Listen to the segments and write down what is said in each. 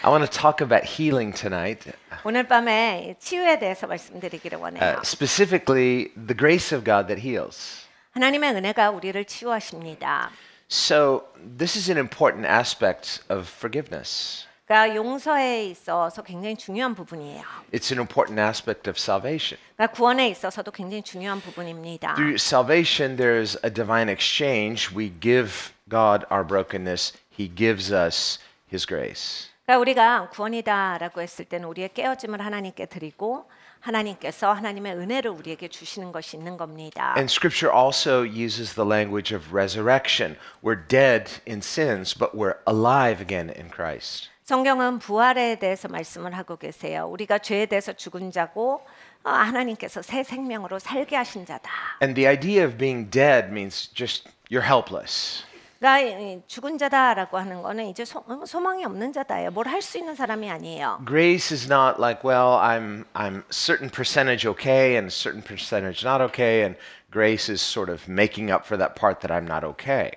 I want to talk about healing tonight. 오늘 밤에 치유에 대해서 말씀드리기를 원해요. Specifically, the grace of God that heals. 하나님의 은혜가 우리를 치유하십니다. So, this is an important aspect of forgiveness. 그러니까 용서에 있어서 굉장히 중요한 부분이에요. It's an important aspect of salvation. 그러니까 구원에 있어서도 굉장히 중요한 부분입니다. Through salvation, there's a divine exchange. We give God our brokenness. He gives us His grace. 그러니까 우리가 구원이다라고 했을 때는 우리의 깨어짐을 하나님께 드리고 하나님께서 하나님의 은혜를 우리에게 주시는 것이 있는 겁니다. And Scripture also uses the language of resurrection. We're dead in sins, but we're alive again in Christ. 성경은 부활에 대해서 말씀을 하고 계세요. 우리가 죄에 대해서 죽은 자고 하나님께서 새 생명으로 살게 하신 자다. And the idea of being dead means just you're helpless. 그러니까 죽은 자다라고 하는 거는 이제 소망이 없는 자다예요. 뭘 할 수 있는 사람이 아니에요. Grace is not like, well, I'm certain percentage okay and certain percentage not okay, and grace is sort of making up for that part that I'm not okay.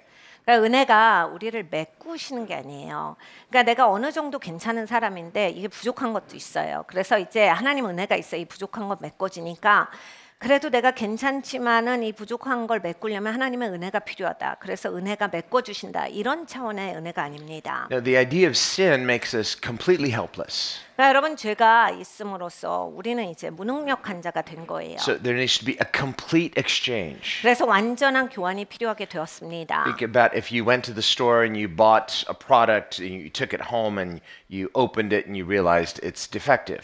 그러니까 은혜가 우리를 메꾸시는 게 아니에요. 그러니까 내가 어느 정도 괜찮은 사람인데 이게 부족한 것도 있어요. 그래서 이제 하나님 은혜가 있어 이 부족한 거 메꿔지니까 그래도 내가 괜찮지만은 이 부족한 걸 메꾸려면 하나님의 은혜가 필요하다. 그래서 은혜가 메꿔주신다. 이런 차원의 은혜가 아닙니다. Now, the idea of sin makes us completely helpless. 그러니까 여러분 죄가 있음으로써 우리는 이제 무능력한 자가 된 거예요. So there needs to be a complete exchange. 그래서 완전한 교환이 필요하게 되었습니다. Think about if you went to the store and you bought a product and you took it home and you opened it and you realized it's defective.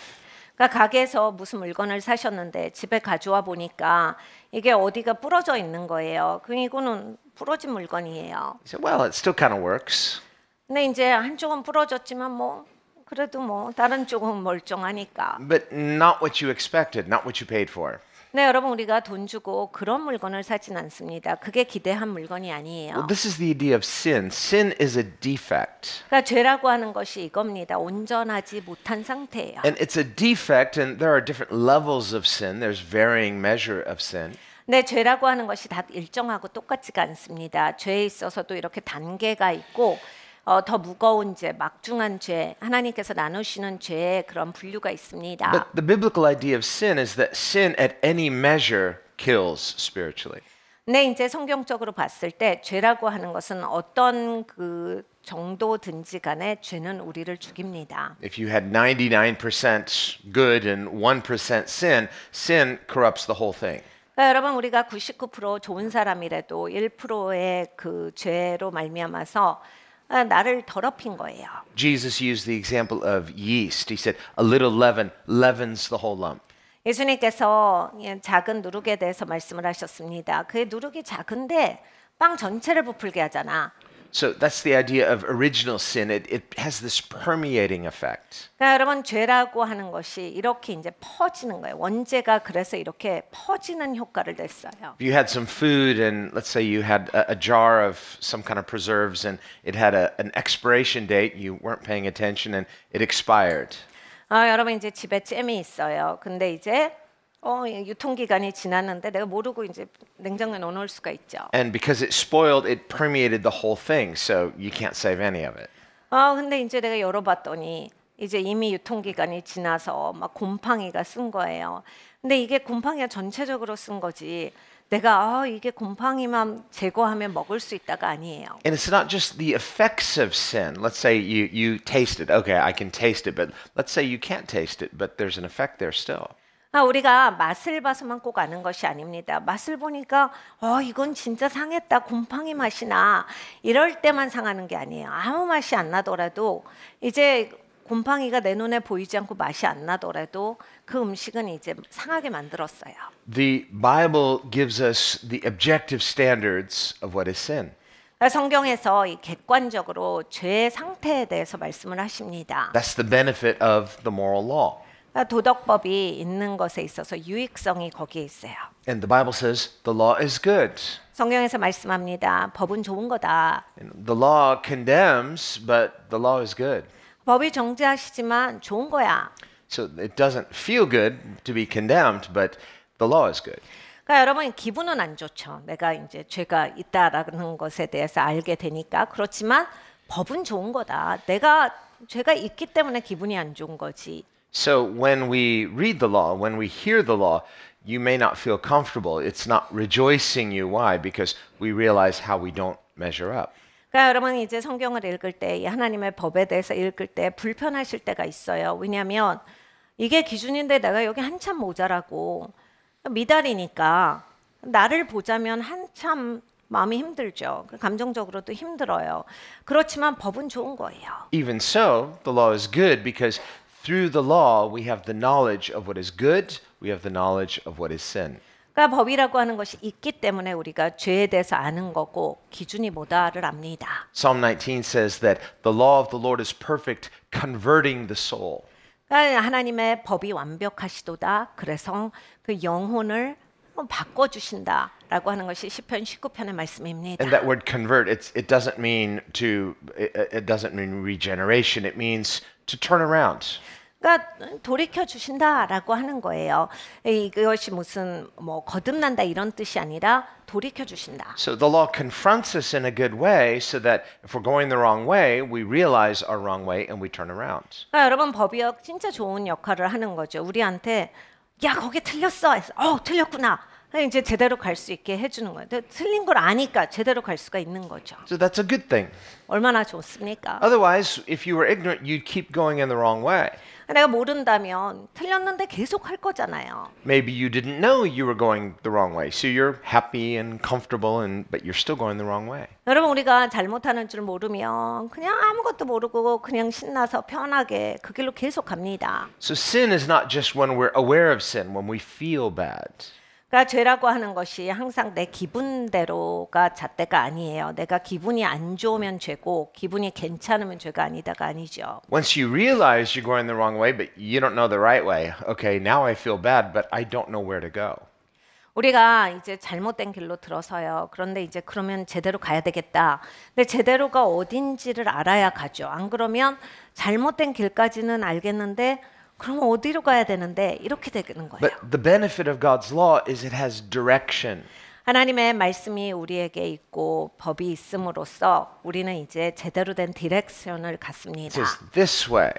그러니까 가게에서 무슨 물건을 사셨는데 집에 가져와 보니까 이게 어디가 부러져 있는 거예요. 이거는 부러진 물건이에요. You say, well, it still kind of works. 근데 이제 한쪽은 부러졌지만 뭐 그래도 뭐 다른 쪽은 멀쩡하니까. But not what you expected, not what you paid for. 네, 여러분 우리가 돈 주고 그런 물건을 사진 않습니다. 그게 기대한 물건이 아니에요. Well, this is the idea of sin. Sin is a defect. 그러니까 죄라고 하는 것이 이겁니다. 온전하지 못한 상태예요. And it's a defect, and there are different levels of sin. There's varying measure of sin. 네, 죄라고 하는 것이 다 일정하고 똑같지가 않습니다. 죄에 있어서도 이렇게 단계가 있고 더 무거운 죄, 막중한 죄, 하나님께서 나누시는 죄의 그런 분류가 있습니다. But the biblical idea of sin is that sin at any measure kills spiritually. 네, 이제 성경적으로 봤을 때 죄라고 하는 것은 어떤 그 정도든지 간에 죄는 우리를 죽입니다. If you had 99% good and 1% sin, sin corrupts the whole thing. 그러니까 여러분 우리가 99% 좋은 사람이라도 1%의 그 죄로 말미암아서 나를 더럽힌 거예요. Jesus used the example of yeast. He said, a little leaven leavens the whole lump. 예수님께서 작은 누룩에 대해서 말씀을 하셨습니다. 그 누룩이 작은데 빵 전체를 부풀게 하잖아. So that's the idea of original sin. It has this permeating effect. 그러니까 여러분 죄라고 하는 것이 이렇게 이제 퍼지는 거예요. 원죄가 그래서 이렇게 퍼지는 효과를 냈어요. If you had some food and let's say you had a jar of some kind of preserves and it had an expiration date, you weren't paying attention and it expired. 여러분 이제 집에 잼이 있어요. 근데 이제 유통기간이 지났는데 내가 모르고 이제 냉장고에 넣어놓을 수가 있죠. And because it spoiled, it permeated the whole thing, so you can't save any of it. 근데 이제 내가 열어봤더니 이제 이미 유통기간이 지나서 막 곰팡이가 쓴 거예요. 근데 이게 곰팡이가 전체적으로 쓴 거지. 내가 이게 곰팡이만 제거하면 먹을 수 있다가 아니에요. And it's not just the effects of sin. Let's say you taste it. Okay, I can taste it, but let's say you can't taste it, but there's an effect there still. 우리가 맛을 봐서만 꼭 아는 것이 아닙니다. 맛을 보니까 이건 진짜 상했다. 곰팡이 맛이 나. 이럴 때만 상하는 게 아니에요. 아무 맛이 안 나더라도 이제 곰팡이가 내 눈에 보이지 않고 맛이 안 나더라도 그 음식은 이제 상하게 만들었어요. The Bible gives us the objective standards of what is sin. 성경에서 이 객관적으로 죄의 상태에 대해서 말씀을 하십니다. That's the benefit of the moral law. 도덕법이 있는 것에 있어서 유익성이 거기에 있어요. And the Bible says the law is good. 성경에서 말씀합니다. 법은 좋은 거다. And the law condemns, but the law is good. 법이 정죄하시지만 좋은 거야. So it doesn't feel good to be condemned, but the law is good. 그러니까 여러분 기분은 안 좋죠. 내가 이제 죄가 있다라는 것에 대해서 알게 되니까. 그렇지만 법은 좋은 거다. 내가 죄가 있기 때문에 기분이 안 좋은 거지. So when we read the law, when we hear the law, you may not feel comfortable. It's not rejoicing you. Why? Because we realize how we don't measure up. 그러니까 여러분 이제 성경을 읽을 때, 이 하나님의 법에 대해서 읽을 때 불편하실 때가 있어요. 왜냐하면 이게 기준인데 내가 여기 한참 모자라고 미달이니까 나를 보자면 한참 마음이 힘들죠. 감정적으로도 힘들어요. 그렇지만 법은 좋은 거예요. Even so, the law is good because through the law we have the knowledge of what is good, we have the knowledge of what is sin. 그러니까 법이라고 하는 것이 있기 때문에 우리가 죄에 대해서 아는 거고 기준이 뭐다를 압니다. Psalm 19 says that the law of the Lord is perfect, converting the soul. 그러니까 하나님의 법이 완벽하시도다. 그래서 그 영혼을 바꿔주신다라고 하는 것이 시편 19편의 말씀입니다. And that word convert, it doesn't mean regeneration. It means to turn around. 그러니까 돌이켜 주신다라고 하는 거예요. 이것이 무슨 뭐 거듭난다 이런 뜻이 아니라 돌이켜 주신다. So the law confronts us in a good way so that if we're going the wrong way, we realize our wrong way and we turn around. 그러니까 여러분 법이요 진짜 좋은 역할을 하는 거죠. 우리한테 야 거기 틀렸어. 틀렸구나. 이제 제대로 갈 수 있게 해주는 거예요. 틀린 걸 아니까 제대로 갈 수가 있는 거죠. So that's a good thing. 얼마나 좋습니까? Otherwise, if you were ignorant, you'd keep going in the wrong way. 내가 모른다면 틀렸는데 계속 할 거잖아요. Maybe you didn't know you were going the wrong way, so you're happy and comfortable, but you're still going the wrong way. 여러분 우리가 잘못하는 줄 모르면 그냥 아무것도 모르고 그냥 신나서 편하게 그 길로 계속 갑니다. So sin is not just when we're aware of sin, when we feel bad. 그러니까 죄라고 하는 것이 항상 내 기분대로가 잣대가 아니에요. 내가 기분이 안 좋으면 죄고 기분이 괜찮으면 죄가 아니다가 아니죠. Once you realize you're going the wrong way, but you don't know the right way. Okay, now I feel bad, but I don't know where to go. 우리가 이제 잘못된 길로 들어서요. 그런데 이제 그러면 제대로 가야 되겠다. 근데 제대로가 어딘지를 알아야 가죠. 안 그러면 잘못된 길까지는 알겠는데 그럼 어디로 가야 되는데 이렇게 되는 거예요. But the benefit of God's law is it has direction. 하나님의 말씀이 우리에게 있고 법이 있음으로써 우리는 이제 제대로 된 디렉션을 It 갖습니다. says this way.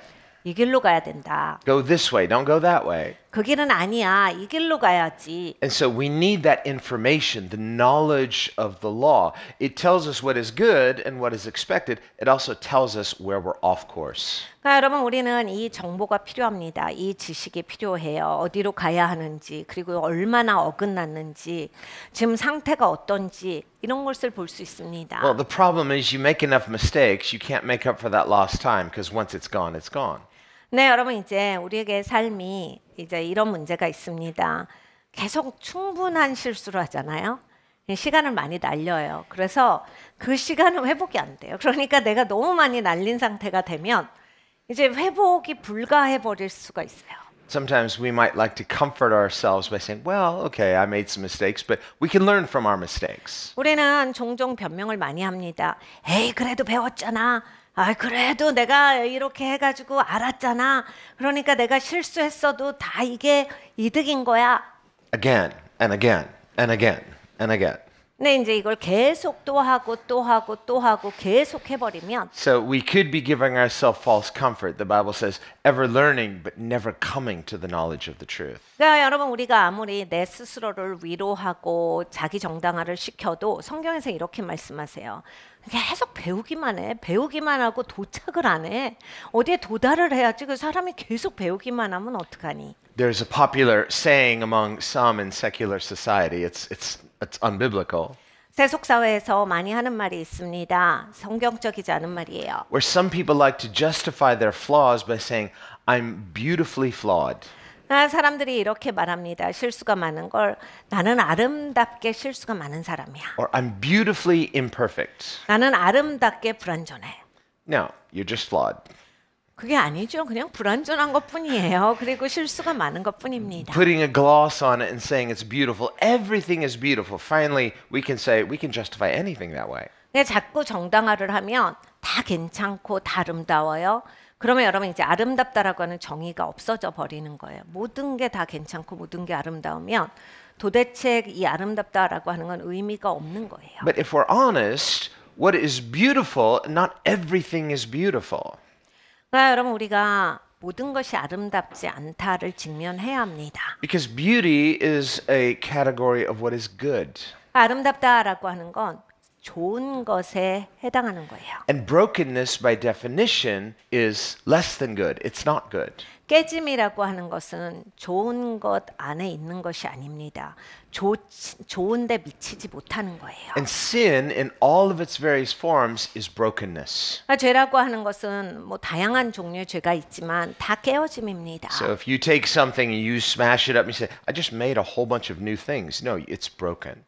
이 길로 가야 된다. Go this way, don't go that way. 그 길은 아니야. 이 길로 가야지. And so we need that information, the knowledge of the law. It tells us what is good and what is expected. It also tells us where we're off course. 그러니까 여러분 우리는 이 정보가 필요합니다. 이 지식이 필요해요. 어디로 가야 하는지 그리고 얼마나 어긋났는지 지금 상태가 어떤지 이런 것을 볼 수 있습니다. Well, the problem is you make enough mistakes, you can't make up for that lost time because once it's gone, it's gone. 네, 여러분 이제 우리에게 삶이 이제 이런 문제가 있습니다. 계속 충분한 실수를 하잖아요. 시간을 많이 날려요. 그래서 그 시간은 회복이 안 돼요. 그러니까 내가 너무 많이 날린 상태가 되면 이제 회복이 불가해 버릴 수가 있어요. Sometimes we might like to comfort ourselves by saying, well, okay, I made some mistakes, but we can learn from our mistakes. 우리는 종종 변명을 많이 합니다. 에이, 그래도 배웠잖아. 아, 그래도 내가 이렇게 해가지고 알았잖아. 그러니까 내가 실수했어도 다 이게 이득인 거야. Again and again and again and again. 근데 이제 이걸 계속 또 하고 또 하고 또 하고 계속 해버리면 So we could be giving ourselves false comfort. The Bible says, ever learning but never coming to the knowledge of the truth. 그러니까 여러분 우리가 아무리 내 스스로를 위로하고 자기 정당화를 시켜도 성경에서 이렇게 말씀하세요. 계속 배우기만 해. 배우기만 하고 도착을 안 해. 어디에 도달을 해야지. 그 사람이 계속 배우기만 하면 어떡하니? There's a popular saying among some in secular society. It's unbiblical. 세속 사회에서 많이 하는 말이 있습니다. 성경적이지 않은 말이에요. Where some people like to justify their flaws by saying, I'm beautifully flawed. 사람들이 이렇게 말합니다. 실수가 많은 걸 나는 아름답게 실수가 많은 사람이야. Or I'm beautifully imperfect. 나는 아름답게 불완전해. No, you're just flawed. 그게 아니죠. 그냥 불완전한 것뿐이에요. 그리고 실수가 많은 것뿐입니다. Putting a gloss on it and saying it's beautiful. Everything is beautiful. Finally, we can say we can justify anything that way. 자꾸 정당화를 하면 다 괜찮고 다 아름다워요. 그러면 여러분 이제 아름답다라고 하는 정의가 없어져 버리는 거예요. 모든 게 다 괜찮고 모든 게 아름다우면 도대체 이 아름답다라고 하는 건 의미가 없는 거예요. But if we're honest, what is beautiful, not everything is beautiful. 그러니까 여러분 우리가 모든 것이 아름답지 않다를 직면해야 합니다. Because beauty is a category of what is good. 아름답다라고 하는 건 좋은 것에 해당하는 거예요. And brokenness by definition is less than good. It's not good. 깨짐이라고 하는 것은 좋은 것 안에 있는 것이 아닙니다. 좋은데 미치지 못하는 거예요. And sin in all of its various forms is brokenness. 죄라고 하는 것은 뭐 다양한 종류의 죄가 있지만 다 깨어짐입니다. So if you take something and you smash it up and you say, I just made a whole bunch of new things. No, it's broken.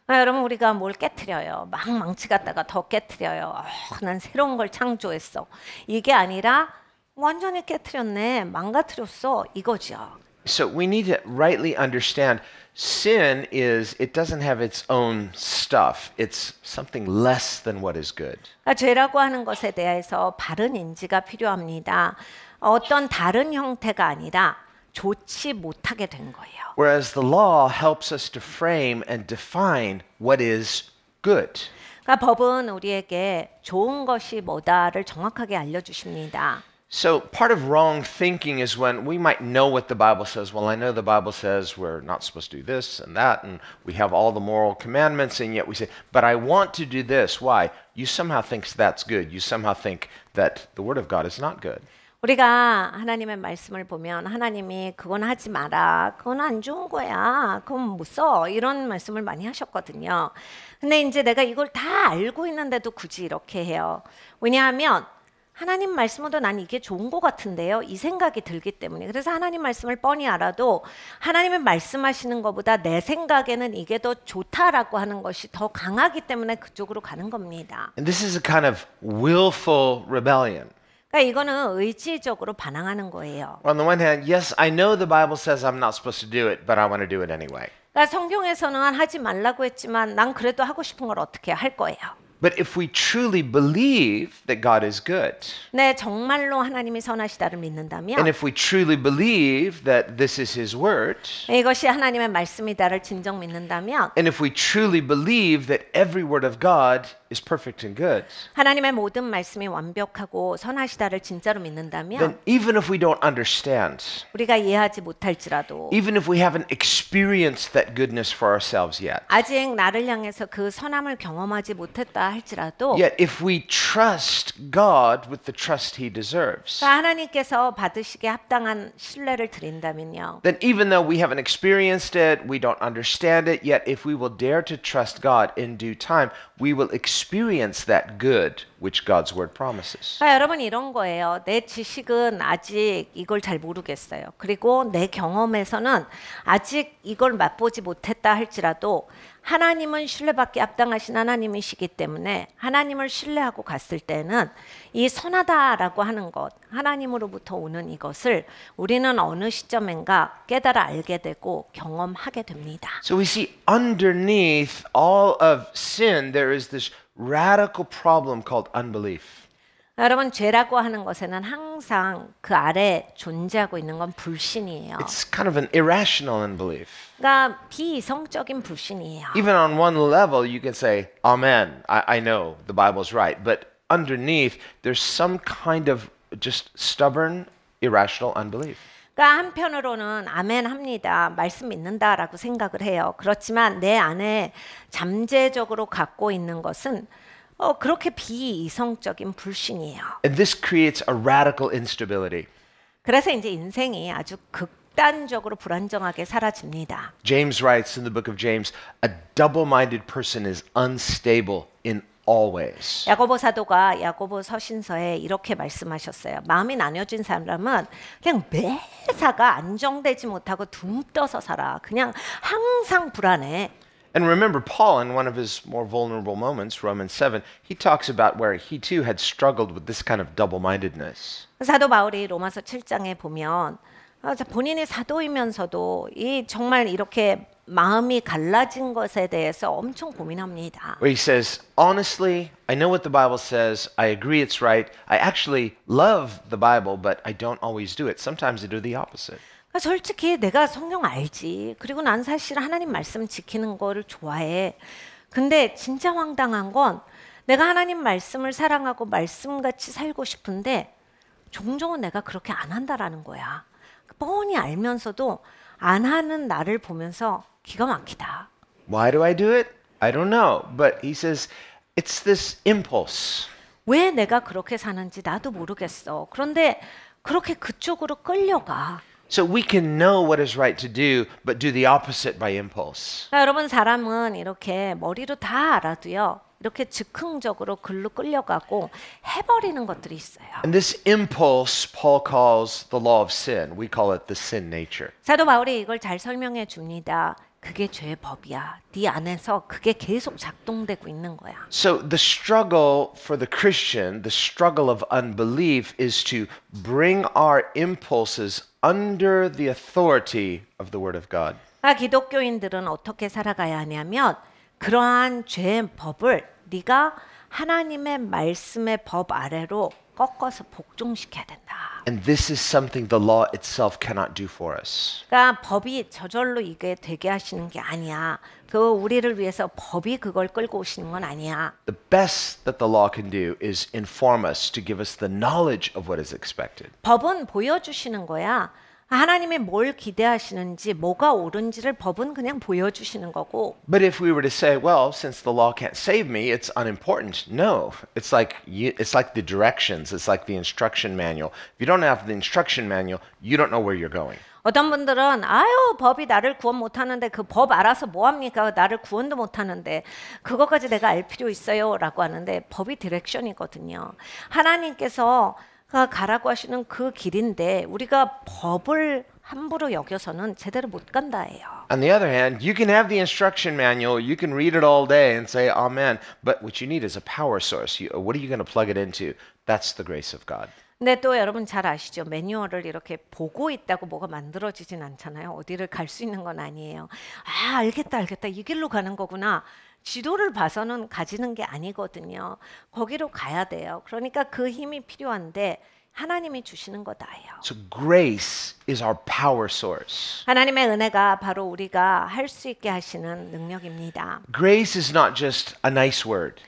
여러분 우리가 뭘 깨트려요. 막 망치 갖다가 더 깨트려요. 난 새로운 걸 창조했어. 이게 아니라 완전히 깨트렸네. 망가뜨렸어. 이거죠. So we need to rightly understand sin is, it doesn't have its own stuff. It's something less than what is good. 죄라고 하는 것에 대해서 바른 인지가 필요합니다. 어떤 다른 형태가 아니라 좋지 못하게 된 거예요. Whereas the law helps us to frame and define what is good. 그러니까 법은 우리에게 좋은 것이 뭐다를 정확하게 알려주십니다. So part of wrong thinking is when we might know what the Bible says. Well, I know the Bible says we're not supposed to do this and that, and we have all the moral commandments, and yet we say, but I want to do this. Why? You somehow think that's good. You somehow think that the Word of God is not good. 우리가 하나님의 말씀을 보면 하나님이 그건 하지 마라. 그건 안 좋은 거야. 그건 못 써. 이런 말씀을 많이 하셨거든요. 근데 이제 내가 이걸 다 알고 있는데도 굳이 이렇게 해요. 왜냐하면 하나님 말씀보다 난 이게 좋은 것 같은데요. 이 생각이 들기 때문에. 그래서 하나님 말씀을 뻔히 알아도 하나님의 말씀하시는 것보다 내 생각에는 이게 더 좋다라고 하는 것이 더 강하기 때문에 그쪽으로 가는 겁니다. And this is a kind of willful rebellion. 그러니까 이거는 의지적으로 반항하는 거예요. On the one hand, yes, I know the Bible says I'm not supposed to do it, but I want to do it anyway. 그러니까 성경에서는 하지 말라고 했지만 난 그래도 하고 싶은 걸 어떻게 할 거예요. But if we truly believe that God is good, 네, 정말로 하나님이 선하시다를 믿는다면 and if we truly believe that this is His Word, 이것이 하나님의 말씀이다를 진정 믿는다면 and if we truly believe that every word of God is perfect and good, 하나님의 모든 말씀이 완벽하고 선하시다를 진짜로 믿는다면 then even if we don't understand, 우리가 이해하지 못할지라도 even if we haven't experienced that goodness for ourselves yet, 아직 나를 향해서 그 선함을 경험하지 못했다 할지라도 yet if we trust God with the trust He deserves, 그러니까 하나님께서 받으시기에 합당한 신뢰를 드린다면요. then even though we haven't experienced it, we don't understand it, yet if we will dare to trust God in due time, we will experience that good which God's word promises. 그러니까 여러분 이런 거예요. 내 지식은 아직 이걸 잘 모르겠어요. 그리고 내 경험에서는 아직 이걸 맛보지 못했다 할지라도 하나님은 신뢰받기 합당하신 하나님이시기 때문에 하나님을 신뢰하고 갔을 때는 이 선하다라고 하는 것, 하나님으로부터 오는 이것을 우리는 어느 시점인가 깨달아 알게 되고 경험하게 됩니다. So we see underneath all of sin, there is this radical problem called unbelief. 여러분 죄라고 하는 것에는 항상 그 아래 존재하고 있는 건 불신이에요. It's kind of an irrational unbelief. 그러니까 비이성적인 불신이에요. Even on one level, you can say, Amen, I know the Bible's right. But underneath, there's some kind of just stubborn, irrational unbelief. 그러니까 한편으로는 아멘 합니다. 말씀 믿는다라고 생각을 해요. 그렇지만 내 안에 잠재적으로 갖고 있는 것은 그렇게 비이성적인 불신이에요. And this creates a radical instability. 그래서 이제 인생이 아주 극단적으로 불안정하게 사라집니다. James writes in the book of James, a double-minded person is unstable in all ways. 야고보 사도가 야고보 서신서에 이렇게 말씀하셨어요. 마음이 나뉘어진 사람은 그냥 매사가 안정되지 못하고 둥 떠서 살아. 그냥 항상 불안해. And remember, Paul, in one of his more vulnerable moments, Romans 7, he talks about where he too had struggled with this kind of double-mindedness. 사도 바울이 로마서 7장에 보면 본인이 사도이면서도 이 정말 이렇게 마음이 갈라진 것에 대해서 엄청 고민합니다. Where he says, honestly, I know what the Bible says. I agree it's right. I actually love the Bible, but I don't always do it. Sometimes I do the opposite. 솔직히 내가 성경 알지. 그리고 난 사실 하나님 말씀 지키는 거를 좋아해. 근데 진짜 황당한 건 내가 하나님 말씀을 사랑하고 말씀같이 살고 싶은데 종종은 내가 그렇게 안 한다라는 거야. 뻔히 알면서도 안 하는 나를 보면서 기가 막히다. Why do I do it? I don't know. But he says it's this impulse. 왜 내가 그렇게 사는지 나도 모르겠어. 그런데 그렇게 그쪽으로 끌려가. So we can know what is right to do, but do the opposite by impulse. 그러니까 여러분 사람은 이렇게 머리로 다 알아도요. 이렇게 즉흥적으로 글로 끌려가고 해버리는 것들이 있어요. And this impulse Paul calls the law of sin. We call it the sin nature. 사도 바울이 이걸 잘 설명해 줍니다. 그게 죄의 법이야. 네 안에서 그게 계속 작동되고 있는 거야. So the struggle for the Christian, the struggle of unbelief is to bring our impulses under the authority of the word of God. 기독교인들은 어떻게 살아가야 하냐면 그러한 죄의 법을 네가 하나님의 말씀의 법 아래로 꺾어서 복종시켜야 된다. And this is something the law itself cannot do for us. 그러니까 법이 저절로 이게 되게 하시는 게 아니야. 그 우리를 위해서 법이 그걸 끌고 오시는 건 아니야. The best that the law can do is inform us to give us the knowledge of what is expected. 법은 보여주시는 거야. 하나님이 뭘 기대하시는지 뭐가 옳은지를 법은 그냥 보여주시는 거고. But if we were to say, well, since the law can't save me, it's unimportant. No, it's like the directions. It's like the instruction manual. If you don't have the instruction manual, you don't know where you're going. 어떤 분들은 아유 법이 나를 구원 못하는데 그 법 알아서 뭐합니까? 나를 구원도 못하는데 그것까지 내가 알 필요 있어요? 라고 하는데 법이 디렉션이거든요. 하나님께서 가라고 하시는 그 길인데 우리가 법을 함부로 여겨서는 제대로 못 간다예요. On the other hand, you can have the instruction manual, you can read it all day and say amen, but what you need is a power source. What are you going to plug it into? That's the grace of God. 근데 또 여러분 잘 아시죠? 매뉴얼을 이렇게 보고 있다고 뭐가 만들어지진 않잖아요. 어디를 갈 수 있는 건 아니에요. 아, 알겠다. 이 길로 가는 거구나. 지도를 봐서는 가지는 게 아니거든요. 거기로 가야 돼요. 그러니까 그 힘이 필요한데 하나님이 주시는 거다예요. So grace is our power source. 하나님의 은혜가 바로 우리가 할 수 있게 하시는 능력입니다. Grace is not just a nice word.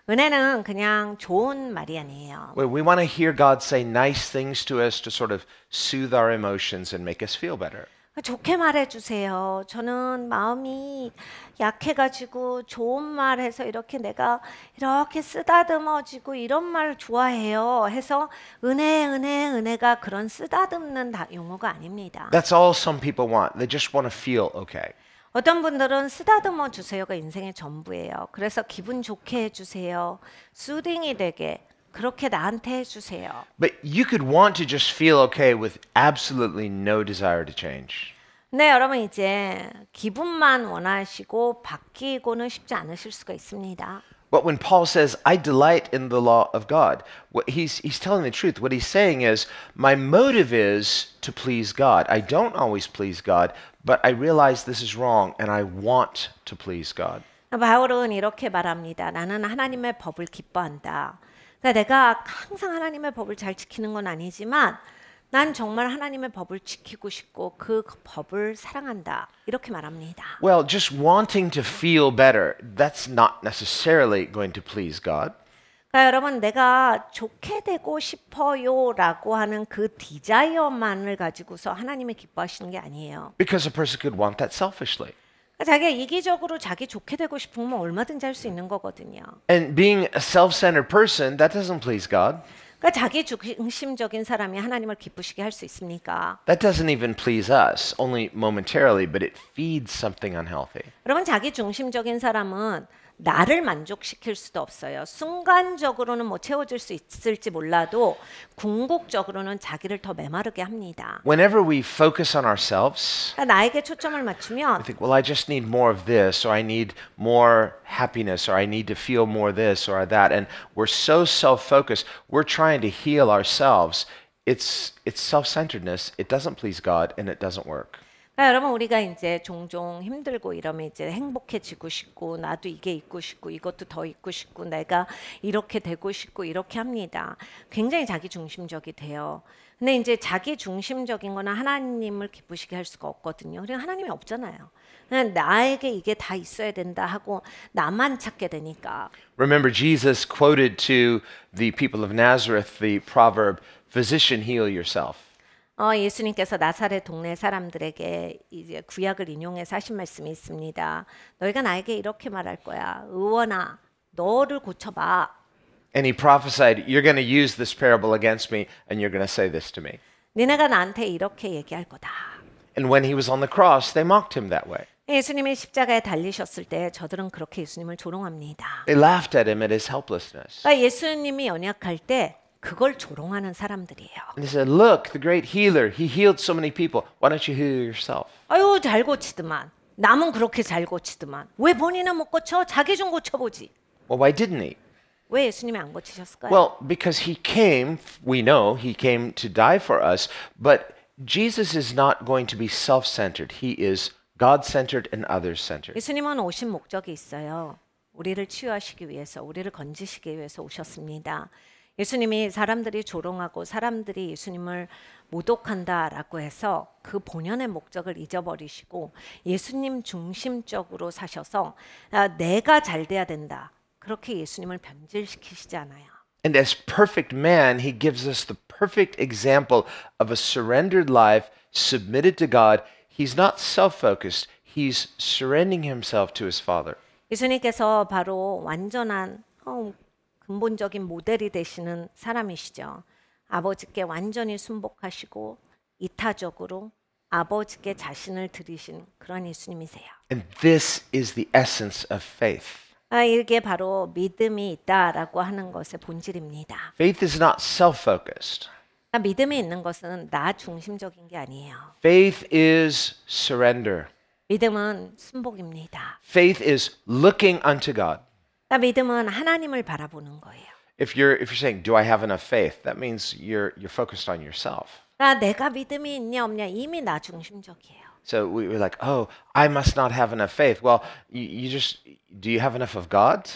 은혜는 그냥 좋은 말이 아니에요. We want to hear God say nice things to us to sort of soothe our emotions and make us feel better. 좋게 말해주세요. 저는 마음이 약해가지고 좋은 말 해서 이렇게 내가 이렇게 쓰다듬어지고 이런 말 좋아해요. 해서 은혜가 그런 쓰다듬는 용어가 아닙니다. That's all some people want. They just want to feel okay. 어떤 분들은 쓰다듬어 주세요가 인생의 전부예요. 그래서 기분 좋게 해주세요. 수딩이 되게. 그렇게 나한테 해주세요. But you could want to just feel okay with absolutely no desire to change. 네, 여러분 이제 기분만 원하시고 바뀌고는 쉽지 않으실 수가 있습니다. But when Paul says, I delight in the law of God, he's telling the truth. What he's saying is, my motive is to please God. I don't always please God, but I realize this is wrong and I want to please God. 바울은 이렇게 말합니다. 나는 하나님의 법을 기뻐한다. 그러니까 내가 항상 하나님의 법을 잘 지키는 건 아니지만 난 정말 하나님의 법을 지키고 싶고 그 법을 사랑한다. 이렇게 말합니다. Well, just wanting to feel better, that's not necessarily going to please God. 그러니까 여러분 내가 좋게 되고 싶어요라고 하는 그 디자이어만을 가지고서 하나님이 기뻐하시는 게 아니에요. Because a person could want that selfishly. 자기가 이기적으로 자기 좋게 되고 싶으면 얼마든지 할 수 있는 거거든요. And being a self-centered person, that doesn't please God. 그러니까 자기 중심적인 사람이 하나님을 기쁘시게 할 수 있습니까? That doesn't even please us, only momentarily, but it feeds something unhealthy. 여러분 자기 중심적인 사람은 나를 만족시킬 수도 없어요. 순간적으로는 뭐 채워질 수 있을지 몰라도 궁극적으로는 자기를 더 메마르게 합니다. Whenever we focus on ourselves, 그러니까 나에게 초점을 맞추면 I think, well, I just need more of this, or I need more happiness, or I need to feel more this or that. And we're so self-focused. We're trying to heal ourselves. It's self-centeredness. It doesn't please God, and it doesn't work. 그러니까 여러분 우리가 이제 종종 힘들고 이러면 이제 행복해지고 싶고 나도 이게 있고 싶고 이것도 더 있고 싶고 내가 이렇게 되고 싶고 이렇게 합니다. 굉장히 자기 중심적이 돼요. 근데 이제 자기 중심적인 거는 하나님을 기쁘시게 할 수가 없거든요. 그러니까 하나님이 없잖아요. 그냥 나에게 이게 다 있어야 된다 하고 나만 찾게 되니까. Remember, Jesus quoted to the people of Nazareth the proverb, Physician, heal yourself. 예수님께서 나사렛 동네 사람들에게 이제 구약을 인용해서 하신 말씀이 있습니다. 너희가 나에게 이렇게 말할 거야. 의원아, 너를 고쳐봐. And he prophesied, you're going to use this parable against me, and you're going to say this to me. 니네가 나한테 이렇게 얘기할 거다. And when he was on the cross, they mocked him that way. 예수님이 십자가에 달리셨을 때 저들은 그렇게 예수님을 조롱합니다. They laughed at him at his helplessness. 그러니까 예수님이 연약할 때 그걸 조롱하는 사람들이에요. And they said, look, the great healer, he healed so many people. Why don't you heal yourself? 아유, 잘 고치더만. 남은 그렇게 잘 고치더만. 왜 본인은 못 고쳐? 자기 좀 고쳐보지. Well, why didn't he? 왜 예수님이 안 고치셨을까요? Well, because he came, we know, he came to die for us, but Jesus is not going to be self-centered. He is God-centered and others-centered. 예수님은 오신 목적이 있어요. 우리를 치유하시기 위해서, 우리를 건지시기 위해서 오셨습니다. 예수님이 사람들이 조롱하고 사람들이 예수님을 모독한다라고 해서 그 본연의 목적을 잊어버리시고 예수님 중심적으로 사셔서 내가 잘 돼야 된다. 그렇게 예수님을 변질시키시지 않아요. And as perfect man, he gives us the perfect example of a surrendered life submitted to God. He's not self-focused. He's surrendering himself to his Father. 예수님께서 바로 완전한 근본적인 모델이 되시는 사람이시죠. 아버지께 완전히 순복하시고 이타적으로 아버지께 자신을 드리신 그런 예수님이세요. And this is the essence of faith. 이게 바로 믿음이 있다라고 하는 것의 본질입니다. Faith is not self-focused. 믿음이 있는 것은 나 중심적인 게 아니에요. Faith is surrender. 믿음은 순복입니다. Faith is looking unto God. 믿음은 하나님을 바라보는 거예요. If you're saying, "Do I have enough faith?" That means you're focused on yourself. 내가 믿음이 있냐 없냐 이미 나 중심적이에요. So we're like, "Oh, I must not have enough faith." Well, you just do you have enough of God?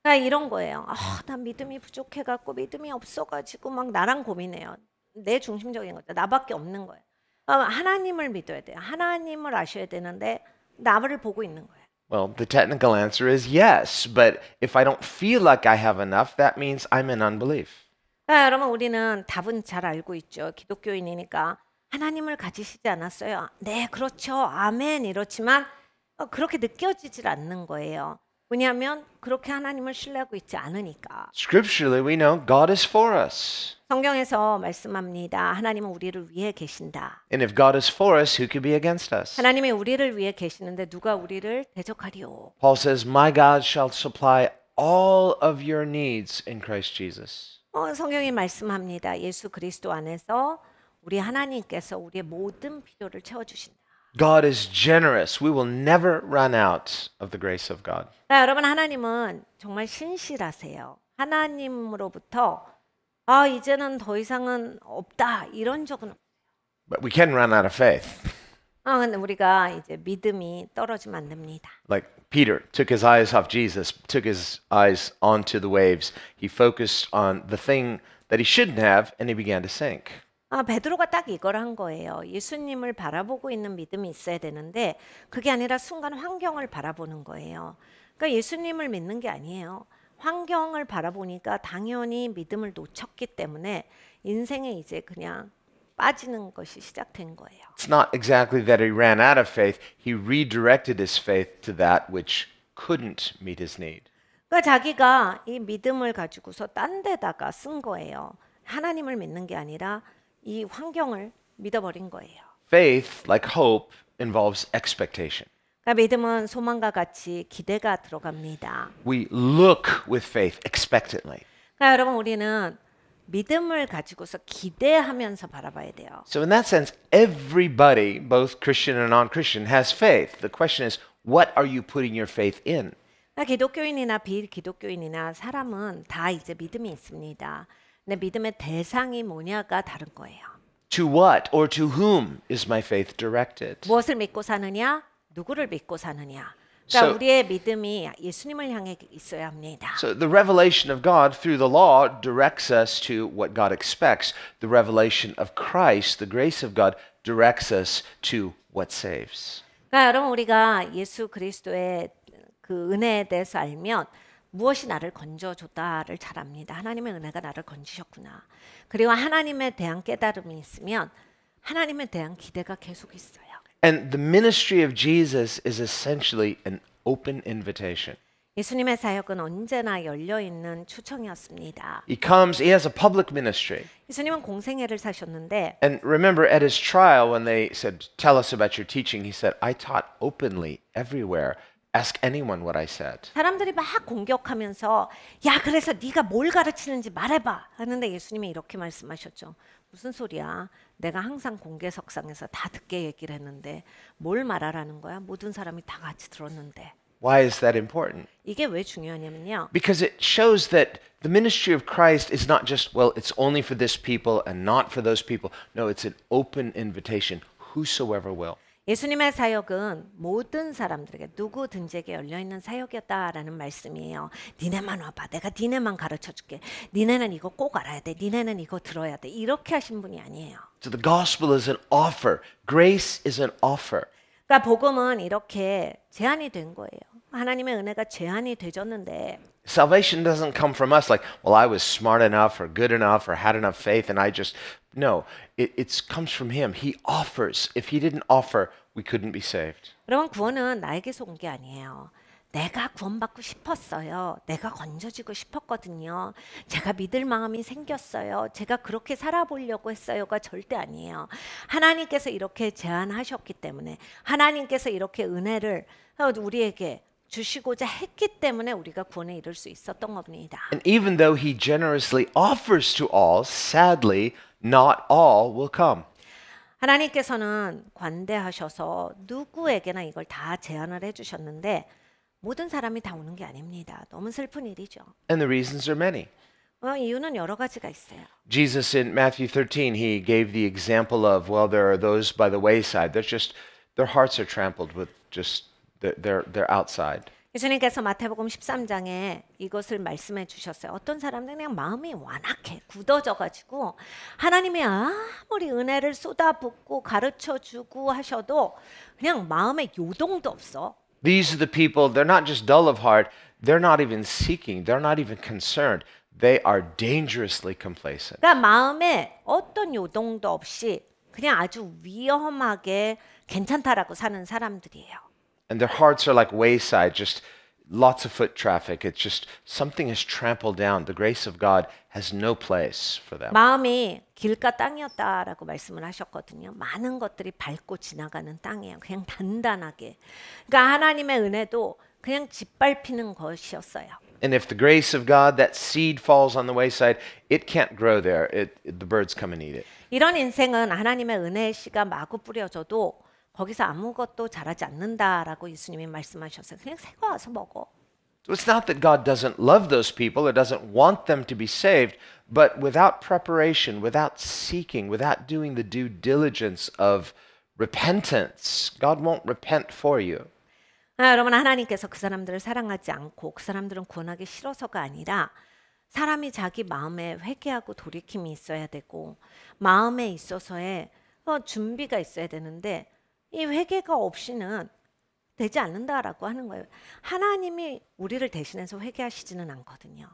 이런 거예요. 나 믿음이 부족해갖고 믿음이 없어가지고 막 나랑 고민해요. 내 중심적인 거죠. 나밖에 없는 거예요. 하나님을 믿어야 돼요. 하나님을 아셔야 되는데 나를 보고 있는 거예요. Well, the technical answer is yes, but if I don't feel like I have enough, that means I'm in unbelief. 여러분 우리는 답은 잘 알고 있죠. 기독교인이니까 하나님을 가지시지 않았어요. 네, 그렇죠. 아멘. 이렇지만 그렇게 느껴지질 않는 거예요. 왜냐하면 그렇게 하나님을 신뢰하고 있지 않으니까. Scripturally, we know God is for us. 성경에서 말씀합니다. 하나님은 우리를 위해 계신다. And if God is for us, who could be against us? 하나님이 우리를 위해 계시는데 누가 우리를 대적하리요? Paul says, "My God shall supply all of your needs in Christ Jesus." 성경이 말씀합니다. 예수 그리스도 안에서 우리 하나님께서 우리의 모든 필요를 채워주신다. God is generous. We will never run out of the grace of God. 여러분 하나님은 정말 신실하세요. 하나님으로부터 이제는 더 이상은 없다 이런 적은 없어요. But we can run out of faith. 근데 우리가 이제 믿음이 떨어지면 안 됩니다. Like Peter took his eyes off Jesus, took his eyes onto the waves. He focused on the thing that he shouldn't have, and he began to sink. 베드로가 딱 이걸 한 거예요. 예수님을 바라보고 있는 믿음이 있어야 되는데 그게 아니라 순간 환경을 바라보는 거예요. 그러니까 예수님을 믿는 게 아니에요. 환경을 바라보니까 당연히 믿음을 놓쳤기 때문에 인생에 이제 그냥 빠지는 것이 시작된 거예요. It's not exactly that he ran out of faith. He redirected his faith to that which couldn't meet his need. 그러니까 자기가 이 믿음을 가지고서 딴 데다가 쓴 거예요. 하나님을 믿는 게 아니라 이 환경을 믿어버린 거예요. Faith, like hope, involves expectation. 그러니까 믿음은 소망과 같이 기대가 들어갑니다. We look with faith expectantly. 그러니까 여러분 우리는 믿음을 가지고서 기대하면서 바라봐야 돼요. So in that sense, everybody, both Christian and non-Christian, has faith. The question is, what are you putting your faith in? 기독교인이나 비기독교인이나 사람은 다 이제 믿음이 있습니다. 근데 믿음의 대상이 뭐냐가 다른 거예요. To what or to whom is my faith directed? 무엇을 믿고 사느냐? 누구를 믿고 사느냐? 그러니까 우리의 믿음이 예수님을 향해 있어야 합니다. So the revelation of God through the law directs us to what God expects. The revelation of Christ, the grace of God, directs us to what saves. 그러니까 여러분 우리가 예수 그리스도의 그 은혜에 대해서 알면 무엇이 나를 건져줬다를 잘 압니다. 하나님의 은혜가 나를 건지셨구나. 그리고 하나님에 대한 깨달음이 있으면 하나님에 대한 기대가 계속 있어요. And the ministry of Jesus is essentially an open invitation. 예수님의 사역은 언제나 열려 있는 초청이었습니다. He has a public ministry. 예수님은 공생애를 사셨는데 And remember at his trial when they said, "Tell us about your teaching," he said, "I taught openly everywhere. Ask anyone what I said." 사람들이 막 공격하면서 야 그래서 네가 뭘 가르치는지 말해봐 하는데 예수님이 이렇게 말씀하셨죠. 무슨 소리야? 내가 항상 공개석상에서 다 듣게 얘기를 했는데 뭘 말하라는 거야? 모든 사람이 다 같이 들었는데. Why is that important? 이게 왜 중요하냐면요. Because it shows that the ministry of Christ is not just, well, it's only for this people and not for those people. No, it's an open invitation, whosoever will. 예수님의 사역은 모든 사람들에게 누구든지에게 열려있는 사역이었다라는 말씀이에요. 니네만 와봐. 내가 니네만 가르쳐줄게. 니네는 이거 꼭 알아야 돼. 니네는 이거 들어야 돼. 이렇게 하신 분이 아니에요. So the gospel is an offer. Grace is an offer. 그러니까 복음은 이렇게 제한이 된 거예요. 하나님의 은혜가 제한이 되졌는데 Salvation doesn't come from us like, well, I was smart enough or good enough or had enough faith and I just, no, it comes from Him. He offers. If He didn't offer, we couldn't be saved. 여러분 구원은 나에게서 온 게 아니에요. 내가 구원받고 싶었어요. 내가 건져지고 싶었거든요. 제가 믿을 마음이 생겼어요. 제가 그렇게 살아보려고 했어요가 절대 아니에요. 하나님께서 이렇게 제안하셨기 때문에 하나님께서 이렇게 은혜를 우리에게 주시고자 했기 때문에 우리가 구원에 이를 수 있었던 겁니다. And even though He generously offers to all, sadly, not all will come. 하나님께서는 관대하셔서 누구에게나 이걸 다 제안을 해주셨는데 모든 사람이 다 오는 게 아닙니다. 너무 슬픈 일이죠. And the reasons are many. 이유는 여러 가지가 있어요. Jesus in Matthew 13, He gave the example of, well, there are those by the wayside. They're just, their hearts are trampled with just, they're outside. 예수님께서 마태복음 13장에 이것을 말씀해 주셨어요. 어떤 사람들은 그냥 마음이 완악해, 굳어져가지고 하나님이 아무리 은혜를 쏟아붓고 가르쳐주고 하셔도 그냥 마음에 요동도 없어. These are the people, they're not just dull of heart, they're not even seeking, they're not even concerned. They are dangerously complacent. 그러니까 마음에 어떤 요동도 없이 그냥 아주 위험하게 괜찮다라고 사는 사람들이에요. And their hearts are like wayside, just lots of foot traffic. It's just something is trampled down. The grace of God has no place for them. 마음이 길가 땅이었다라고 말씀을 하셨거든요. 많은 것들이 밟고 지나가는 땅이에요. 그냥 단단하게. 그러니까 하나님의 은혜도 그냥 짓밟히는 것이었어요. And if the grace of God, that seed falls on the wayside, it can't grow there. The birds come and eat it. 이런 인생은 하나님의 은혜의 씨가 마구 뿌려져도 거기서 아무것도 자라지 않는다라고 예수님이 말씀하셨어요. 그냥 새거 와서 먹어. So it's not that God doesn't love those people or doesn't want them to be saved, but without preparation, without seeking, without doing the due diligence of repentance, God won't repent for you. 여러분 하나님께서 그 사람들을 사랑하지 않고 그 사람들은 구원하기 싫어서가 아니라 사람이 자기 마음에 회개하고 돌이킴이 있어야 되고 마음에 있어서의 준비가 있어야 되는데 이 회개가 없이는 되지 않는다라고 하는 거예요. 하나님이 우리를 대신해서 회개하시지는 않거든요.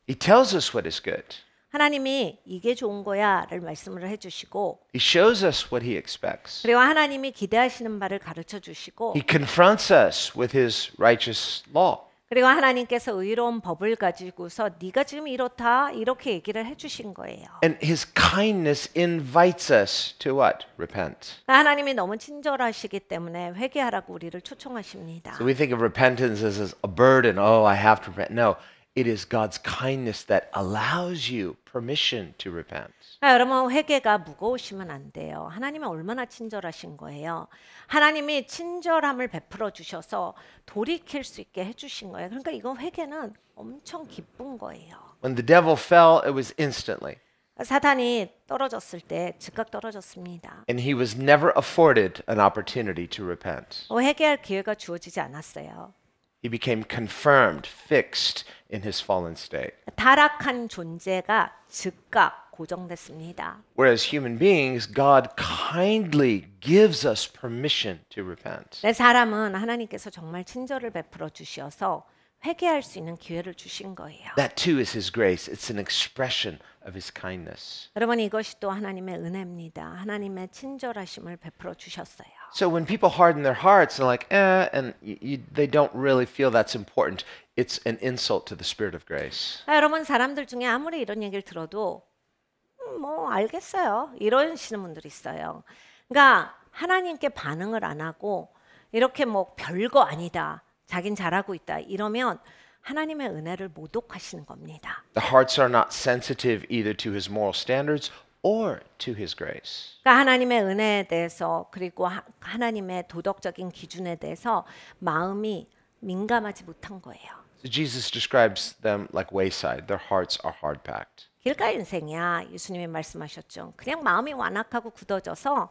He tells us what is good. 하나님이 이게 좋은 거야를 말씀을 해주시고 He shows us what He expects. 그리고 하나님이 기대하시는 바를 가르쳐 주시고 He confronts us with His righteous law. 그리고 하나님께서 의로운 법을 가지고서 네가 지금 이렇다 이렇게 얘기를 해주신 거예요. And His kindness invites us to what? Repent. 하나님이 너무 친절하시기 때문에 회개하라고 우리를 초청하십니다. So we think of repentance as a burden. Oh, I have to repent. No, it is God's kindness that allows you permission to repent. 여러분 회개가 무거우시면 안 돼요. 하나님은 얼마나 친절하신 거예요. 하나님이 친절함을 베풀어 주셔서 돌이킬 수 있게 해주신 거예요. 그러니까 이건 회개는 엄청 기쁜 거예요. When the devil fell, it was instantly. 사탄이 떨어졌을 때 즉각 떨어졌습니다. And he was never afforded an opportunity to repent. 회개할 기회가 주어지지 않았어요. He became confirmed, fixed in his fallen state. 타락한 존재가 즉각 고정됐습니다. Whereas human beings, God kindly gives us permission to repent. 내 사람은 하나님께서 정말 친절을 베풀어 주셔서 회개할 수 있는 기회를 주신 거예요. That too is His grace. It's an expression of His kindness. 여러분 이것이 또 하나님의 은혜입니다. 하나님의 친절하심을 베풀어 주셨어요. So when people harden their hearts and like, and they don't really feel that's important, it's an insult to the Spirit of grace. 여러분 사람들 중에 아무리 이런 얘기를 들어도 뭐 알겠어요. 이러시는 분들이 있어요. 그러니까 하나님께 반응을 안 하고 이렇게 뭐 별거 아니다. 자긴 잘하고 있다. 이러면 하나님의 은혜를 모독하시는 겁니다. The hearts are not sensitive either to His moral standards or to His grace. 그러니까 하나님의 은혜에 대해서 그리고 하나님의 도덕적인 기준에 대해서 마음이 민감하지 못한 거예요. So Jesus describes them like wayside. Their hearts are hard-packed. 길가 인생이야. 예수님이 말씀하셨죠. 그냥 마음이 완악하고 굳어져서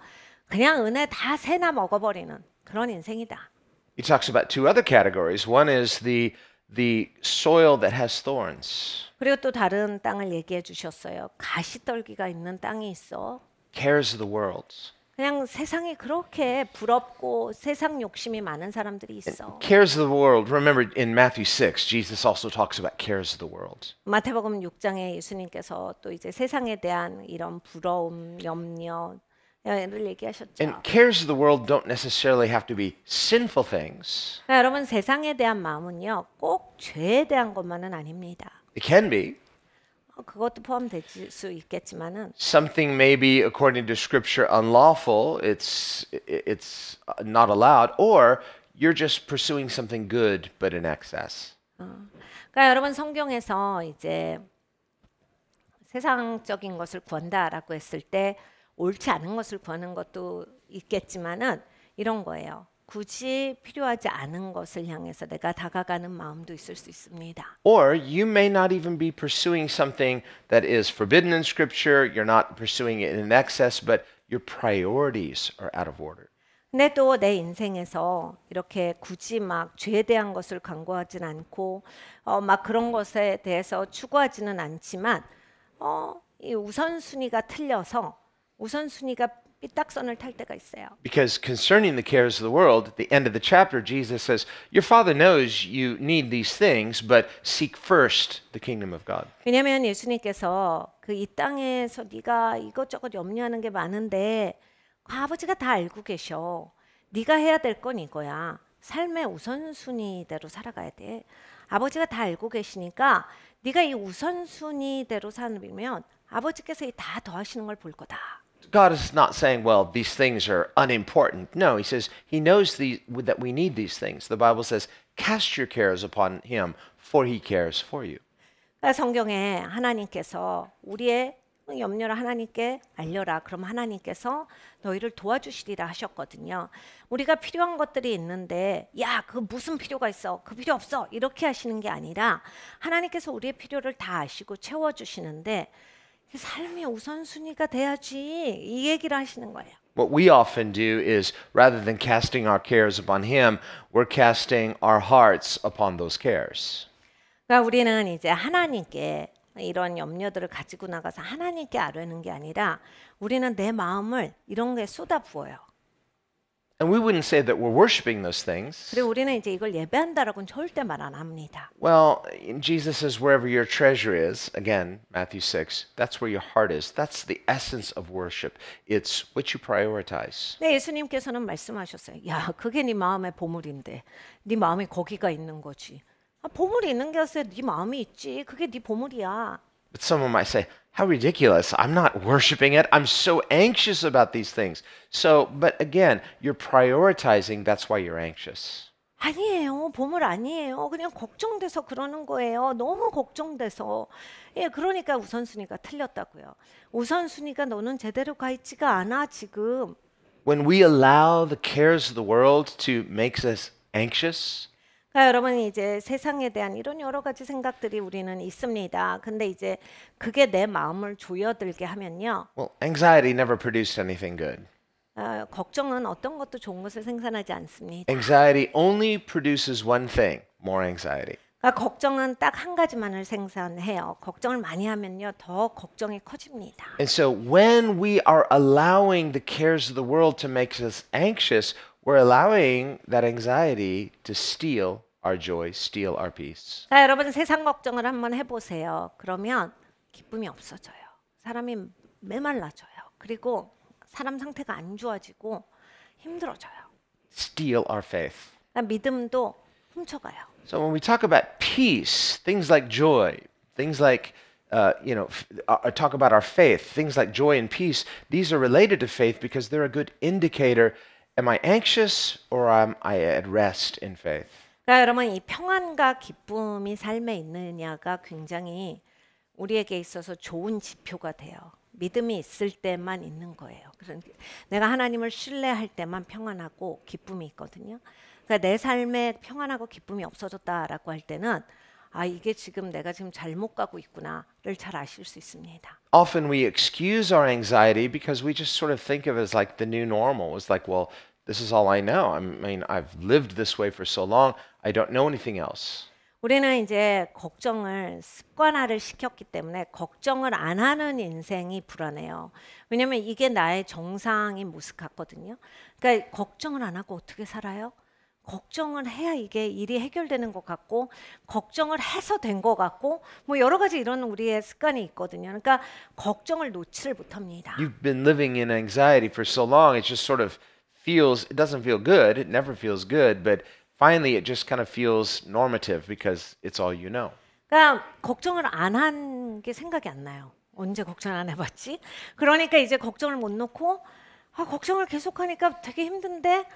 그냥 은혜 다 새나 먹어버리는 그런 인생이다. He talks about two other categories. One is the soil that has thorns. 그리고 또 다른 땅을 얘기해 주셨어요. 가시떨기가 있는 땅이 있어. Cares of the world. 그냥 세상이 그렇게 부럽고 세상 욕심이 많은 사람들이 있어. Cares of the world. Remember in Matthew 6, Jesus also talks about cares of the world. 마태복음 6장에 예수님께서 또 이제 세상에 대한 이런 부러움, 염려를 얘기하셨죠. And cares of the world don't necessarily have to be sinful things. 그러니까 여러분 세상에 대한 마음은요 꼭 죄에 대한 것만은 아닙니다. It can be. 그것도 포함될 수 있겠지만은 Something may be according to Scripture unlawful. It's not allowed, or you're just pursuing something good but in excess. 그러니까 여러분 성경에서 이제 세상적인 것을 구한다라고 했을 때 옳지 않은 것을 구하는 것도 있겠지만은 이런 거예요. 굳이 필요하지 않은 것을 향해서 내가 다가가는 마음도 있을 수 있습니다. Or you may not even be pursuing something that is forbidden in Scripture. You're not pursuing it in excess, but your priorities are out of order. 근데 또 내 인생에서 이렇게 굳이 막 죄에 대한 것을 강구하진 않고 막 그런 것에 대해서 추구하지는 않지만 이 우선순위가 틀려서 우선순위가 삐딱선을 탈 때가 있어요. Because concerning the cares of the world, at the end of the chapter, Jesus says, Your Father knows you need these things, but seek first the kingdom of God. 왜냐하면 예수님께서 그 이 땅에서 네가 이것저것 염려하는 게 많은데 그 아버지가 다 알고 계셔. 네가 해야 될 건 이거야. 삶의 우선순위대로 살아가야 돼. 아버지가 다 알고 계시니까 네가 이 우선순위대로 살면 아버지께서 다 더하시는 걸 볼 거다. God is not saying, well, these things are unimportant. No, He says He knows that we need these things. The Bible says, cast your cares upon Him, for He cares for you. 그러니까 성경에 하나님께서 우리의 염려를 하나님께 알려라. 그럼 하나님께서 너희를 도와주시리라 하셨거든요. 우리가 필요한 것들이 있는데 야, 그 무슨 필요가 있어? 그 필요 없어. 이렇게 하시는 게 아니라 하나님께서 우리의 필요를 다 아시고 채워주시는데 삶의 우선순위가 돼야지 이 얘기를 하시는 거예요. What we often do is, rather than casting our cares upon Him, we're casting our hearts upon those cares. 그러니까 우리는 이제 하나님께 이런 염려들을 가지고 나가서 하나님께 아뢰는 게 아니라 우리는 내 마음을 이런 게 쏟아부어요. And we wouldn't say that we're worshiping those things. 그리고 우리는 이제 이걸 예배한다라고는 절대 말 안 합니다. Well, Jesus says, wherever your treasure is, again, Matthew 6, that's where your heart is. That's the essence of worship. It's what you prioritize. 네, 예수님께서는 말씀하셨어요. 야, 그게 네 마음의 보물인데 네 마음이 거기가 있는 거지. 보물이 있는 게 어디서 네 마음이 있지. 그게 네 보물이야. But someone might say, how ridiculous. I'm not worshiping it. I'm so anxious about these things. So, but again, you're prioritizing. That's why you're anxious. 아니에요. 보물 아니에요. 그냥 걱정돼서 그러는 거예요. 너무 걱정돼서. 예, 그러니까 우선순위가 틀렸다고요. 우선순위가 너는 제대로 가 있지가 않아 지금. When we allow the cares of the world to make us anxious, 그러니까 여러분 이제 세상에 대한 이런 여러 가지 생각들이 우리는 있습니다. 근데 이제 그게 내 마음을 조여들게 하면요. well, anxiety never produced anything good. 걱정은 어떤 것도 좋은 것을 생산하지 않습니다. Anxiety only produces one thing, more anxiety. 그러니까 걱정은 딱 한 가지만을 생산해요. 걱정을 많이 하면요, 더 걱정이 커집니다. And so when we are allowing the cares of the world to make us anxious, we're allowing that anxiety to steal our joy, steal our peace. 자, 여러분 세상 걱정을 한번 해보세요. 그러면 기쁨이 없어져요. 사람이 메말라져요. 그리고 사람 상태가 안 좋아지고 힘들어져요. Steal our faith. 믿음도 훔쳐가요. So when we talk about peace, things like joy, things like talk about our faith, things like joy and peace, these are related to faith because they're a good indicator. Am I anxious or am I at rest in faith? 그러니까 여러분 이 평안과 기쁨이 삶에 있느냐가 굉장히 우리에게 있어서 좋은 지표가 돼요. 믿음이 있을 때만 있는 거예요. 그러니까 내가 하나님을 신뢰할 때만 평안하고 기쁨이 있거든요. 그러니까 내 삶에 평안하고 기쁨이 없어졌다라고 할 때는 아 이게 지금 내가 지금 잘못 가고 있구나를 잘 아실 수 있습니다. Often we excuse our anxiety because we just sort of think of it as like the new normal. It's like, well, this is all I know. I mean, I've lived this way for so long. I don't know anything else. 우리는 이제 걱정을 습관화를 시켰기 때문에 걱정을 안 하는 인생이 불안해요. 왜냐하면 이게 나의 정상인 모습 같거든요. 그러니까 걱정을 안 하고 어떻게 살아요? 걱정을 해야 이게 일이 해결되는 것 같고 걱정을 해서 된 것 같고 뭐 여러 가지 이런 우리의 습관이 있거든요. 그러니까 걱정을 놓지를 못합니다. You've been living in anxiety for so long, it just sort of feels, it doesn't feel good. It never feels good, but finally it just kind of feels normative because it's all you know. 그러니까 걱정을 안 한 게 생각이 안 나요. 언제 걱정을 안 해봤지? 그러니까 이제 걱정을 못 놓고 걱정을 계속하니까 되게 힘든데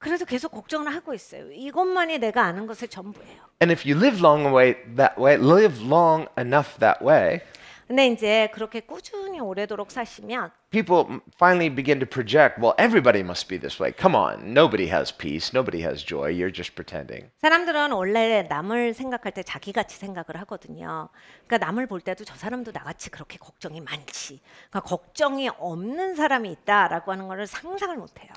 그래도 계속 걱정을 하고 있어요. 이것만이 내가 아는 것의 전부예요. And if you live live long enough that way, 근데 이제 그렇게 꾸준히 오래도록 사시면 people finally begin to project, well, everybody must be this way. Come on, nobody has peace, nobody has joy. You're just pretending. 사람들은 원래 남을 생각할 때 자기같이 생각을 하거든요. 그러니까 남을 볼 때도 저 사람도 나같이 그렇게 걱정이 많지. 그러니까 걱정이 없는 사람이 있다라고 하는 거를 상상을 못해요.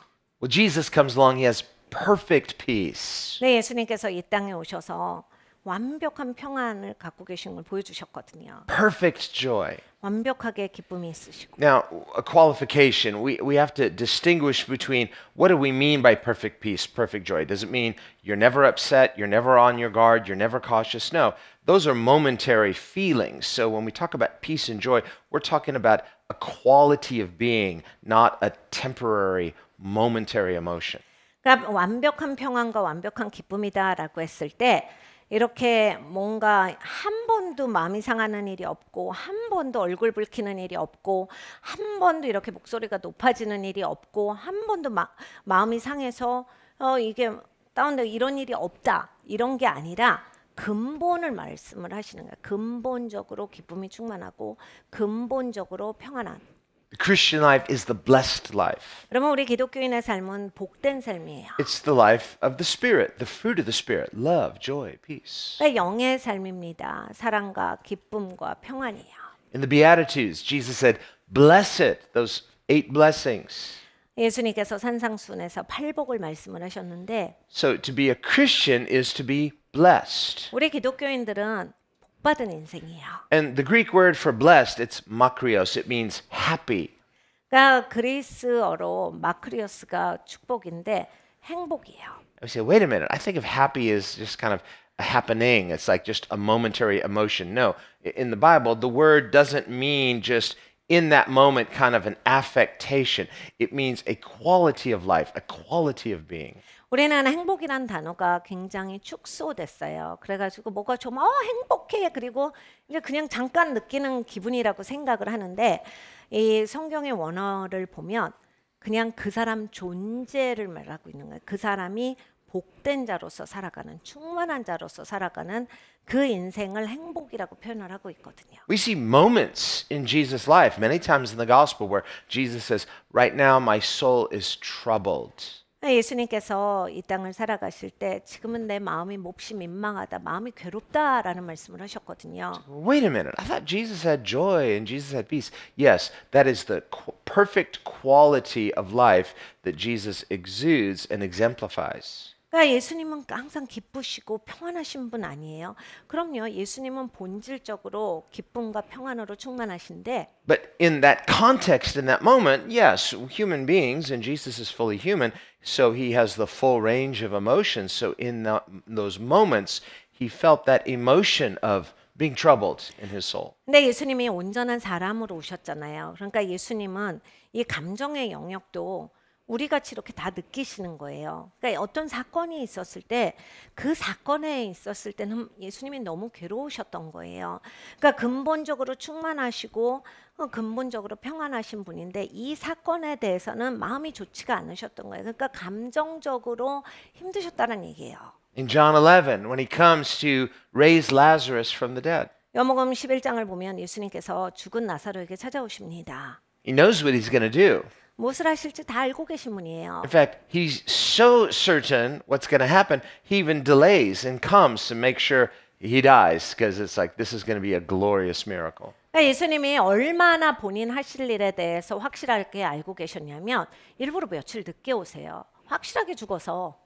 Well, Jesus comes along, he has perfect peace. 네, 예수님께서 이 땅에 오셔서 완벽한 평안을 갖고 계신 걸 보여주셨거든요. Perfect joy. 완벽하게 기쁨이 있으시고. Now, a qualification, we have to distinguish between what do we mean by perfect peace, perfect joy? Does it mean you're never upset, you're never on your guard, you're never cautious? No, those are momentary feelings. So when we talk about peace and joy, we're talking about a quality of being, not a temporary, momentary emotion. 그러니까 완벽한 평안과 완벽한 기쁨이다라고 했을 때 이렇게 뭔가 한 번도 마음이 상하는 일이 없고 한 번도 얼굴 붉히는 일이 없고 한 번도 이렇게 목소리가 높아지는 일이 없고 한 번도 마음이 상해서 이게 다운되고 이런 일이 없다 이런 게 아니라 근본을 말씀을 하시는 거예요. 근본적으로 기쁨이 충만하고 근본적으로 평안한. The Christian life is the blessed life. 그러면 우리 기독교인의 삶은 복된 삶이에요. It's the life of the Spirit, the fruit of the Spirit, love, joy, peace. 그러니까 영의 삶입니다. 사랑과 기쁨과 평안이에요. In the Beatitudes, Jesus said, blessed, those 8 blessings. 예수님께서 산상순에서 팔복을 말씀을 하셨는데 So to be a Christian is to be blessed. 우리 기독교인들은 복받은 인생이에요. And the Greek word for blessed, it's makrios. It means happy. 그러니까 그리스어로 마크리오스가 축복인데 행복이에요. I say, wait a minute. I think of happy as just kind of a happening. It's like just a momentary emotion. No, in the Bible, the word doesn't mean just in that moment kind of an affectation. It means a quality of life, a quality of being. 우리는 행복이란 단어가 굉장히 축소됐어요. 그래가지고 뭐가 좀 행복해 그리고 이제 그냥 잠깐 느끼는 기분이라고 생각을 하는데 이 성경의 원어를 보면 그냥 그 사람 존재를 말하고 있는 거예요. 그 사람이 복된 자로서 살아가는 충만한 자로서 살아가는 그 인생을 행복이라고 표현을 하고 있거든요. We see moments in Jesus' life, many times in the gospel, where Jesus says, right now my soul is troubled. 예수님께서 이 땅을 살아가실 때 지금은 내 마음이 몹시 민망하다, 마음이 괴롭다라는 말씀을 하셨거든요. Wait a minute, I thought Jesus had joy and Jesus had peace. Yes, that is the perfect quality of life that Jesus exudes and exemplifies. 그러니까 예수님은 항상 기쁘시고 평안하신 분 아니에요? 그럼요. 예수님은 본질적으로 기쁨과 평안으로 충만하신데 But in that context, in that moment, yes, human beings, and Jesus is fully human, so he has the full range of emotions. So in those moments, he felt that emotion of being troubled in his soul. 근데 예수님이 온전한 사람으로 오셨잖아요. 그러니까 예수님은 이 감정의 영역도 우리 같이 이렇게 다 느끼시는 거예요. 그러니까 어떤 사건이 있었을 때 그 사건에 있었을 때는 예수님이 너무 괴로우셨던 거예요. 그러니까 근본적으로 충만하시고 근본적으로 평안하신 분인데 이 사건에 대해서는 마음이 좋지가 않으셨던 거예요. 그러니까 감정적으로 힘드셨다는 얘기예요. In John 11, when he comes to raise Lazarus from the dead, 요한복음 11장을 보면 예수님께서 죽은 나사로에게 찾아오십니다. he knows what he's going to do. 무엇을 하실지 다 알고 계신 분이에요. In fact, he's so certain what's going to happen, he even delays and comes to make sure he dies because it's like this is going to be a glorious miracle. 그러니까 예수님이 얼마나 본인 하실 일에 대해서 확실하게 알고 계셨냐면 일부러 며칠 늦게 오세요. 확실하게 죽어서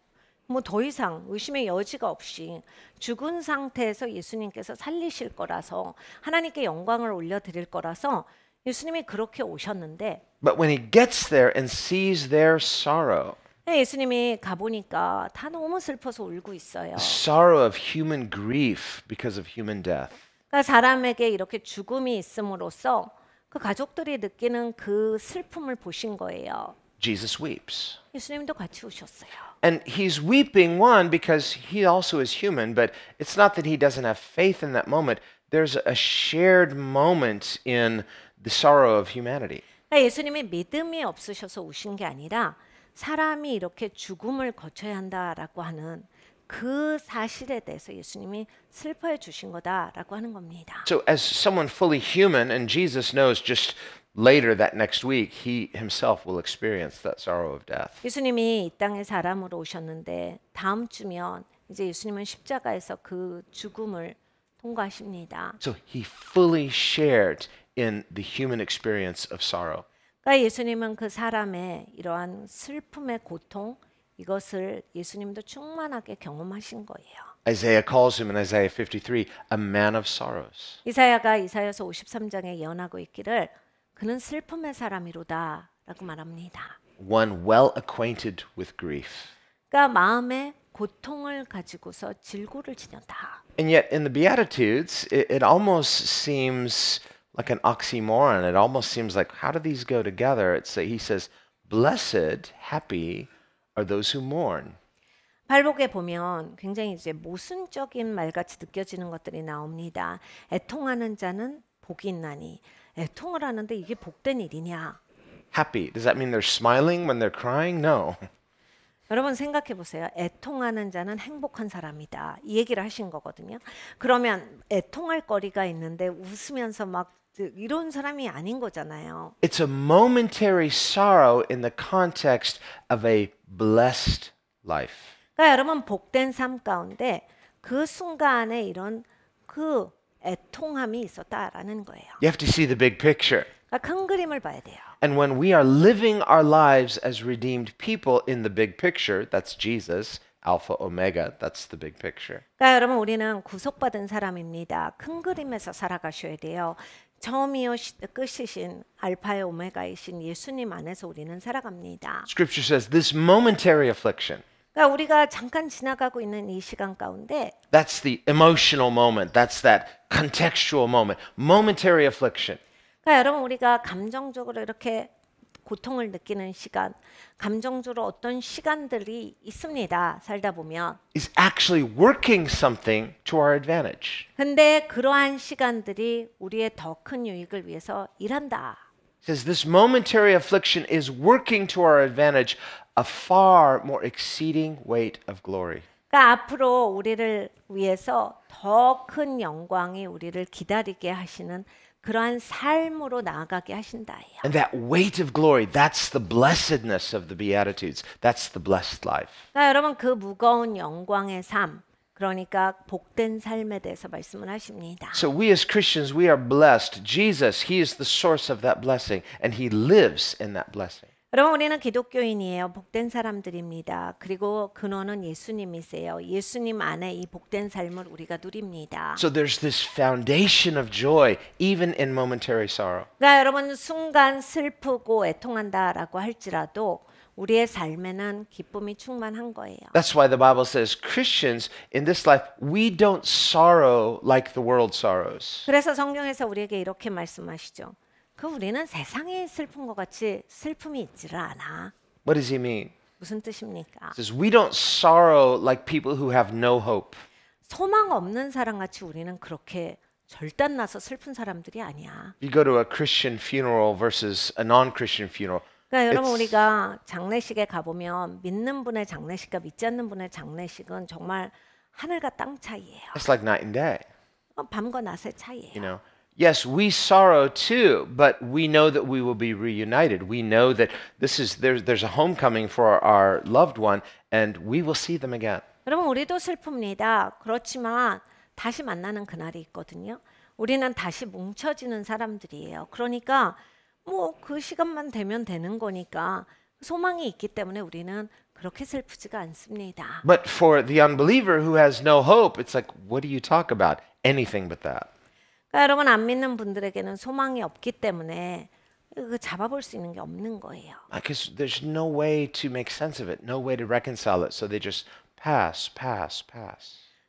뭐 더 이상 의심의 여지가 없이 죽은 상태에서 예수님께서 살리실 거라서 하나님께 영광을 올려드릴 거라서 예수님이 그렇게 오셨는데 But when he gets there and sees their sorrow, 예수님이 가보니까 다 너무 슬퍼서 울고 있어요. the sorrow of human grief because of human death, 그러니까 사람에게 이렇게 죽음이 있음으로써 그 가족들이 느끼는 그 슬픔을 보신 거예요. Jesus weeps. 예수님도 같이 우셨어요. And he's weeping, one, because he also is human, but it's not that he doesn't have faith in that moment. There's a shared moment in the sorrow of humanity. 그러니까 예수님이 믿음이 없으셔서 우신 게 아니라 사람이 이렇게 죽음을 거쳐야 한다라고 하는 그 사실에 대해서 예수님이 슬퍼해 주신 거다라고 하는 겁니다. So, as someone fully human, and Jesus knows just later that next week, he himself will experience that sorrow of death. 예수님이 이 땅에 사람으로 오셨는데 다음 주면 이제 예수님은 십자가에서 그 죽음을 통과하십니다. So, he fully shared in the human experience of sorrow. 그러니까 예수님은 그 사람의 이러한 슬픔의 고통 이것을 예수님도 충만하게 경험하신 거예요. Isaiah calls him in Isaiah 53 a man of sorrows. 이사야가 이사야서 53장에 예언하고 있기를 그는 슬픔의 사람이로다라고 말합니다. One well acquainted with grief. 그러니까 마음의 고통을 가지고서 질고를 지녔다. And yet in the Beatitudes, it almost seems like an oxymoron. It almost seems like, how do these go together? He says, blessed, happy are those who mourn. 발복에 보면 굉장히 이제 모순적인 말같이 느껴지는 것들이 나옵니다. 애통하는 자는 복이 있나니. 애통을 하는데 이게 복된 일이냐? Happy, does that mean they're smiling when they're crying? No. 여러분 생각해 보세요. 애통하는 자는 행복한 사람이다. 이 얘기를 하신 거거든요. 그러면 애통할 거리가 있는데 웃으면서 막 이런 사람이 아닌 거잖아요. It's a momentary sorrow in the context of a blessed life. 그러니까 여러분 복된 삶 가운데 그 순간에 이런 그 애통함이 있었다라는 거예요. You have to see the big picture. 그러니까 큰 그림을 봐야 돼요. And when we are living our lives as redeemed people in the big picture, that's Jesus, Alpha, Omega, that's the big picture. 그러니까 여러분 우리는 구속받은 사람입니다. 큰 그림에서 살아가셔야 돼요. 처음이요 끝이신 알파의 오메가이신 예수님 안에서 우리는 살아갑니다. Scripture says this momentary affliction, 그러니까 우리가 잠깐 지나가고 있는 이 시간 가운데 that's the emotional moment, that's that contextual moment, momentary affliction. 그러니까 여러분 우리가 감정적으로 이렇게 고통을 느끼는 시간, 감정적으로 어떤 시간들이 있습니다. 살다 보면. Is actually working something to our advantage. 근데 그러한 시간들이 우리의 더 큰 유익을 위해서 일한다. It says this momentary affliction is working to our advantage a far more exceeding weight of glory. 그러니까 앞으로 우리를 위해서 더 큰 영광이 우리를 기다리게 하시는 그러한 삶으로 나아가게 하신다예요. And that weight of glory, that's the blessedness of the Beatitudes. That's the blessed life. 그러니까 여러분 그 무거운 영광의 삶, 그러니까 복된 삶에 대해서 말씀을 하십니다. So we as Christians, we are blessed. Jesus, he is the source of that blessing, and he lives in that blessing. 여러분 우리는 기독교인이에요. 복된 사람들입니다. 그리고 근원은 예수님이세요. 예수님 안에 이 복된 삶을 우리가 누립니다. So there's this foundation of joy, even in momentary sorrow. 그러니까 여러분 순간 슬프고 애통한다라고 할지라도 우리의 삶에는 기쁨이 충만한 거예요. That's why the Bible says Christians in this life, we don't sorrow like the world sorrows. 그래서 성경에서 우리에게 이렇게 말씀하시죠. 우리는 세상의 슬픈 것 같이 슬픔이 있지를 않아. What does he mean? 무슨 뜻입니까? He says we don't sorrow like people who have no hope. 소망 없는 사람 같이 우리는 그렇게 절단나서 슬픈 사람들이 아니야. You go to a Christian funeral versus a non-Christian funeral. 그러니까 여러분 우리가 장례식에 가보면 믿는 분의 장례식과 믿지 않는 분의 장례식은 정말 하늘과 땅 차이예요. It's like night and day. 밤과 낮의 차이예요. You know, yes, we sorrow too, but we know that we will be reunited. We know that there's a homecoming for our loved one, and we will see them again. 여러분 우리도 슬픕니다. 그렇지만 다시 만나는 그날이 있거든요. 우리는 다시 뭉쳐지는 사람들이에요. 그러니까 뭐 그 시간만 되면 되는 거니까 소망이 있기 때문에 우리는 그렇게 슬프지가 않습니다. But for the unbeliever who has no hope, it's like, what do you talk about? Anything but that. 그러니까 여러분 안 믿는 분들에게는 소망이 없기 때문에 잡아볼 수 있는 게 없는 거예요. Because there's no way to make sense of it, no way to reconcile it. So they just pass.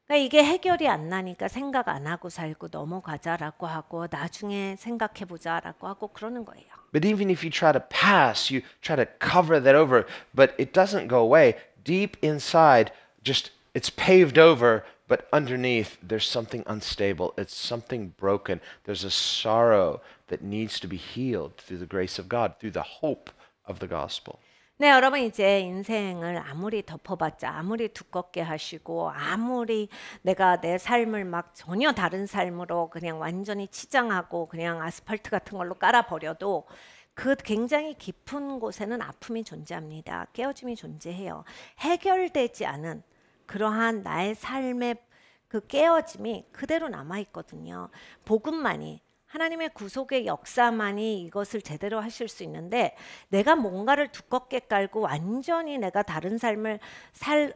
그러니까 이게 해결이 안 나니까 생각 안 하고 살고 넘어가자라고 하고 나중에 생각해보자라고 하고 그러는 거예요. But even if you try to pass, you try to cover that over, but it doesn't go away. Deep inside, just it's paved over, but underneath there's something unstable. It's something broken. There's a sorrow that needs to be healed through the grace of God, through the hope of the gospel. 네, 여러분 이제 인생을 아무리 덮어봤자 아무리 두껍게 하시고 아무리 내가 내 삶을 막 전혀 다른 삶으로 그냥 완전히 치장하고 그냥 아스팔트 같은 걸로 깔아버려도 그 굉장히 깊은 곳에는 아픔이 존재합니다. 깨어짐이 존재해요. 해결되지 않은 그러한 나의 삶의 그 깨어짐이 그대로 남아있거든요. 복음만이 하나님의 구속의 역사만이 이것을 제대로 하실 수 있는데 내가 뭔가를 두껍게 깔고 완전히 내가 다른 삶을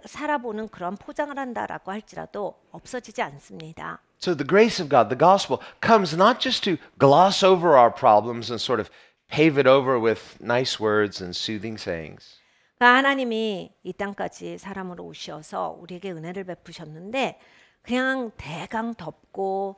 살아보는 그런 포장을 한다라고 할지라도 없어지지 않습니다. So the grace of God, the gospel, comes not just to gloss over our problems and sort of pave it over with nice words and soothing sayings. 그러니까 하나님이 이 땅까지 사람으로 오셔서 우리에게 은혜를 베푸셨는데 그냥 대강 덮고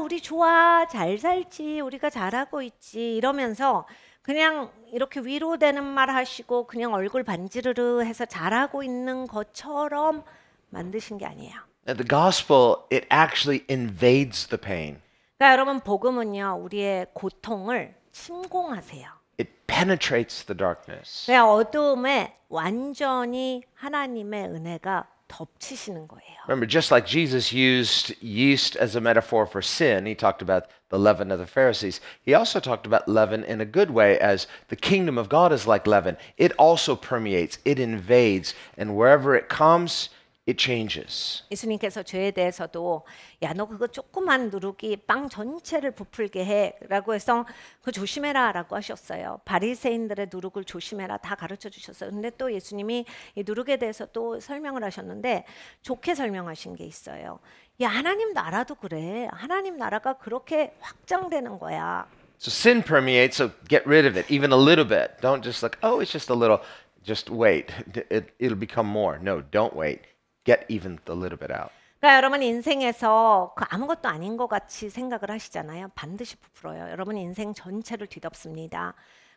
우리 좋아 잘 살지 우리가 잘하고 있지 이러면서 그냥 이렇게 위로되는 말 하시고 그냥 얼굴 반지르르 해서 잘하고 있는 것처럼 만드신 게 아니에요. And the gospel, it actually invades the pain. 그러니까 여러분 복음은요 우리의 고통을 침공하세요. It penetrates the darkness. 그냥 어두움에 완전히 하나님의 은혜가 덮치시는 거예요. Remember, just like Jesus used yeast as a metaphor for sin, he talked about the leaven of the Pharisees. He also talked about leaven in a good way, as the kingdom of God is like leaven. It also permeates, it invades, and wherever it comes, it changes. 예수님께서 죄에 대해서도 야 너 그거 조그만 누룩이 빵 전체를 부풀게 해라고 해서 그거 조심해라라고 하셨어요. 바리새인들의 누룩을 조심해라 다 가르쳐 주셨어요. 근데 또 예수님이 이 누룩에 대해서 또 설명을 하셨는데 좋게 설명하신 게 있어요. 야 하나님 나라도 그래. 하나님 나라가 그렇게 확장되는 거야. So sin permeates, so get rid of it, even a little bit. Don't just like, oh, it's just a little, just wait. It'll become more. No, don't wait. Get even a little bit out. 그러니까 여러분 인생에서 그 아무것도 아닌 것 같이 생각을 하시잖아요. 반드시 부풀어요. 여러분 인생 전체를 뒤덮습니다.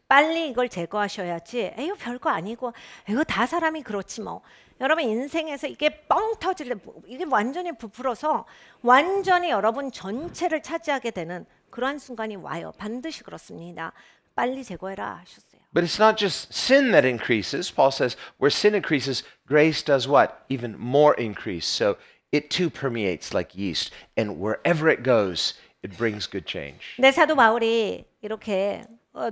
빨리 이걸 제거하셔야지. 에휴 별거 아니고 이거 다 사람이 그렇지 뭐. 여러분 인생에서 이게 뻥 터질 때 이게 완전히 부풀어서 완전히 여러분 전체를 차지하게 되는 그러한 순간이 와요. 반드시 그렇습니다. 빨리 제거해라 하셨어요. But it's not just sin that increases. Paul says, where sin increases, grace does what? Even more increase. So it too permeates like yeast. And wherever it goes, it brings good change. 내 사도 바울이 이렇게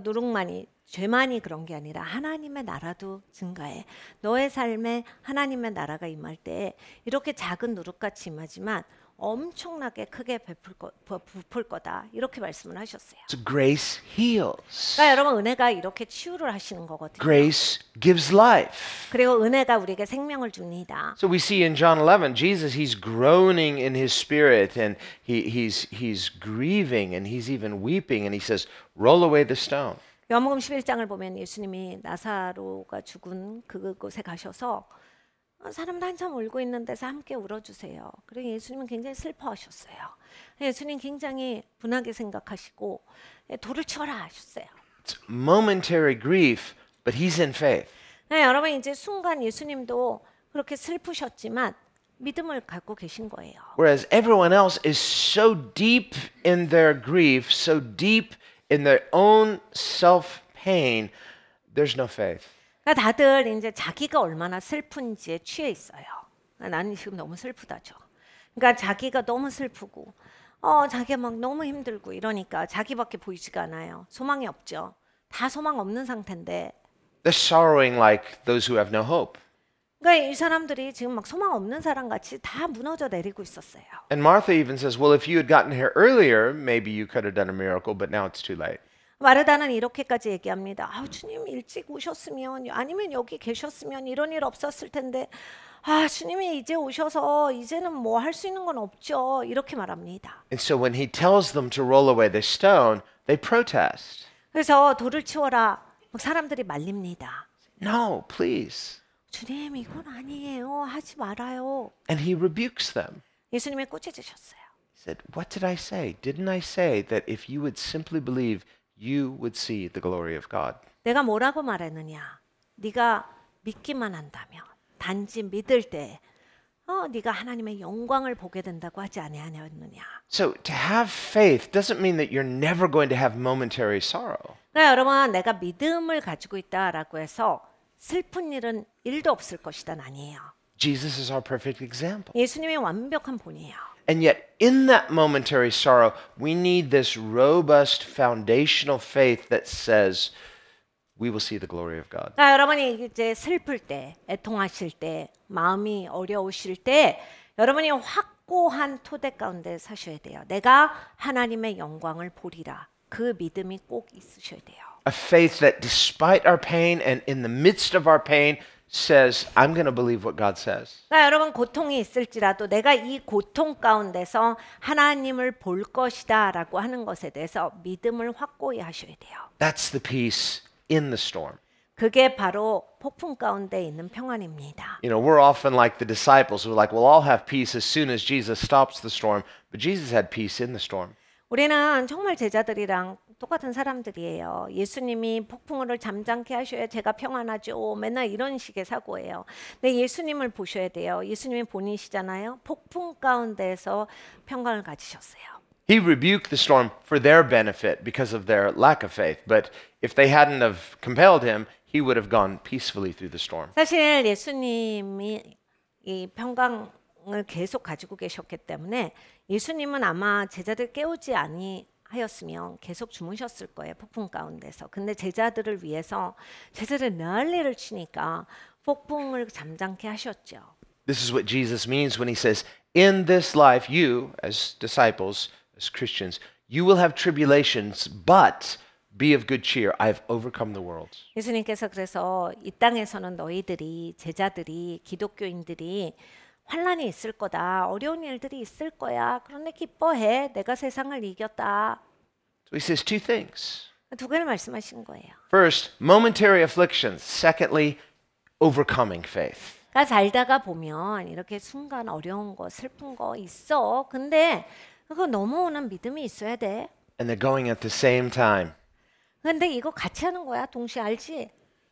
누룩만이 죄만이 그런 게 아니라 하나님의 나라도 증가해. 너의 삶에 하나님의 나라가 임할 때 이렇게 작은 누룩같이 임하지만 엄청나게 크게 부풀 거다. 이렇게 말씀을 하셨어요. So grace heals. 그러니까 여러분 은혜가 이렇게 치유를 하시는 거거든요. Grace gives life. 그리고 은혜가 우리에게 생명을 줍니다. So we see in John 11, Jesus, he's groaning in his spirit and he's grieving and he's even weeping and he says, roll away the stone. 요한복음 11장을 보면 예수님이 나사로가 죽은 그곳에 가셔서 사람들 한참 울고 있는 데서 함께 울어주세요. 그리고 예수님은 굉장히 슬퍼하셨어요. 예수님 굉장히 분하게 생각하시고 돌을 치워라 하셨어요. It's momentary grief, but he's in faith. 네, 여러분 이제 순간 예수님도 그렇게 슬프셨지만 믿음을 갖고 계신 거예요. Whereas everyone else is so deep in their grief, so deep in their own self-pain, there's no faith. 그러니까 다들 이제 자기가 얼마나 슬픈지에 취해 있어요. 나는 지금 너무 슬프다죠. 그러니까 자기가 너무 슬프고, 자기가 막 너무 힘들고 이러니까 자기밖에 보이지가 않아요. 소망이 없죠. 다 소망 없는 상태인데. They're sorrowing like those who have no hope. 그러니까 이 사람들이 지금 막 소망 없는 사람 같이 다 무너져 내리고 있었어요. And Martha even says, well, if you had gotten here earlier, maybe you could have done a miracle, but now it's too late. 마르다는 이렇게까지 얘기합니다. 주님 일찍 오셨으면 아니면 여기 계셨으면 이런 일 없었을 텐데 주님이 이제 오셔서 이제는 뭐 할 수 있는 건 없죠. 이렇게 말합니다. And so when he tells them to roll away the stone, they protest. 그래서 돌을 치워라. 사람들이 말립니다. No, please. 주님 이건 아니에요. 하지 말아요. And he rebukes them. 예수님이 꾸짖으셨어요. He said, what did I say? Didn't I say that if you would simply believe, you would see the glory of God? 내가 뭐라고 말했느냐? 네가 믿기만 한다면 단지 믿을 때 네가 하나님의 영광을 보게 된다고 하지 아니하였느냐? So to have faith doesn't mean that you're never going to have momentary sorrow. 그러니까 여러분 내가 믿음을 가지고 있다라고 해서 슬픈 일은 일도 없을 것이다 아니에요. Jesus is our perfect example. 예수님이 완벽한 본이에요. And yet, in that momentary sorrow, we need this robust foundational faith that says, we will see the glory of God. 그러니까 여러분이 이제 슬플 때, 애통하실 때, 마음이 어려우실 때, 여러분이 확고한 토대 가운데 사셔야 돼요. 내가 하나님의 영광을 보리라. 그 믿음이 꼭 있으셔야 돼요. A faith that despite our pain and in the midst of our pain says, I'm going to believe what God says. 그러니까 여러분 고통이 있을지라도 내가 이 고통 가운데서 하나님을 볼 것이다라고 하는 것에 대해서 믿음을 확고히 하셔야 돼요. That's the peace in the storm. 그게 바로 폭풍 가운데 있는 평안입니다. You know, we're often like the disciples. We're like, we'll all have peace as soon as Jesus stops the storm. But Jesus had peace in the storm. 우리는 정말 제자들이랑 똑같은 사람들이에요. 예수님이 폭풍우를 잠잠케 하셔야 제가 평안하죠. 맨날 이런 식의 사고예요. 근데 예수님을 보셔야 돼요. 예수님이 본인이시잖아요. 폭풍 가운데서 평강을 가지셨어요. He rebuked the storm for their benefit because of their lack of faith. But if they hadn't have compelled him, he would have gone peacefully through the storm. 사실 예수님이 이 평강을 계속 가지고 계셨기 때문에 예수님은 아마 제자들 깨우지 아니하였으면 계속 주무셨을 거예요. 폭풍 가운데서. 근데 제자들을 위해서 제자들 난리를 치니까 폭풍을 잠잠케 하셨죠. This is what Jesus means when he says, in this life, you, as disciples, as Christians, you will have tribulations, but be of good cheer. I've overcome the world. 예수님께서 그래서 이 땅에서는 너희들이 제자들이 기독교인들이 환난이 있을 거다. 어려운 일들이 있을 거야. 그런데 기뻐해. 내가 세상을 이겼다. So he says two things. 두 개를 말씀하신 거예요. First, momentary afflictions. Secondly, overcoming faith. 그러니까 살다가 보면 이렇게 순간 어려운 거, 슬픈 거 있어. 근데 그거 넘어오는 믿음이 있어야 돼. And they're going at the same time. 근데 이거 같이 하는 거야. 동시에 알지?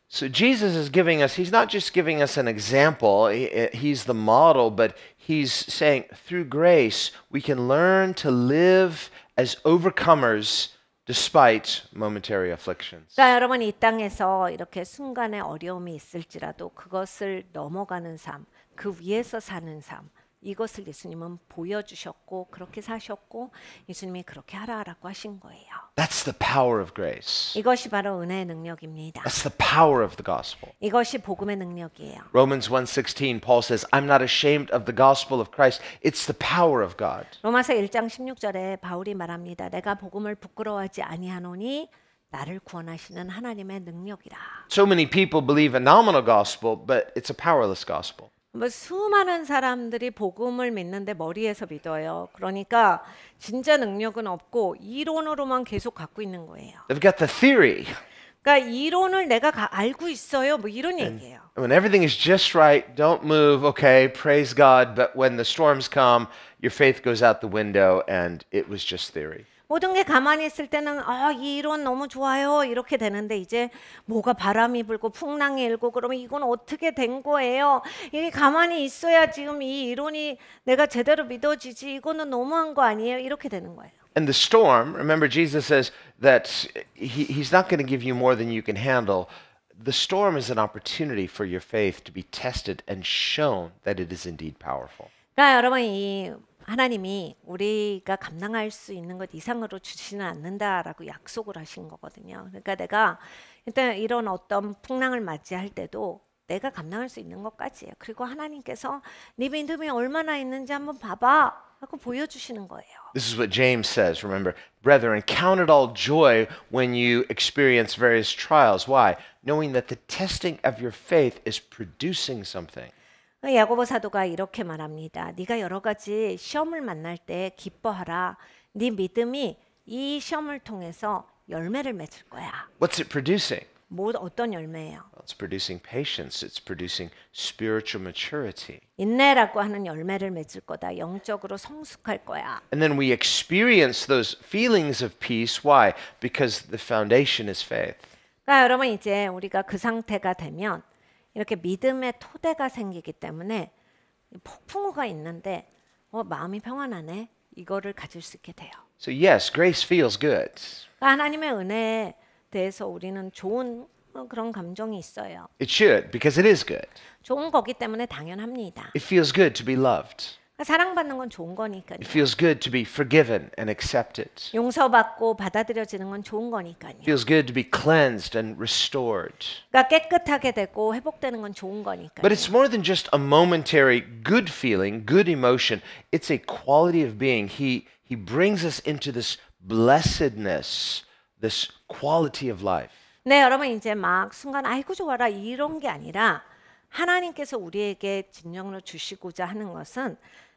So Jesus is giving us, he's not just giving us an example, he's the model, but he's saying through grace we can learn to live as overcomers despite momentary afflictions. 그러니까 여러분 이 땅에서 이렇게 순간의 어려움이 있을지라도 그것을 넘어가는 삶, 그 위에서 사는 삶, 이것을 예수님은 보여주셨고 그렇게 사셨고 예수님이 그렇게 하라고 하신 거예요. That's the power of grace. 이것이 바로 은혜의 능력입니다. That's the power of the gospel. 이것이 복음의 능력이에요. Romans 1:16, Paul says, I'm not ashamed of the gospel of Christ. It's the power of God. 로마서 1장 16절에 바울이 말합니다. 내가 복음을 부끄러워하지 아니하노니 나를 구원하시는 하나님의 능력이라. So many people believe a nominal gospel, but it's a powerless gospel. 뭐 수많은 사람들이 복음을 믿는데 머리에서 믿어요. 그러니까 진짜 능력은 없고 이론으로만 계속 갖고 있는 거예요. They've got the theory. 그러니까 이론을 내가 알고 있어요. 뭐 이런 얘기예요. When everything is just right, don't move, okay, praise God, but when the storms come, your faith goes out the window and it was just theory. 모든 게 가만히 있을 때는 이 이론 너무 좋아요 이렇게 되는데 이제 뭐가 바람이 불고 풍랑이 일고 그러면 이건 어떻게 된 거예요? 이게 가만히 있어야 지금 이 이론이 내가 제대로 믿어지지 이거는 너무한 거 아니에요? 이렇게 되는 거예요. And the storm, remember Jesus says that he's not going to give you more than you can handle. The storm is an opportunity for your faith to be tested and shown that it is indeed powerful. 그러니까 여러분 이 하나님이 우리가 감당할 수 있는 것 이상으로 주시는 않는다라고 약속을 하신 거거든요. 그러니까 내가 일단 이런 어떤 풍랑을 맞이할 때도 내가 감당할 수 있는 것까지예요. 그리고 하나님께서 네 믿음이 얼마나 있는지 한번 봐봐 하고 보여주시는 거예요. This is what James says, remember, brethren, count it all joy when you experience various trials. Why? Knowing that the testing of your faith is producing something. 야고보 사도가 이렇게 말합니다. 네가 여러 가지 시험을 만날 때 기뻐하라. 네 믿음이 이 시험을 통해서 열매를 맺을 거야. What's it producing? 어떤 열매예요? Well, it's producing patience. It's producing spiritual maturity. 인내라고 하는 열매를 맺을 거다. 영적으로 성숙할 거야. And then we experience those feelings of peace. Why? Because the foundation is faith. 그러니까 여러분 이제 우리가 그 상태가 되면 이렇게 믿음의 토대가 생기기 때문에 폭풍우가 있는데 마음이 평안하네. 이거를 가질 수 있게 돼요. So yes, grace feels good. 그러니까 하나님의 은혜에 대해서 우리는 좋은 그런 감정이 있어요. It should, because it is good. 좋은 거기 때문에 당연합니다. It feels good to be loved. 사랑받는 건 좋은 거니까요. It feels good to be forgiven and accepted. 용서받고 받아들여지는 건 좋은 거니까요. It feels good to be cleansed and restored. 그러니까 깨끗하게 되고 회복되는 건 좋은 거니까요. But it's more than just a momentary good feeling, good emotion. It's a quality of being. He brings us into this blessedness, this quality of life. 네, 여러분 이제 막 순간 아이고 좋아라 이런 게 아니라 하나님께서 우리에게 진정으로 주시고자 하는 것은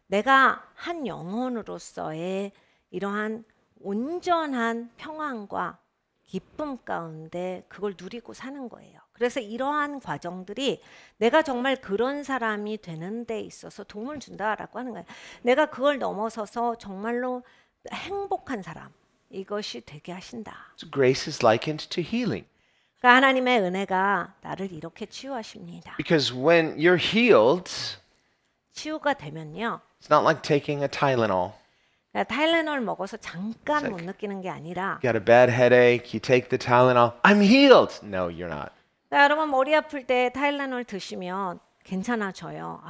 내가 한 영혼으로서의 이러한 온전한 평안과 기쁨 가운데 그걸 누리고 사는 거예요. 그래서 이러한 과정들이 내가 정말 그런 사람이 되는 데 있어서 도움을 준다라고 하는 거예요. 내가 그걸 넘어서서 정말로 행복한 사람, 이것이 되게 하신다. So grace is likened to healing. 그러니까 하나님의 은혜가 나를 이렇게 치유하십니다. Because when you're healed, 치유가 되면요. it's not like taking a Tylenol. 그러니까 타일레놀 먹어서 잠깐 못 느끼는 게 아니라 You got a bad headache, you take the Tylenol, I'm healed. No, you're not. 그러니까 여러분 머리 아플 때 타일레놀 드시면 괜찮아져요.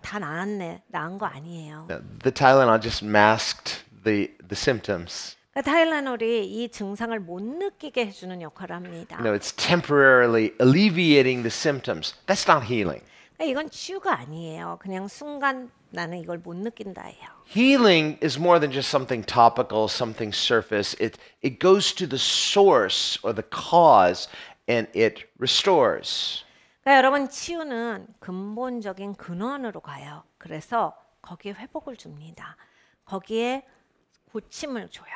다 나았네. 나은 거 아니에요. No, the Tylenol just masked the symptoms. 그러니까 타일레놀이 이 증상을 못 느끼게 해주는 역할을 합니다. No, it's temporarily alleviating the symptoms. That's not healing. 그러니까 이건 치유가 아니에요. 그냥 순간 나는 이걸 못 느낀다예요. Healing is more than just something topical, something surface. It goes to the source or the cause and it restores. 그러니까 여러분 치유는 근본적인 근원으로 가요. 그래서 거기에 회복을 줍니다. 거기에 고침을 줘요.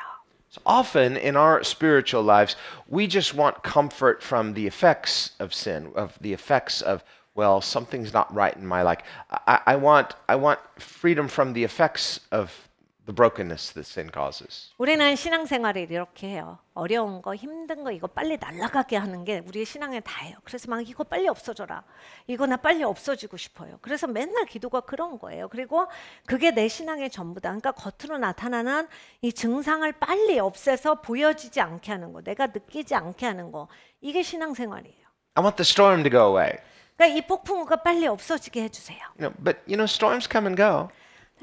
So often in our spiritual lives, we just want comfort from the effects of sin, of the effects of, well, something's not right in my life. I want freedom from the effects of the brokenness that sin causes. 우리는 신앙생활을 이렇게 해요. 어려운 거, 힘든 거 이거 빨리 날아가게 하는 게 우리의 신앙에 다예요. 그래서 막 이거 빨리 없어져라. 이거 나 빨리 없어지고 싶어요. 그래서 맨날 기도가 그런 거예요. 그리고 그게 내 신앙의 전부다. 그러니까 겉으로 나타나는 이 증상을 빨리 없애서 보여지지 않게 하는 거, 내가 느끼지 않게 하는 거, 이게 신앙생활이에요. I want the storm to go away. 그러니까 이 폭풍우가 빨리 없어지게 해주세요. But storms come and go.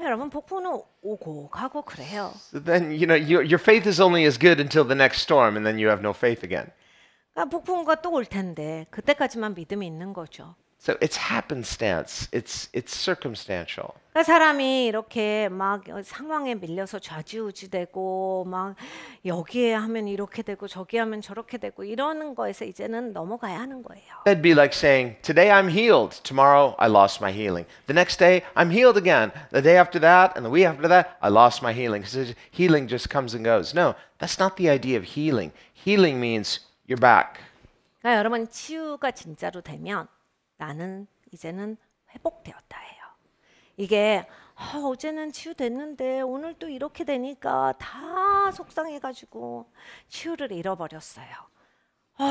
여러분 폭풍은 오고 가고 그래요. Then your faith is only as good until the next storm, and then you have no faith again. 그러니까 폭풍과 또 올 텐데 그때까지만 믿음이 있는 거죠. So it's happenstance. It's circumstantial. 그러니까 사람이 이렇게 막 상황에 밀려서 좌지우지되고 막 여기에 하면 이렇게 되고 저기 하면 저렇게 되고 이러는 거에서 이제는 넘어가야 하는 거예요. That'd be like saying, today I'm healed, tomorrow I lost my healing. The next day I'm healed again. The day after that and the week after that, I lost my healing. Because healing just comes and goes. No, that's not the idea of healing. Healing means you're back. 그러니까 여러분 치유가 진짜로 되면 나는 이제는 회복되었다예요. 이게 어제는 치유됐는데 오늘 또 이렇게 되니까 다 속상해가지고 치유를 잃어버렸어요.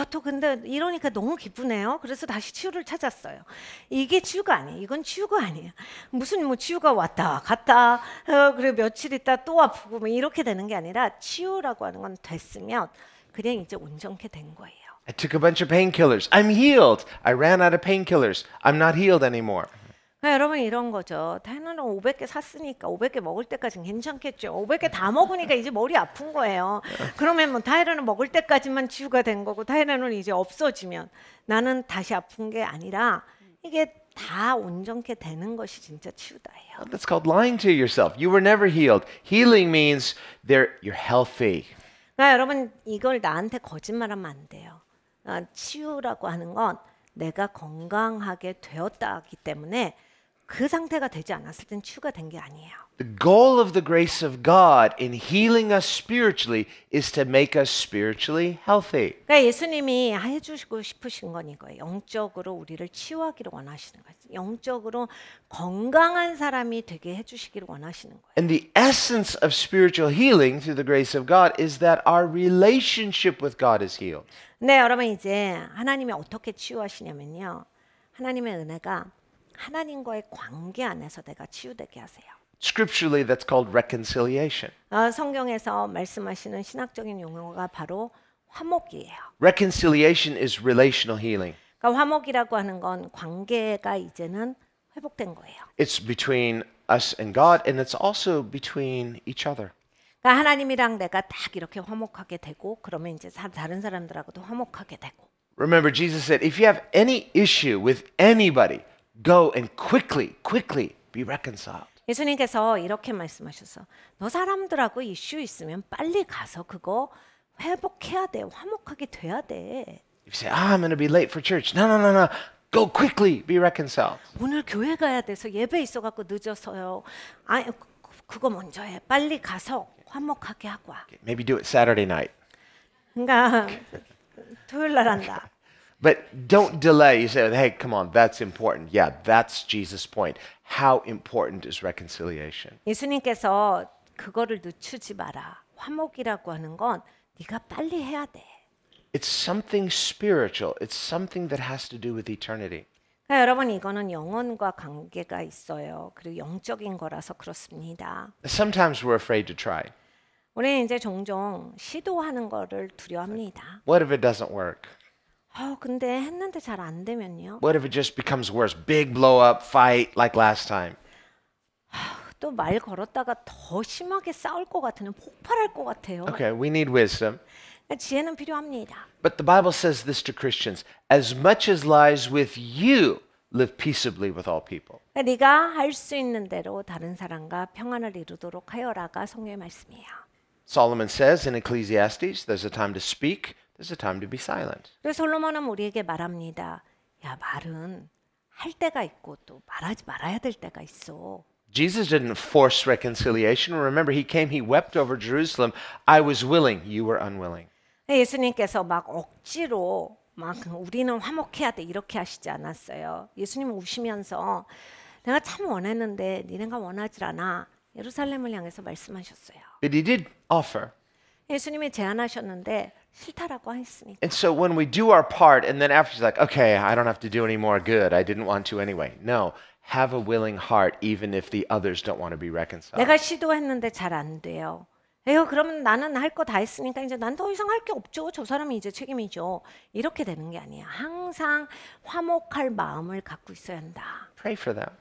또 근데 이러니까 너무 기쁘네요. 그래서 다시 치유를 찾았어요. 이게 치유가 아니에요. 이건 치유가 아니에요. 무슨 뭐 치유가 왔다 갔다 그리고 며칠 있다 또 아프고 뭐 이렇게 되는 게 아니라 치유라고 하는 건 됐으면 그냥 이제 온전케 된 거예요. I took a bunch of painkillers. I'm healed. I ran out of painkillers. I'm not healed anymore. 여러분 이런 거죠. 다이너는 500개 샀으니까 500개 먹을 때까지는 괜찮겠죠. 500개 다 먹으니까 이제 머리 아픈 거예요. 그러면 뭐 다이너는 먹을 때까지만 치유가 된 거고 다이너는 이제 없어지면 나는 다시 아픈 게 아니라 이게 다 온전케 되는 것이 진짜 치유다예요. That's called lying to yourself. You were never healed. Healing means you're healthy. 그러니까 여러분 이걸 나한테 거짓말하면 안 돼요. 치유라고 하는 건 내가 건강하게 되었다기 때문에 그 상태가 되지 않았을 땐 치유가 된 게 아니에요. The goal of the grace of God in healing us spiritually is to make us spiritually healthy. 그러니까 예수님이 해주시고 싶으신 건 이거예요. 영적으로 우리를 치유하기를 원하시는 거예요. 영적으로 건강한 사람이 되게 해주시기를 원하시는 거예요. And the essence of spiritual healing through the grace of God is that our relationship with God is healed. 네, 여러분 이제 하나님이 어떻게 치유하시냐면요. 하나님의 은혜가 하나님과의 관계 안에서 내가 치유되게 하세요. Scripturally, that's called reconciliation. 성경에서 말씀하시는 신학적인 용어가 바로 화목이에요. Reconciliation is relational healing. 그러니까 화목이라고 하는 건 관계가 이제는 회복된 거예요. It's between us and God, and it's also between each other. 그러니까 하나님이랑 내가 딱 이렇게 화목하게 되고 그러면 이제 다른 사람들하고도 화목하게 되고. Remember, Jesus said, if you have any issue with anybody, go and quickly be reconciled. 예수님께서 이렇게 말씀하셔서 너 사람들하고 이슈 있으면 빨리 가서 그거 회복해야 돼. 화목하게 돼야 돼. If you say, I'm going to be late for church. No. Go quickly, be reconciled. 오늘 교회 가야 돼서 예배 있어갖고 늦어서요. 아니 그거 먼저 해. 빨리 가서 화목하게 하고 와. Maybe do it Saturday night. 그러니까 토요일 날 한다. But don't delay. You say, hey, come on, that's important. Yeah, that's Jesus' point. How important is reconciliation? 예수님께서 그거를 늦추지 마라. 화목이라고 하는 건 네가 빨리 해야 돼. It's something spiritual. It's something that has to do with eternity. 그러니까 여러분 이거는 영혼과 관계가 있어요. 그리고 영적인 거라서 그렇습니다. Sometimes we're afraid to try. 우리는 이제 종종 시도하는 거를 두려워합니다. What if it doesn't work? 근데 했는데 잘 안 되면요. What if it just becomes worse? Big blow up fight like last time. 또 말 걸었다가 더 심하게 싸울 것 같으면 폭발할 것 같아요. Okay, we need wisdom. 지혜는 필요합니다. But the Bible says this to Christians, as much as lies with you, live peaceably with all people. 네가 할 수 있는 대로 다른 사람과 평안을 이루도록 하여라가 성경의 말씀이에요. Solomon says in Ecclesiastes, there's a time to speak, there's a time to be silent. 그래서 솔로몬은 우리에게 말합니다. 야, 말은 할 때가 있고 또 말하지 말아야 될 때가 있어. Jesus didn't force reconciliation. Remember, he came, he wept over Jerusalem. I was willing, you were unwilling. 예수님께서 막 억지로 막 우리는 화목해야 돼 이렇게 하시지 않았어요. 예수님은 우시면서 내가 참 원했는데 니네가 원하지 않아. 예루살렘을 향해서 말씀하셨어요. But he did offer. 예수님이 제안하셨는데 싫다라고 했으니까. And so when we do our part, and then after she's like, okay, I don't have to do any more good. I didn't want to anyway. No, have a willing heart even if the others don't want to be reconciled. 내가 시도했는데 잘 안 돼요. 그러면 나는 할 거 다 했으니까 이제 난 더 이상 할 게 없죠. 저 사람이 이제 책임이죠. 이렇게 되는 게 아니야. 항상 화목할 마음을 갖고 있어야 한다. Pray for them.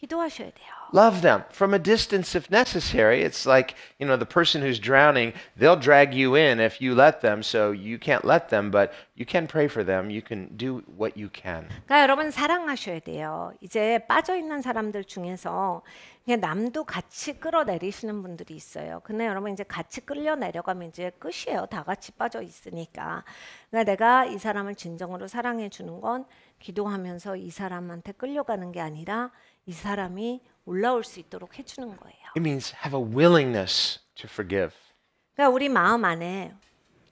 기도하셔야 돼요. Love them from a distance if necessary. It's like, the person who's drowning, they'll drag you in if you let them, so you can't let them, but you can pray for them. You can do what you can. 그러니까 여러분 사랑하셔야 돼요. 이제 빠져 있는 사람들 중에서 그냥 남도 같이 끌어내리시는 분들이 있어요. 근데 여러분 이제 같이 끌려 내려가면 이제 끝이에요. 다 같이 빠져 있으니까. 그러니까 내가 이 사람을 진정으로 사랑해 주는 건 기도하면서 이 사람한테 끌려가는 게 아니라 이 사람이 올라올 수 있도록 해주는 거예요. It means have a willingness to forgive. 그러니까 우리 마음 안에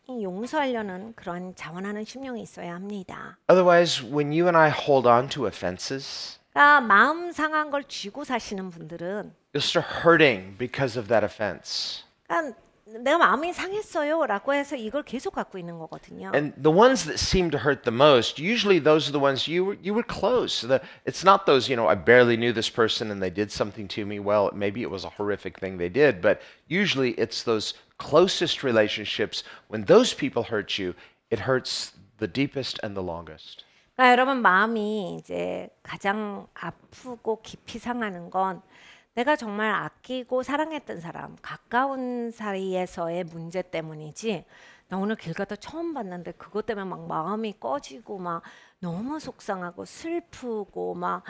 용서하려는 그런 자원하는 심령이 있어야 합니다. Otherwise, when you and I hold on to offenses, 그러니까 마음 상한 걸 쥐고 사시는 분들은 you'll start hurting because of that offense. 그러니까 내가 마음이 상했어요라고 해서 이걸 계속 갖고 있는 거거든요. And the ones that seem to hurt the most, usually those are the ones you were close. It's not those, I barely knew this person and they did something to me. Well, maybe it was a horrific thing they did, but usually it's those closest relationships. When those people hurt you, it hurts the deepest and the longest. 그러니까 여러분 마음이 이제 가장 아프고 깊이 상하는 건 내가 정말 아끼고 사랑했던 사람, 가까운 사이에서의 문제 때문이지. 나 오늘 길 가다 처음 봤는데 그것 때문에 막 마음이 꺼지고 막 너무 속상하고 슬프고 막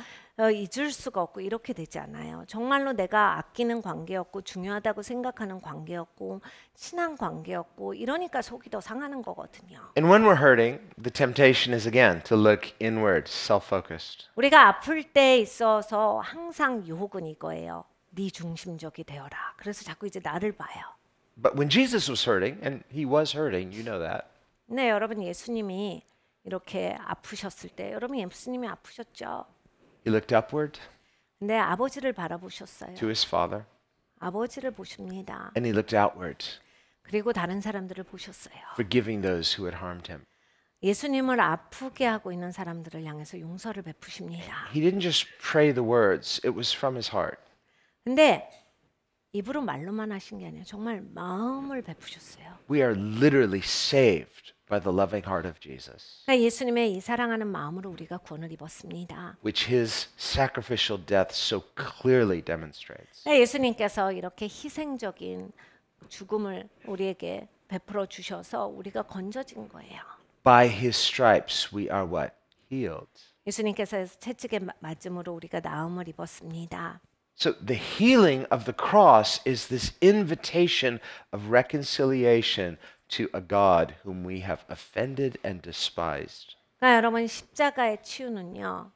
잊을 수가 없고 이렇게 되지 않아요. 정말로 내가 아끼는 관계였고 중요하다고 생각하는 관계였고 친한 관계였고 이러니까 속이 더 상하는 거거든요. And when we're hurting, the temptation is again to look inward, self-focused. 우리가 아플 때 있어서 항상 유혹은 이거예요. 네 중심적이 되어라. 그래서 자꾸 이제 나를 봐요. But when Jesus was hurting, and he was hurting, you know that. 네, 여러분 예수님이 이렇게 아프셨을 때 여러분 예수님이 아프셨죠? He looked upward 근데 아버지를 바라보셨어요. to his Father, 아버지를 보십니다. and he looked outward, 그리고 다른 사람들을 보셨어요. forgiving those who had harmed him. 예수님을 아프게 하고 있는 사람들을 향해서 용서를 베푸십니다. He didn't just pray the words, it was from his heart. 근데 입으로 말로만 하신 게 아니에요. 정말 마음을 베푸셨어요. We are literally saved by the loving heart of Jesus, 그러니까 예수님의 이 사랑하는 마음으로 우리가 구원을 입었습니다. which his sacrificial death so clearly demonstrates. 그러니까 예수님께서 이렇게 희생적인 죽음을 우리에게 베풀어 주셔서 우리가 건져진 거예요. By his stripes we are what? Healed. 예수님께서 채찍에 맞음으로 우리가 나음을 입었습니다. So the healing of the cross is this invitation of reconciliation to a God whom we have offended and despised. 그러니까 여러분 십자가의 치유는요.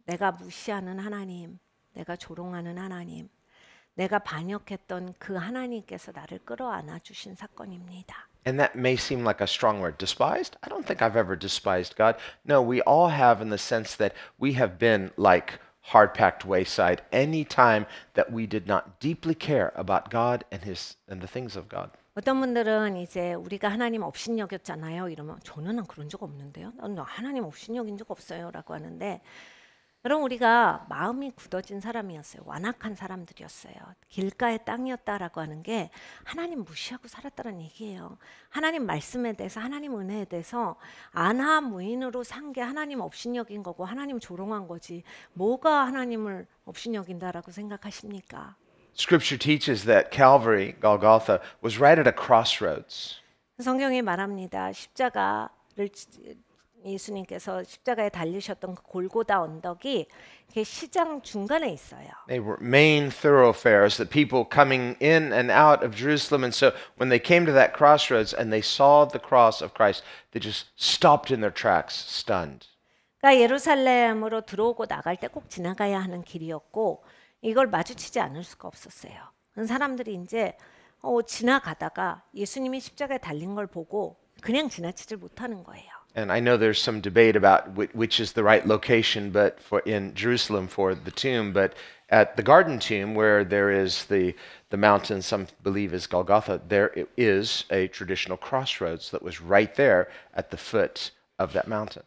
내가 무시하는 하나님, 내가 조롱하는 하나님, 내가 반역했던 그 하나님께서 나를 끌어안아 주신 사건입니다. And that may seem like a strong word. Despised? I don't think I've ever despised God. No, we all have in the sense that we have been like hard-packed wayside any time that we did not deeply care about God and the things of God. 어떤 분들은 이제 우리가 하나님 업신여겼잖아요. 이러면 저는 그런 적 없는데요. 난 하나님 업신여긴 적 없어요라고 하는데 여러분 우리가 마음이 굳어진 사람이었어요. 완악한 사람들이었어요. 길가의 땅이었다라고 하는 게 하나님 무시하고 살았다는 얘기예요. 하나님 말씀에 대해서 하나님 은혜에 대해서 안하무인으로 산 게 하나님 업신여긴 거고 하나님 조롱한 거지 뭐가 하나님을 업신여긴다라고 생각하십니까? Scripture teaches that Calvary, Golgotha, was right at a crossroads. 성경이 말합니다. 십자가를 예수님께서 십자가에 달리셨던 그 골고다 언덕이 이렇게 시장 중간에 있어요. They were main thoroughfares, the people coming in and out of Jerusalem. And so when they came to that crossroads and they saw the cross of Christ, they just stopped in their tracks, stunned. 그러니까 예루살렘으로 들어오고 나갈 때 꼭 지나가야 하는 길이었고 이걸 마주치지 않을 수가 없었어요. 사람들이 이제 지나가다가 예수님이 십자가에 달린 걸 보고 그냥 지나치질 못하는 거예요. And I know there's some debate about which is the right location, but in Jerusalem for the tomb. But at the Garden Tomb, where there is the mountain, some believe is Golgotha, there is a traditional crossroads that was right there at the foot of that mountain.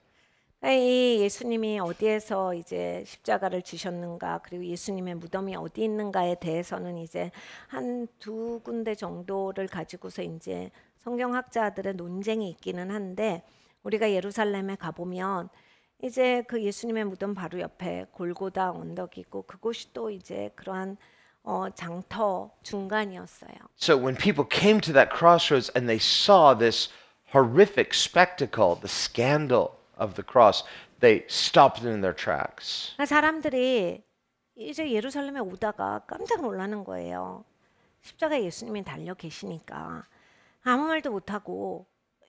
이 예수님이 어디에서 이제 십자가를 지셨는가 그리고 예수님의 무덤이 어디 있는가에 대해서는 이제 한 두 군데 정도를 가지고서 이제 성경학자들의 논쟁이 있기는 한데 우리가 예루살렘에 가보면 이제 그 예수님의 무덤 바로 옆에 골고다 언덕이고 그곳이 또 이제 그러한 장터 중간이었어요. So when people came to that crossroads and they saw this horrific spectacle, the scandal of the cross, they stopped in their tracks. 그러니까 사람들이 이제 예루살렘에 오다가 깜짝 놀라는 거예요. 십자가에 예수님이 달려 계시니까 아무 말도 못하고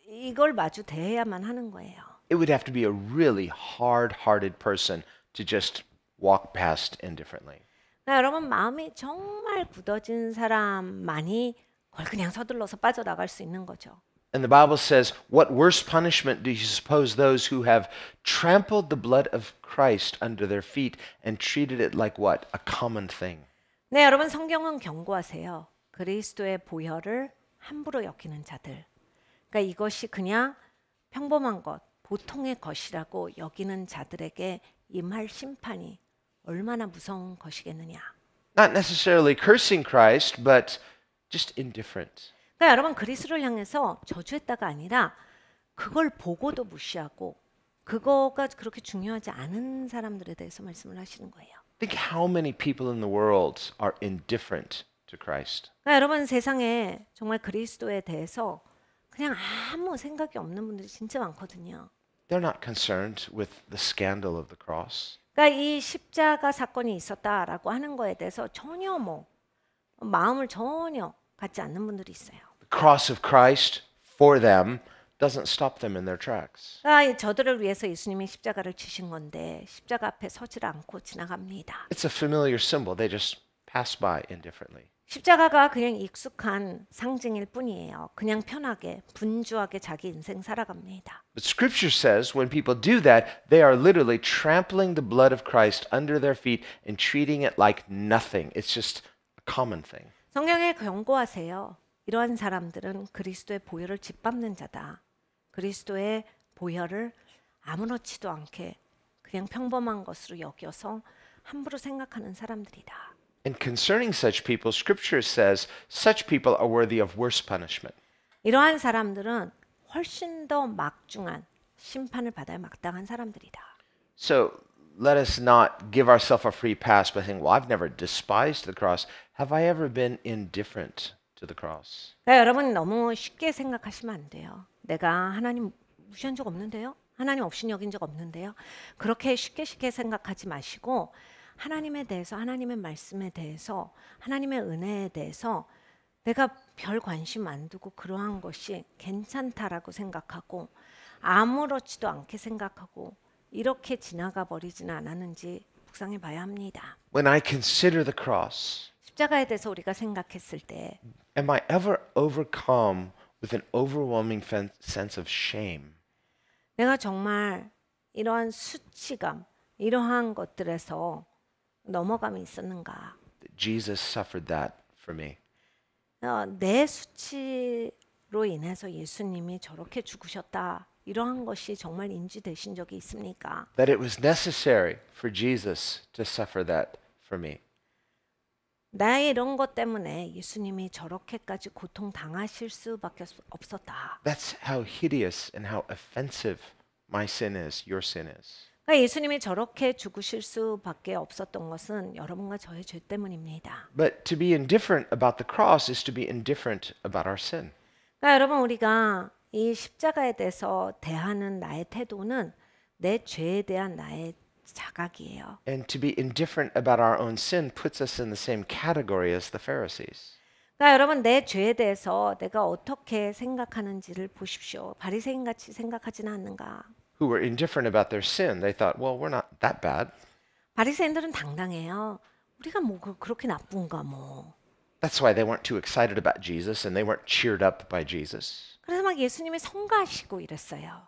이걸 마주 대해야만 하는 거예요. It would have to be a really hard-hearted person to just walk past indifferently. 그러니까 여러분 마음이 정말 굳어진 사람만이 그걸 그냥 서둘러서 빠져나갈 수 있는 거죠. And the Bible says, what worse punishment do you suppose those who have trampled the blood of Christ under their feet and treated it like what? A common thing. 네, 여러분 성경은 경고하세요. 그리스도의 보혈을 함부로 여기는 자들. 그러니까 이것이 그냥 평범한 것, 보통의 것이라고 여기는 자들에게 임할 심판이 얼마나 무서운 것이겠느냐. Not necessarily cursing Christ, but just indifferent. 그러니까 여러분 그리스도를 향해서 저주했다가 아니라 그걸 보고도 무시하고 그거가 그렇게 중요하지 않은 사람들에 대해서 말씀을 하시는 거예요. Think how many people in the world are indifferent to Christ. 그러니까 여러분 세상에 정말 그리스도에 대해서 그냥 아무 생각이 없는 분들이 진짜 많거든요. They're not concerned with the scandal of the cross. 그러니까 이 십자가 사건이 있었다라고 하는 거에 대해서 전혀 마음을 전혀 갖지 않는 분들이 있어요. The cross of Christ for them doesn't stop them in their tracks. 그러니까 저들을 위해서 예수님이 십자가를 치신 건데 십자가 앞에 서질 않고 지나갑니다. It's a familiar symbol. They just pass by indifferently. 십자가가 그냥 익숙한 상징일 뿐이에요. 그냥 편하게 분주하게 자기 인생 살아갑니다. But Scripture says when people do that, they are literally trampling the blood of Christ under their feet and treating it like nothing. It's just a common thing. 성경에 경고하세요. 이러한 사람들은 그리스도의 보혈을 짓밟는 자다. 그리스도의 보혈을 아무렇지도 않게 그냥 평범한 것으로 여겨서 함부로 생각하는 사람들이다. And concerning such people, Scripture says such people are worthy of worse punishment. 이러한 사람들은 훨씬 더 막중한 심판을 받아야 마땅한 사람들이다. So let us not give ourselves a free pass by saying, well, I've never despised the cross. Have I ever been indifferent to the cross? 그러니까 여러분 너무 쉽게 생각하시면 안 돼요. 내가 하나님 무시한 적 없는데요? 하나님 없이 여긴 적 없는데요? 그렇게 쉽게 생각하지 마시고 하나님에 대해서 하나님의 말씀에 대해서 하나님의 은혜에 대해서 내가 별 관심 안 두고 그러한 것이 괜찮다라고 생각하고 아무렇지도 않게 생각하고 이렇게 지나가 버리지는 않았는지 묵상해 봐야 합니다. When I consider the cross, 십자가에 대해서 우리가 생각했을 때 am I ever overcome with an overwhelming sense of shame? 내가 정말 이러한 수치감, 이러한 것들에서 넘어감이 있었는가? Jesus suffered that for me. 내 수치로 인해서 예수님이 저렇게 죽으셨다. 이러한 것이 정말 인지되신 적이 있습니까? That it was necessary for Jesus to suffer that for me. 나의 이런 것 때문에 예수님이 저렇게까지 고통 당하실 수밖에 없었다. That's how hideous and how offensive my sin is, your sin is. 그러니까 예수님이 저렇게 죽으실 수밖에 없었던 것은 여러분과 저의 죄 때문입니다. But to be indifferent about the cross is to be indifferent about our sin. 그러니까 여러분 우리가 이 십자가에 대해서 대하는 나의 태도는 내 죄에 대한 나의 자각이에요. And to be indifferent about our own sin puts us in the same category as the Pharisees. 그러니까 여러분 내 죄에 대해서 내가 어떻게 생각하는지를 보십시오. 바리새인 같이 생각하지는 않는가? Who were indifferent about their sin. They thought, well, we're not that bad. 바리새인들은 당당해요. 우리가 뭐 그렇게 나쁜가 뭐. That's why they weren't too excited about Jesus and they weren't cheered up by Jesus. 그래서 막 예수님이 성가시고 이랬어요.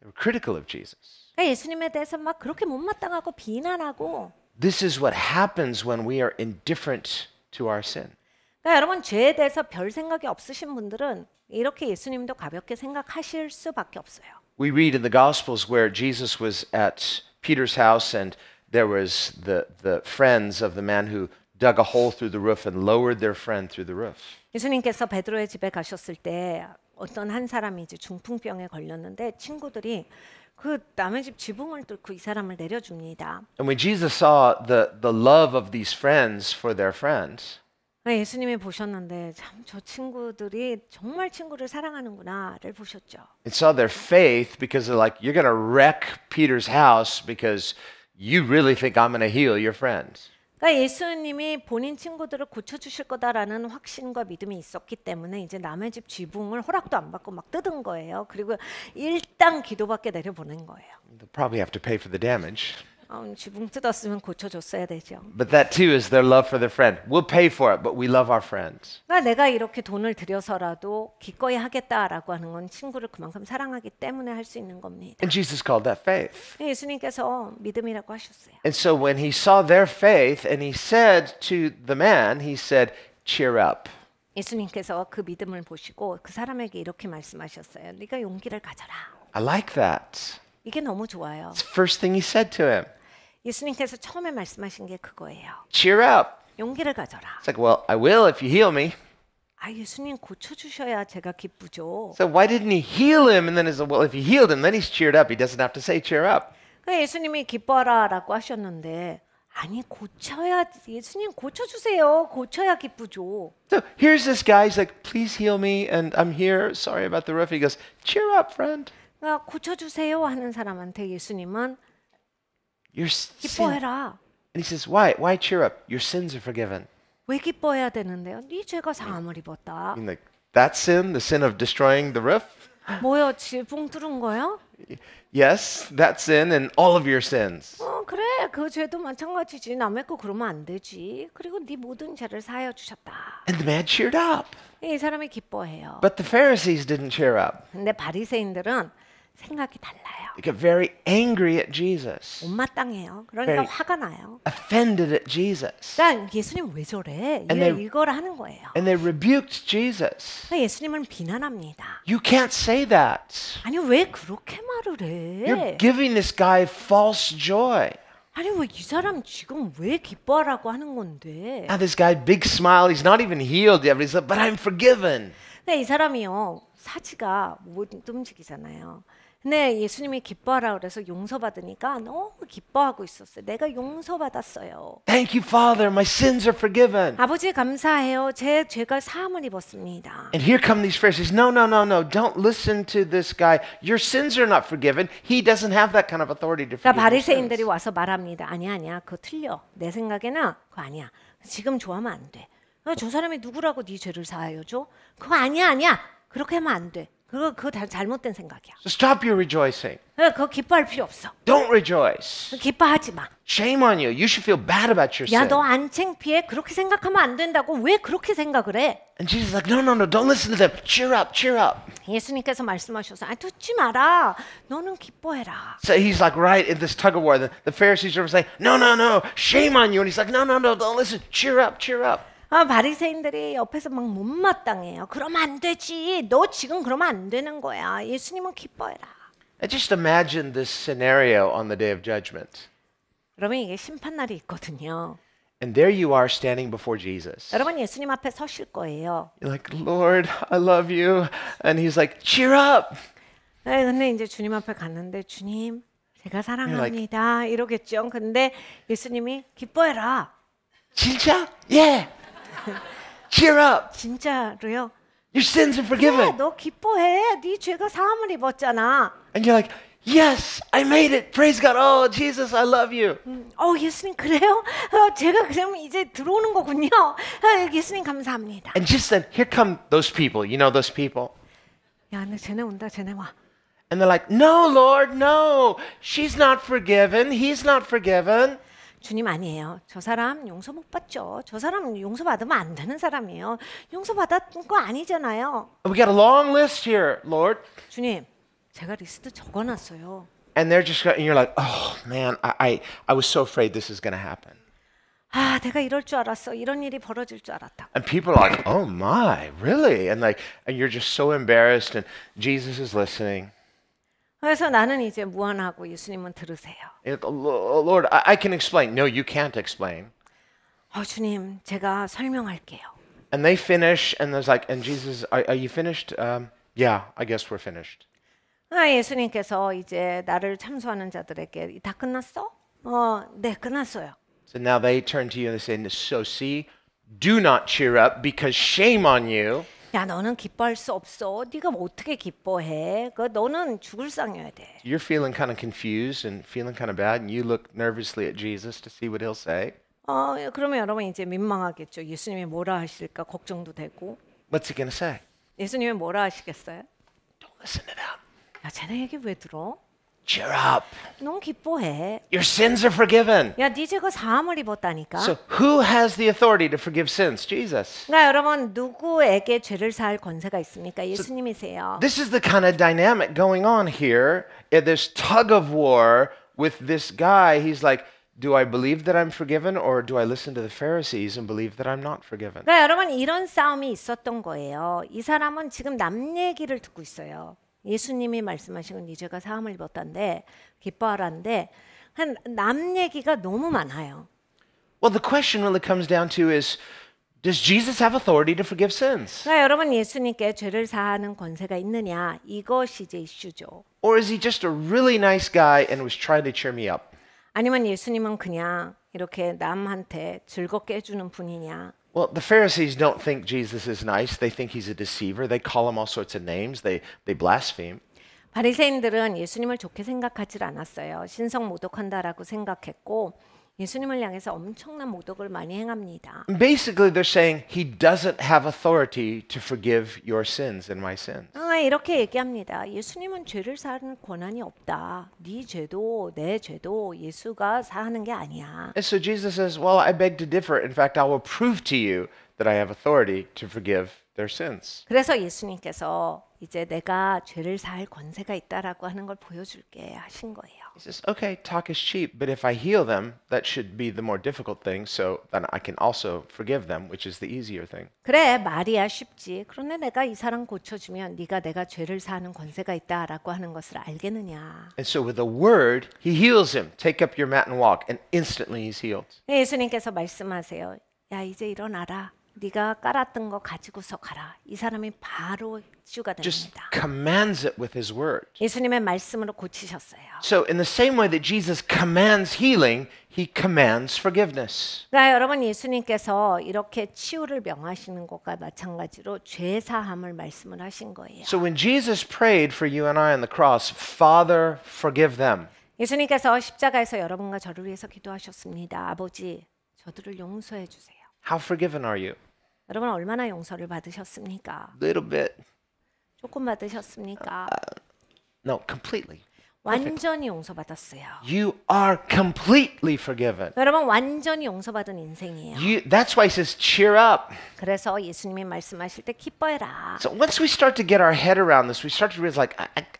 They were critical of Jesus. 그러니까 예수님에 대해서 막 그렇게 못마땅하고 비난하고. This is what happens when we are indifferent to our sin. 그러니까 여러분 죄에 대해서 별 생각이 없으신 분들은 이렇게 예수님도 가볍게 생각하실 수밖에 없어요. We read in the Gospels where Jesus was at Peter's house and there was the friends of the man who dug a hole through the roof and lowered their friend through the roof. 예수님께서 베드로의 집에 가셨을 때 어떤 한 사람이 이제 중풍병에 걸렸는데 친구들이 그 남의 집 지붕을 뚫고 이 사람을 내려줍니다. And when Jesus saw the love of these friends for their friends, 예수님이 보셨는데 참 저 친구들이 정말 친구를 사랑하는구나를 보셨죠. and saw their faith because they're like, you're going to wreck Peter's house because you really think I'm going to heal your friends. 그러니까 예수님이 본인 친구들을 고쳐주실 거다라는 확신과 믿음이 있었기 때문에 이제 남의 집 지붕을 허락도 안 받고 막 뜯은 거예요. 그리고 일단 기도밖에 내려보낸 거예요. They'll probably have to pay for the damage. 지붕 뜯었으면 고쳐줬어야 되죠. But that too is their love for their friend. We'll pay for it, but we love our friends. 그러니까 내가 이렇게 돈을 들여서라도 기꺼이 하겠다라고 하는 건 친구를 그만큼 사랑하기 때문에 할 수 있는 겁니다. And Jesus called that faith. 예수님께서 믿음이라고 하셨어요. And so when he saw their faith and he said to the man, he said, cheer up. 예수님께서 그 믿음을 보시고 그 사람에게 이렇게 말씀하셨어요. 네가 용기를 가져라. I like that. 이게 너무 좋아요. It's the first thing he said to him. 예수님께서 처음에 말씀하신 게 그거예요. Cheer up. 용기를 가져라. It's like, well, I will if you heal me. 예수님 고쳐주셔야 제가 기쁘죠. So why didn't he heal him? And then he said, well, if he healed him, then he's cheered up. He doesn't have to say cheer up. 예수님이 기뻐하라라고 하셨는데 아니 고쳐야 예수님 고쳐주세요. 고쳐야 기쁘죠. So here's this guy. He's like, please heal me. And I'm here. Sorry about the roof. He goes, cheer up, friend. 그러니까 고쳐주세요 하는 사람한테 예수님은 Your sin. 기뻐해라. And he says, why? Why cheer up? Your sins are forgiven. 왜 기뻐해야 되는데요? 네 죄가 사함을 입었다. I mean, like, that sin, the sin of destroying the roof? 뭐요? 지붕 뚫은 거요? Yes, that sin and all of your sins. 그래 그 죄도 마찬가지지. 남의 거 그러면 안 되지. 그리고 네 모든 죄를 사하여 주셨다. And the man cheered up. 이 사람이 기뻐해요. But the Pharisees didn't cheer up. 근데 바리새인들은 생각이 달라요. They got very angry at Jesus, 못마땅해요. 그러니까 Very- 화가 나요. offended at Jesus. 그러니까 예수님 왜 저래? And 이걸 하는 거예요. And they rebuked Jesus. 그러니까 예수님을 비난합니다. You can't say that. 아니 왜 그렇게 말을 You're 해? giving this guy false joy. 아니 왜 이 사람 지금 왜 기뻐하라고 하는 건데? Now this guy, big smile, he's not even healed yet, but he's like, but I'm forgiven. 근데 이 사람이요 사지가 못 움직이잖아요. 근데 예수님이 기뻐하라 그래서 용서받으니까 너무 기뻐하고 있었어요. 내가 용서받았어요. Thank you, Father, my sins are forgiven. 아버지 감사해요. 제 죄가 사함을 입었습니다. And here come these Pharisees. No, no, no, no. Don't listen to this guy. Your sins are not forgiven. He doesn't have that kind of authority to 그러니까 forgive your 바리새인들이 sins. 와서 말합니다. 아니야, 그거 틀려. 내 생각에는 그거 아니야. 지금 좋아하면 안 돼. 저 사람이 누구라고 네 죄를 사하여 줘? 그거 아니야. 그렇게 하면 안 돼. 그거 다 잘못된 생각이야. So stop your rejoicing. 그거 기뻐할 필요 없어. Don't rejoice. 기뻐하지 마. Shame on you. You should feel bad about your 야, sin. 너 안 창피해? 그렇게 생각하면 안 된다고. 왜 그렇게 생각을 해? And Jesus is like, no, no, no. Don't listen to them. Cheer up, cheer up. 예수님께서 말씀하셔서 듣지 마라. 너는 기뻐해라. So he's like right in this tug of war. The Pharisees are saying, no, no, no. Shame on you. And he's like, no, no, no. Don't listen. Cheer up, cheer up. 바리새인들이 옆에서 막 못마땅해요. 그러면 안 되지. 너 지금 그러면 안 되는 거야. 예수님은 기뻐해라. I just imagine this scenario on the day of judgment. 그러면 이게 심판날이 있거든요. And there you are standing before Jesus. 여러분 예수님 앞에 서실 거예요. You're like, Lord, I love you. And he's like, cheer up. 근데 이제 주님 앞에 갔는데 주님 제가 사랑합니다. 이러겠죠. 근데 예수님이 기뻐해라. 진짜? Yeah. Cheer up. 진짜로요? Your sins are forgiven. 너 기뻐해. 네 죄가 사함을 입었잖아. And you're like, yes, I made it. Praise God. Oh, Jesus, I love you. 예수님 그래요? 제가 그럼 이제 들어오는 거군요. 예수님 감사합니다. And just then, here come those people. You know those people? 야, 근데 쟤네 온다. 쟤네 와. And they're like, no, Lord, no. She's not forgiven. He's not forgiven. 주님 아니에요. 저 사람 용서 못 받죠. 저 사람 용서 받으면 안 되는 사람이에요. 용서 받았던 거 아니잖아요. We got a long list here, Lord. 주님, 제가 리스트 적어놨어요. And they're just, and you're like, oh, man, I was so afraid this is going to happen. 내가 이럴 줄 알았어. 이런 일이 벌어질 줄 알았다. And people are like, oh my, really? And you're just so embarrassed and Jesus is listening. 그래서 나는 이제 무안하고 예수님은 들으세요. Lord, I can explain. No, you can't explain. 주님, 제가 설명할게요. And they finish and there's like, and Jesus, are you finished? Yeah, I guess we're finished. 예수님께서 이제 나를 참소하는 자들에게 다 끝났어? 네, 끝났어요. So now they turn to you and they say, so see, do not cheer up because shame on you. 야, 너는 기뻐할 수 없어. 네가 뭐 어떻게 기뻐해? 너는 죽을 상여야 돼. You're feeling kind of confused and feeling kind of bad, and you look nervously at Jesus to see what he'll say. 그러면 여러분 이제 민망하겠죠. 예수님이 뭐라 하실까 걱정도 되고. What's he going to say? 예수님이 뭐라 하시겠어요? Don't listen to them. 야, 쟤네 얘기 왜 들어? Cheer up. 넌 기뻐해. Your sins are forgiven. 야, 네 죄가 사함을 입었다니까. So who has the authority to forgive sins? Jesus. 그러니까 여러분 누구에게 죄를 사할 권세가 있습니까? 예수님이세요. This is the kind of dynamic going on here. This tug of war with this guy. He's like, do I believe that I'm forgiven or do I listen to the Pharisees and believe that I'm not forgiven? 그러니까 여러분 이런 싸움이 있었던 거예요. 이 사람은 지금 남 얘기를 듣고 있어요. 예수님이 말씀하시고 네 죄가 사함을 입었다는데 기뻐하라는데 남 얘기가 너무 많아요. Well, the question really comes down to is, does Jesus have authority to forgive sins? 그러니까 여러분 예수님께 죄를 사하는 권세가 있느냐 이것이 이제 이슈죠. Or is he just a really nice guy and was trying to cheer me up? 아니면 예수님은 그냥 이렇게 남한테 즐겁게 해주는 분이냐? Well, the Pharisees don't think Jesus is nice. They think he's a deceiver. They call him all sorts of names. They blaspheme. 바리새인들은 예수님을 좋게 생각하지 않았어요. 신성 모독한다라고 생각했고 예수님을 향해서 엄청난 모독을 많이 행합니다. Basically, they're saying he doesn't have authority to forgive your sins and my sins. 이렇게 얘기합니다. 예수님은 죄를 사하는 권한이 없다. 네 죄도 내 죄도 예수가 사하는 게 아니야. And so Jesus says, well, I beg to differ. In fact, I will prove to you that I have authority to forgive their sins. 그래서 예수님께서 이제 내가 죄를 사할 권세가 있다라고 하는 걸 보여줄게 하신 거예요. He says, okay, talk is cheap, but if I heal them, that should be the more difficult thing, so then I can also forgive them, which is the easier thing. 그래 말이야 쉽지. 그런데 내가 이 사람 고쳐주면 네가 내가 죄를 사하는 권세가 있다라고 하는 것을 알겠느냐. And so with a word, he heals him. Take up your mat and walk, and instantly he's healed. 예수님께서 말씀하세요. 야 이제 일어나라. 네가 깔았던 거 가지고서 가라. 이 사람이 바로 치유가 Just 됩니다. commands it with his word. 예수님의 말씀으로 고치셨어요. So in the same way that Jesus commands healing, he commands forgiveness. 그러니까 여러분 예수님께서 이렇게 치유를 명하시는 것과 마찬가지로 죄 사함을 말씀을 하신 거예요. So when Jesus prayed for you and I on the cross, Father, forgive them. 예수님께서 십자가에서 여러분과 저를 위해서 기도하셨습니다. 아버지, 저들을 용서해 주세요. How forgiven are you? 여러분 얼마나 용서를 받으셨습니까? Little bit. 조금 받으셨습니까? No, completely. 완전히 용서받았어요. You are completely forgiven. 여러분 완전히 용서받은 인생이에요. That's why he says, cheer up. 그래서 예수님이 말씀하실 때 기뻐해라. So once we start to get our head around this, we start to realize, like,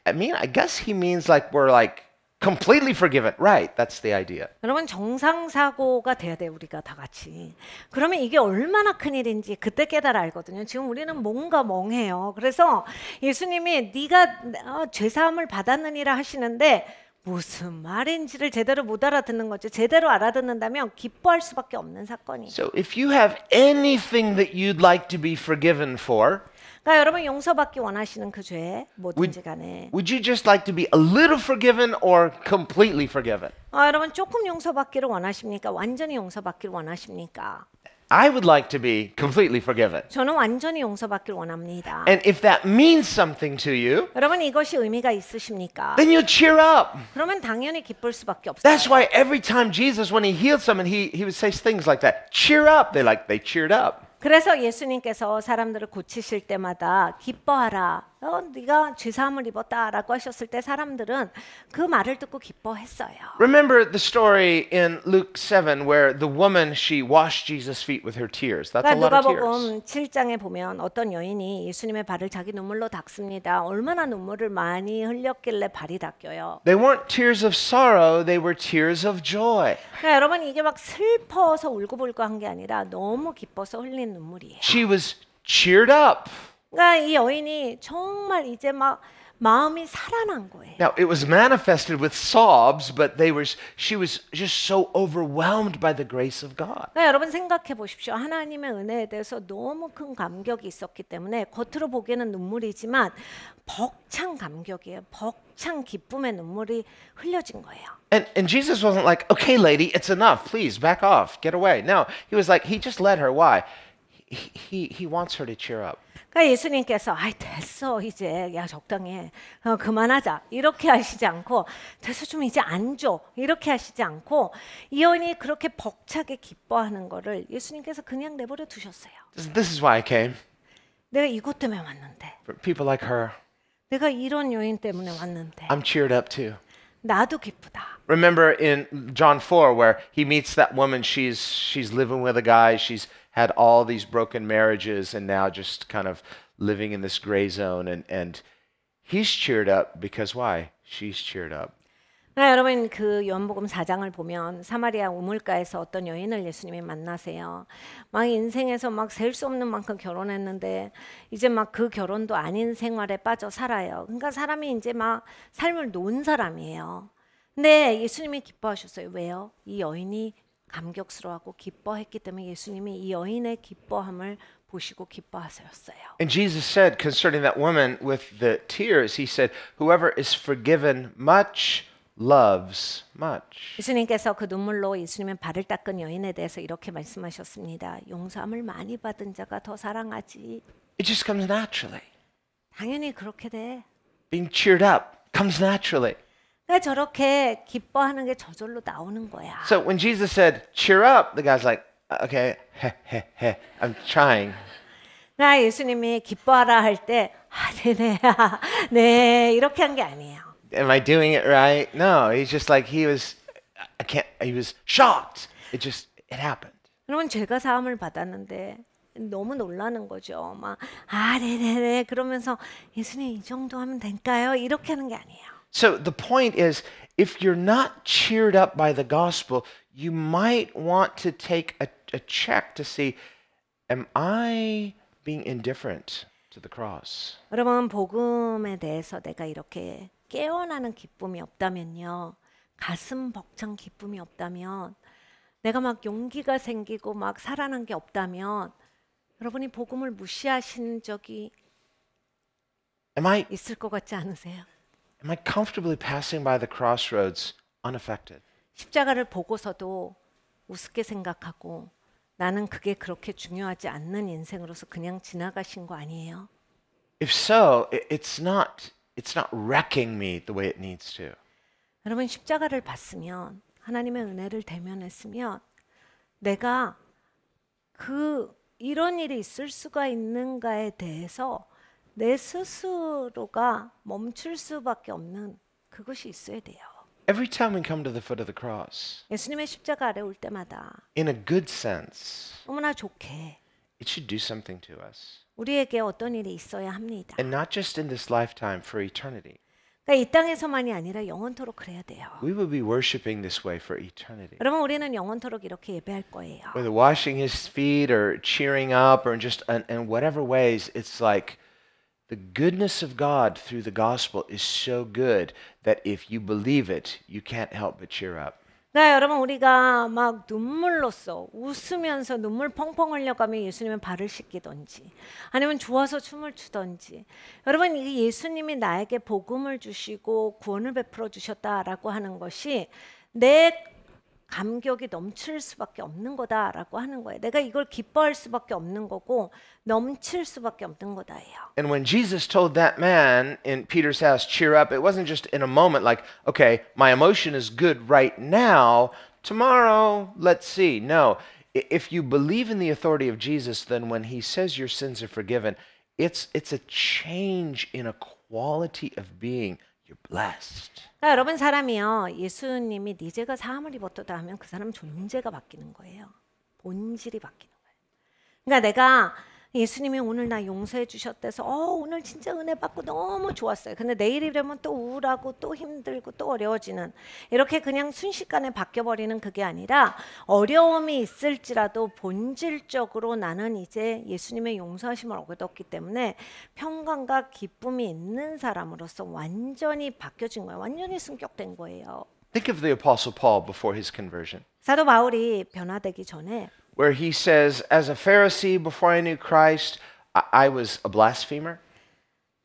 I guess he means like we're like completely forgiven. Right, that's the idea. 여러분 정상사고가 돼야 돼 우리가 다 같이. 그러면 이게 얼마나 큰일인지 그때 깨달아 알거든요. 지금 우리는 뭔가 멍해요. 그래서 예수님이 네가 죄사함을 받았느니라 하시는데 무슨 말인지를 제대로 못 알아듣는 거죠. 제대로 알아듣는다면 기뻐할 수밖에 없는 사건이에요. So if you have anything that you'd like to be forgiven for, 그러니까 여러분 용서받기 원하시는 그 죄 뭐든지 간에 would you just like to be a little forgiven or completely forgiven? 여러분 조금 용서받기를 원하십니까? 완전히 용서받기를 원하십니까? I would like to be completely forgiven. 저는 완전히 용서받기를 원합니다. And if that means something to you, 여러분 이것이 의미가 있으십니까? then you cheer up. 그러면 당연히 기쁠 수밖에 없어요. That's why every time Jesus, when he healed someone, he would say things like that. Cheer up. They cheered up. 그래서 예수님께서 사람들을 고치실 때마다 기뻐하라. 네가 죄사함을 입었다라고 하셨을 때 사람들은 그 말을 듣고 기뻐했어요. Remember the story in Luke 7 where the woman, she washed Jesus' feet with her tears. That's a lot of tears. 누가복음 7장에 보면 어떤 여인이 예수님의 발을 자기 눈물로 닦습니다. 얼마나 눈물을 많이 흘렸길래 발이 닦여요. They weren't tears of sorrow, they were tears of joy. 그러니까 여러분 이게 막 슬퍼서 울고불고 한 게 아니라 너무 기뻐서 흘린 눈물이에요. She was cheered up. 그러니까 이 여인이 정말 이제 막 마음이 살아난 거예요. Now, it was manifested with sobs, but she was just so overwhelmed by the grace of God. 그러니까 여러분 생각해 보십시오. 하나님의 은혜에 대해서 너무 큰 감격이 있었기 때문에 겉으로 보기에는 눈물이지만 벅찬 감격이에요. 벅찬 기쁨의 눈물이 흘려진 거예요. And Jesus wasn't like, okay, lady, it's enough. Please back off, get away. No, he was like, he just let her. Why? He wants her to cheer up. 그러니까 예수님께서 아이 됐어 이제 야 적당히 해. 그만하자 이렇게 하시지 않고 됐어 좀 이제 앉아 이렇게 하시지 않고 이 여인이 그렇게 벅차게 기뻐하는 거를 예수님께서 그냥 내버려 두셨어요. This is why I came. 내가 이것 때문에 왔는데 For people like her. 내가 이런 여인 때문에 왔는데 I'm cheered up too. 나도 기쁘다. Remember in John 4 where he meets that woman, she's living with a guy, she's had all these broken marriages and now just kind of living in this gray zone and he's cheered up because why? She's cheered up. 여러분 그 요한복음 4장을 보면 사마리아 우물가에서 어떤 여인을 예수님이 만나세요. 막 인생에서 막 셀 수 없는 만큼 결혼했는데 이제 막 그 결혼도 아닌 생활에 빠져 살아요. 그러니까 사람이 이제 막 삶을 놓은 사람이에요. 근데 예수님이 기뻐하셨어요. 왜요? 이 여인이 감격스러워하고 기뻐했기 때문에 예수님이 이 여인의 기뻐함을 보시고 기뻐하셨어요. And Jesus said concerning that woman with the tears, he said, whoever is forgiven much loves much. 예수님께서 그 눈물로 예수님의 발을 닦은 여인에 대해서 이렇게 말씀하셨습니다. 용서함을 많이 받은 자가 더 사랑하지. It just comes naturally. 당연히 그렇게 돼. Being cheered up comes naturally. 그러니까 저렇게 기뻐하는 게 저절로 나오는 거야. So when Jesus said, cheer up, the guy's like, okay, I'm trying. 나 예수님이 기뻐하라 할 때, 네네, 네 이렇게 한 게 아니에요. Am I doing it right? No, he's just like, he was shocked. It happened. 그러면 죄가 사함을 받았는데 너무 놀라는 거죠. 막, 네네네 그러면서 예수님 이 정도 하면 될까요? 이렇게 하는 게 아니에요. So the point is, if you're not cheered up by the gospel, you might want to take a check to see, am I being indifferent to the cross? 여러분 복음에 대해서 내가 이렇게 깨어나는 기쁨이 없다면요. 가슴 벅찬 기쁨이 없다면 내가 막 용기가 생기고 막 살아난 게 없다면 여러분이 복음을 무시하신 적이 있을 것 같지 않으세요? Am I comfortably passing by the crossroads unaffected? 십자가를 보고서도 우습게 생각하고 나는 그게 그렇게 중요하지 않는 인생으로서 그냥 지나가신 거 아니에요? If so, it's not wrecking me the way it needs to. 여러분 십자가를 봤으면 하나님의 은혜를 대면했으면 내가 이런 일이 있을 수가 있는가에 대해서 내 스스로가 멈출 수밖에 없는 그것이 있어야 돼요. Every time we come to the foot of the cross, 예수님의 십자가 아래 올 때마다 in a good sense, 너무나 좋게 it should do something to us. 우리에게 어떤 일이 있어야 합니다. And not just in this lifetime, for eternity. 그러니까 이 땅에서만이 아니라 영원토록 그래야 돼요. We will be worshiping this way for eternity. 여러분 우리는 영원토록 이렇게 예배할 거예요. Whether washing his feet or cheering up or just in whatever ways, it's like the goodness of God through the gospel is so good that if you believe it, you can't help but cheer up. 네, 여러분 우리가 막 눈물로써 웃으면서 눈물 펑펑 흘려가며 예수님의 발을 씻기든지 아니면 좋아서 춤을 추든지 여러분 이 예수님이 나에게 복음을 주시고 구원을 베풀어 주셨다라고 하는 것이 내 감격이 넘칠 수밖에 없는 거다라고 하는 거예요. 내가 이걸 기뻐할 수밖에 없는 거고 넘칠 수밖에 없는 거다예요. And when Jesus told that man in Peter's house, cheer up, it wasn't just in a moment like, okay, my emotion is good right now, tomorrow, let's see. No, if you believe in the authority of Jesus, then when he says your sins are forgiven, it's a change in a quality of being. You're blessed. 그러니까 여러분 사람이요 예수님이 네 죄가 사함을 입었다 하면 그 사람 존재가 바뀌는 거예요. 본질이 바뀌는 거예요. 그러니까 내가 예수님이 오늘 나 용서해 주셨대서 오늘 진짜 은혜 받고 너무 좋았어요. 근데 내일이 되면 또 우울하고 또 힘들고 또 어려워지는 이렇게 그냥 순식간에 바뀌어버리는 그게 아니라 어려움이 있을지라도 본질적으로 나는 이제 예수님의 용서하심을 얻었기 때문에 평강과 기쁨이 있는 사람으로서 완전히 바뀌어진 거예요. 완전히 승격된 거예요. Think of the Apostle Paul before his conversion, 사도 바울이 변화되기 전에 where he says, as a Pharisee before I knew Christ, I was a blasphemer.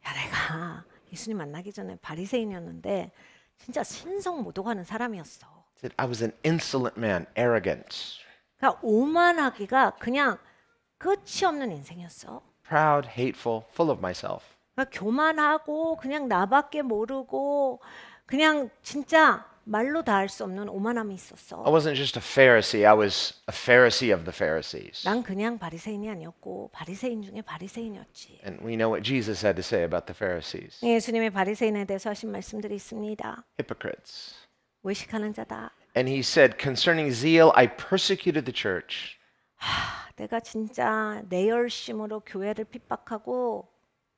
야, 내가 예수님 만나기 전에 바리새인이었는데 진짜 신성 모독하는 사람이었어. He said, I was an insolent man, arrogant, 그러니까 오만하기가 그냥 끝이 없는 인생이었어. proud, hateful, full of myself. 그러니까 교만하고 그냥 나밖에 모르고 그냥 진짜 말로 다 할 수 없는 오만함이 있었어. I wasn't just a Pharisee, I was a Pharisee of the Pharisees. 난 그냥 바리새인이 아니었고 바리새인 중에 바리새인이었지. And we know what Jesus had to say about the Pharisees. 예수님의 바리새인에 대해서 하신 말씀들이 있습니다. Hypocrites. 외식하는 자다. And he said, concerning zeal, I persecuted the church. 내가 진짜 내 열심으로 교회를 핍박하고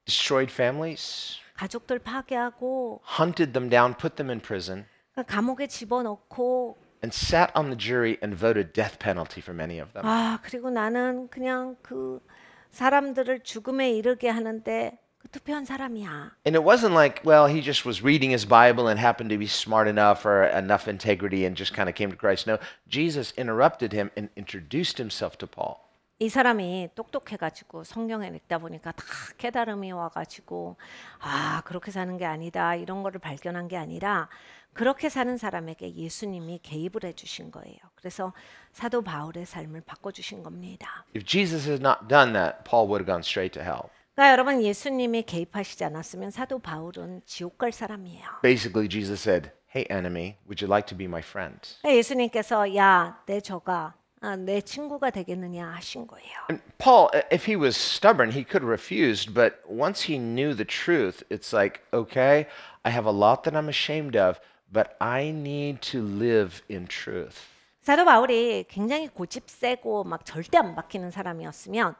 Destroyed families, 가족들 파괴하고 hunted them down, put them in prison, 감옥에 집어넣고 and sat on the jury and voted death penalty for many of them. 그리고 나는 그냥 그 사람들을 죽음에 이르게 하는데 그 투표한 사람이야. And it wasn't like, well, he just was reading his Bible and happened to be smart enough or enough integrity and just kind of came to Christ. No, Jesus interrupted him and introduced himself to Paul. 이 사람이 똑똑해가지고 성경에 읽다 보니까 다 깨달음이 와가지고 그렇게 사는 게 아니다 이런 거를 발견한 게 아니라 그렇게 사는 사람에게 예수님이 개입을 해주신 거예요. 그래서 사도 바울의 삶을 바꿔주신 겁니다. If Jesus had not done that, Paul would have gone straight to hell. 그러니까 여러분 예수님이 개입하시지 않았으면 사도 바울은 지옥 갈 사람이에요. Basically, Jesus said, hey, enemy, would you like to be my friend? 예수님께서 야, 내 저가 내 친구가 되겠느냐 하신 거예요. And Paul, if he was stubborn, he could have refused, but once he knew the truth, it's like, okay, I have a lot that I'm ashamed of, but I need to live in truth. 사도 바울이 굉장히 고집 세고 막 절대 안 바뀌는 사람이었으면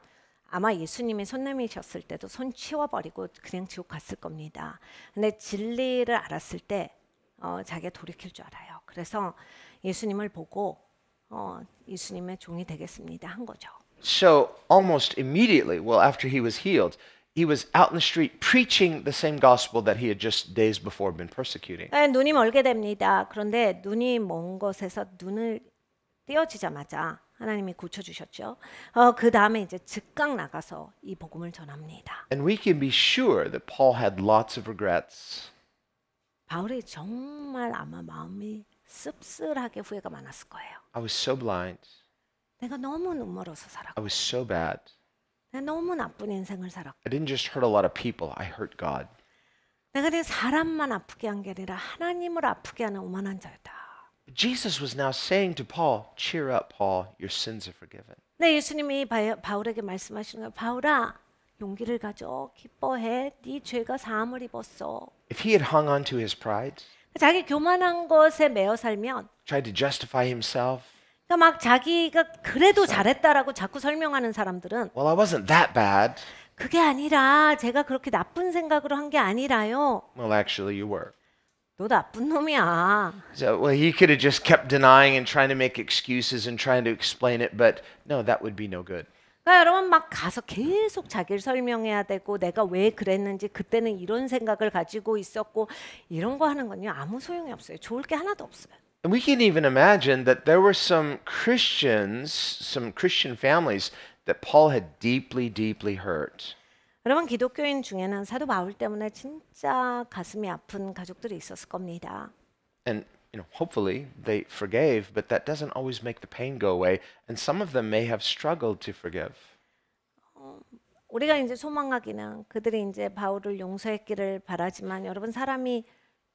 아마 예수님이 손 내미셨을 때도 손 치워버리고 그냥 지옥 갔을 겁니다. 근데 진리를 알았을 때 자기가 돌이킬 줄 알아요. 그래서 예수님을 보고 예수님의 종이 되겠습니다 한 거죠. So almost immediately, well, after he was healed, he was out in the street preaching the same gospel that he had just days before been persecuting. 눈이 멀게 됩니다. 그런데 눈이 먼 것에서 눈을 띄어지자마자 하나님이 고쳐주셨죠. 그 다음에 이제 즉각 나가서 이 복음을 전합니다. And we can be sure that Paul had lots of regrets. 바울이 정말 아마 마음이 씁쓸하게 후회가 많았을 거예요. I was so blind. 내가 너무 눈멀어서 I 살았고 was so bad. 내가 너무 나쁜 인생을 살았고 I didn't just hurt a lot of people, I hurt God. 내가 그냥 사람만 아프게 한 게 아니라 하나님을 아프게 하는 오만한 자였다. Jesus was now saying to Paul, cheer up, Paul, your sins are forgiven. 네, 예수님이 바울에게 말씀하시는 거예요. 바울아, 용기를 가져, 기뻐해. 네 죄가 사함을 입었어. If he had hung on to his pride, 자기 교만한 것에 매여 살면 tried to justify himself, 그러니까 막 자기가 그래도 잘했다라고 자꾸 설명하는 사람들은 well, I wasn't that bad. 그게 아니라 제가 그렇게 나쁜 생각으로 한 게 아니라요. Well, actually, you were. 너 나쁜 놈이야. So, well, he could have just kept denying and trying to make excuses and trying to explain it, but no, that would be no good. 그러니까 여러분 막 가서 계속 자기를 설명해야 되고 내가 왜 그랬는지 그때는 이런 생각을 가지고 있었고 이런 거 하는 건요 아무 소용이 없어요. 좋을 게 하나도 없어요. And we can even imagine that there were some Christians, some Christian families that Paul had deeply, deeply hurt. 여러분 기독교인 중에는 사도 바울 때문에 진짜 가슴이 아픈 가족들이 있었을 겁니다. And hopefully they forgave, but that doesn't always make the pain go away. And some of them may have struggled to forgive. 우리가 이제 소망하기는 그들이 이제 바울을 용서했기를 바라지만 여러분 사람이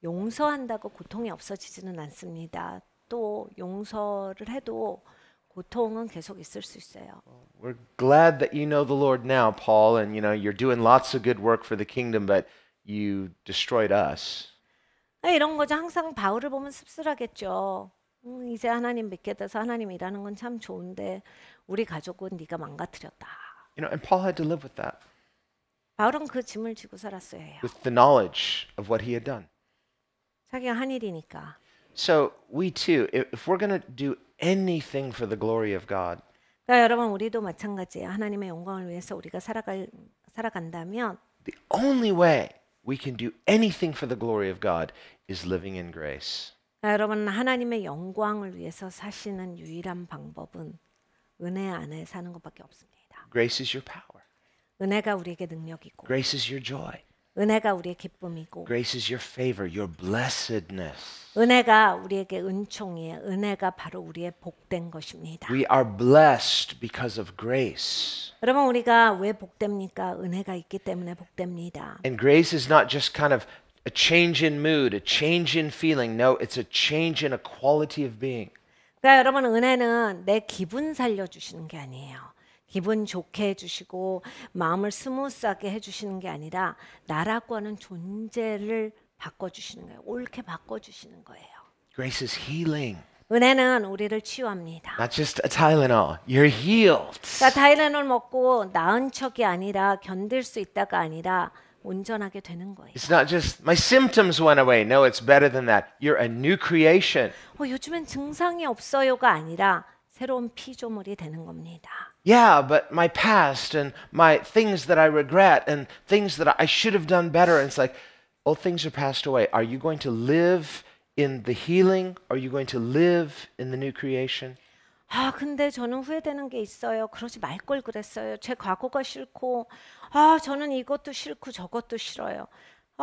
용서한다고 고통이 없어지지는 않습니다. 또 용서를 해도 고통은 계속 있을 수 있어요. We're glad that you know the Lord now, Paul, and you're doing lots of good work for the kingdom, but you destroyed us. 이런 거죠. 항상 바울을 보면 씁쓸하겠죠. 이제 하나님 믿게 돼서 하나님 일하는 건 참 좋은데 우리 가족은 네가 망가뜨렸다. And Paul had to live with that, 바울은 그 짐을 지고 살았어야 해요. with the knowledge of what he had done. 자기가 한 일이니까. So we too, if we're going to do anything for the glory of God, 그러니까 여러분 우리도 마찬가지예요. 하나님의 영광을 위해서 우리가 살아간다면 the only way we can do anything for the glory of God is living in grace. 그러니까 여러분 하나님의 영광을 위해서 사시는 유일한 방법은 은혜 안에 사는 것밖에 없습니다. Grace is your power. 은혜가 우리에게 능력이고 Grace is your joy. 은혜가 우리의 기쁨이고 Grace is your favor, your blessedness. 은혜가 우리에게 은총이에요. 은혜가 바로 우리의 복된 것입니다. We are blessed because of grace. 여러분 우리가 왜 복됩니까? 은혜가 있기 때문에 복됩니다. And grace is not just kind of a change in mood, a change in feeling. No, it's a change in a quality of being. 그러니까 여러분 은혜는 내 기분 살려주시는 게 아니에요. 기분 좋게 해주시고 마음을 스무스하게 해주시는 게 아니라 나라고 하는 존재를 바꿔주시는 거예요. 옳게 바꿔주시는 거예요. Grace is healing, 은혜는 우리를 치유합니다. not just a Tylenol. You're healed. 그러니까 타이레놀 먹고 나은 척이 아니라 견딜 수 있다가 아니라 온전하게 되는 거예요. It's not just my symptoms went away. No, it's better than that. You're a new creation. 요즘엔 증상이 없어요가 아니라 새로운 피조물이 되는 겁니다. Yeah, but my past and my things that I regret and things that I should have done better. And it's like, old things are passed away. Are you going to live in the healing? Are you going to live in the new creation? 근데 저는 후회되는 게 있어요. 그러지 말 걸 그랬어요. 제 과거가 싫고, 저는 이것도 싫고 저것도 싫어요.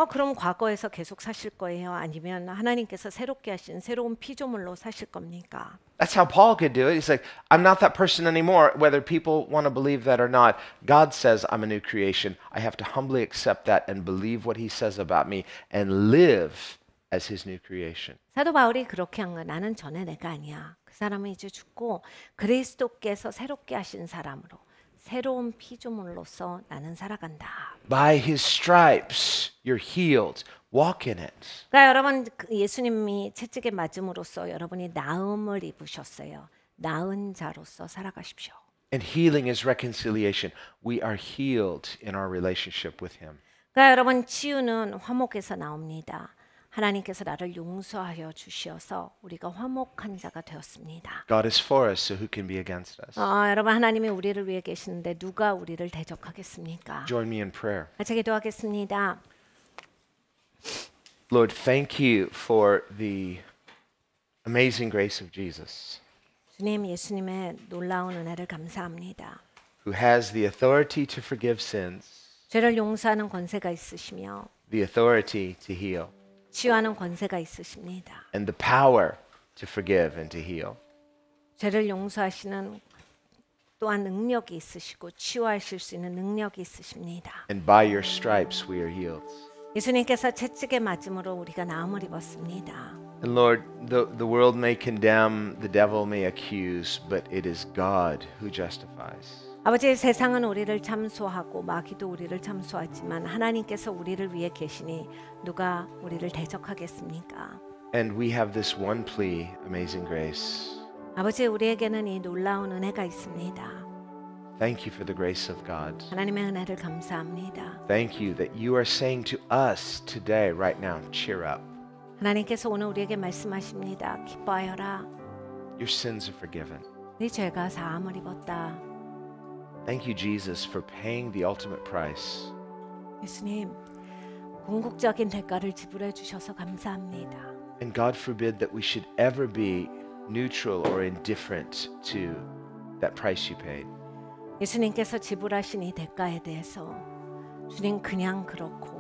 그럼 과거에서 계속 사실 거예요? 아니면 하나님께서 새롭게 하신 새로운 피조물로 사실 겁니까? That's how Paul could do it. He's like, I'm not that person anymore, whether people want to believe that or not. God says I'm a new creation. I have to humbly accept that and believe what he says about me and live as his new creation. 사도 바울이 그렇게 한 거야. 나는 전에 내가 아니야. 그 사람은 이제 죽고 그리스도께서 새롭게 하신 사람으로 새로운 피조물로서 나는 살아간다. By his stripes, you're healed. Walk in it. 그러니까 여러분 예수님이 채찍에 맞음으로써 여러분이 나음을 입으셨어요. 나은 자로서 살아가십시오. And healing is reconciliation. We are healed in our relationship with him. 그러니까 여러분 치유는 화목에서 나옵니다. 하나님께서 나를 용서하여 주셔서 우리가 화목한 자가 되었습니다. God is for us, so who can be against us? 여러분 하나님이 우리를 위해 계시는데 누가 우리를 대적하겠습니까? Join me in prayer. 같이 기도하겠습니다. Lord, thank you for the amazing grace of Jesus, 주님 예수님의 놀라운 은혜를 감사합니다. who has the authority to forgive sins, 죄를 용서하는 권세가 있으시며 the authority to heal, 치유하는 권세가 있으십니다. and the power to forgive and to heal. 죄를 용서하시는 또한 능력이 있으시고 치유하실 수 있는 능력이 있으십니다. And by your stripes we are healed. 예수님께서 채찍에 맞음으로 우리가 나음을 입었습니다. And Lord, the world may condemn, the devil may accuse, but it is God who justifies. 아버지 세상은 우리를 참소하고 마귀도 우리를 참소하지만 하나님께서 우리를 위해 계시니 누가 우리를 대적하겠습니까? And we have this one plea, amazing grace. 아버지 우리에게는 이 놀라운 은혜가 있습니다. Thank you for the grace of God. 하나님의 은혜를 감사합니다. Thank you that you are saying to us today, right now, cheer up. 하나님께서 오늘 우리에게 말씀하십니다. 기뻐하여라. Your sins are forgiven. 네 죄가 사함을 입었다. Thank you, Jesus, for paying the ultimate price. 예수님, 궁극적인 대가를 지불해 주셔서 감사합니다. And God forbid that we should ever be neutral or indifferent to that price you paid. 예수님께서 지불하신 이 대가에 대해서 주님 그냥 그렇고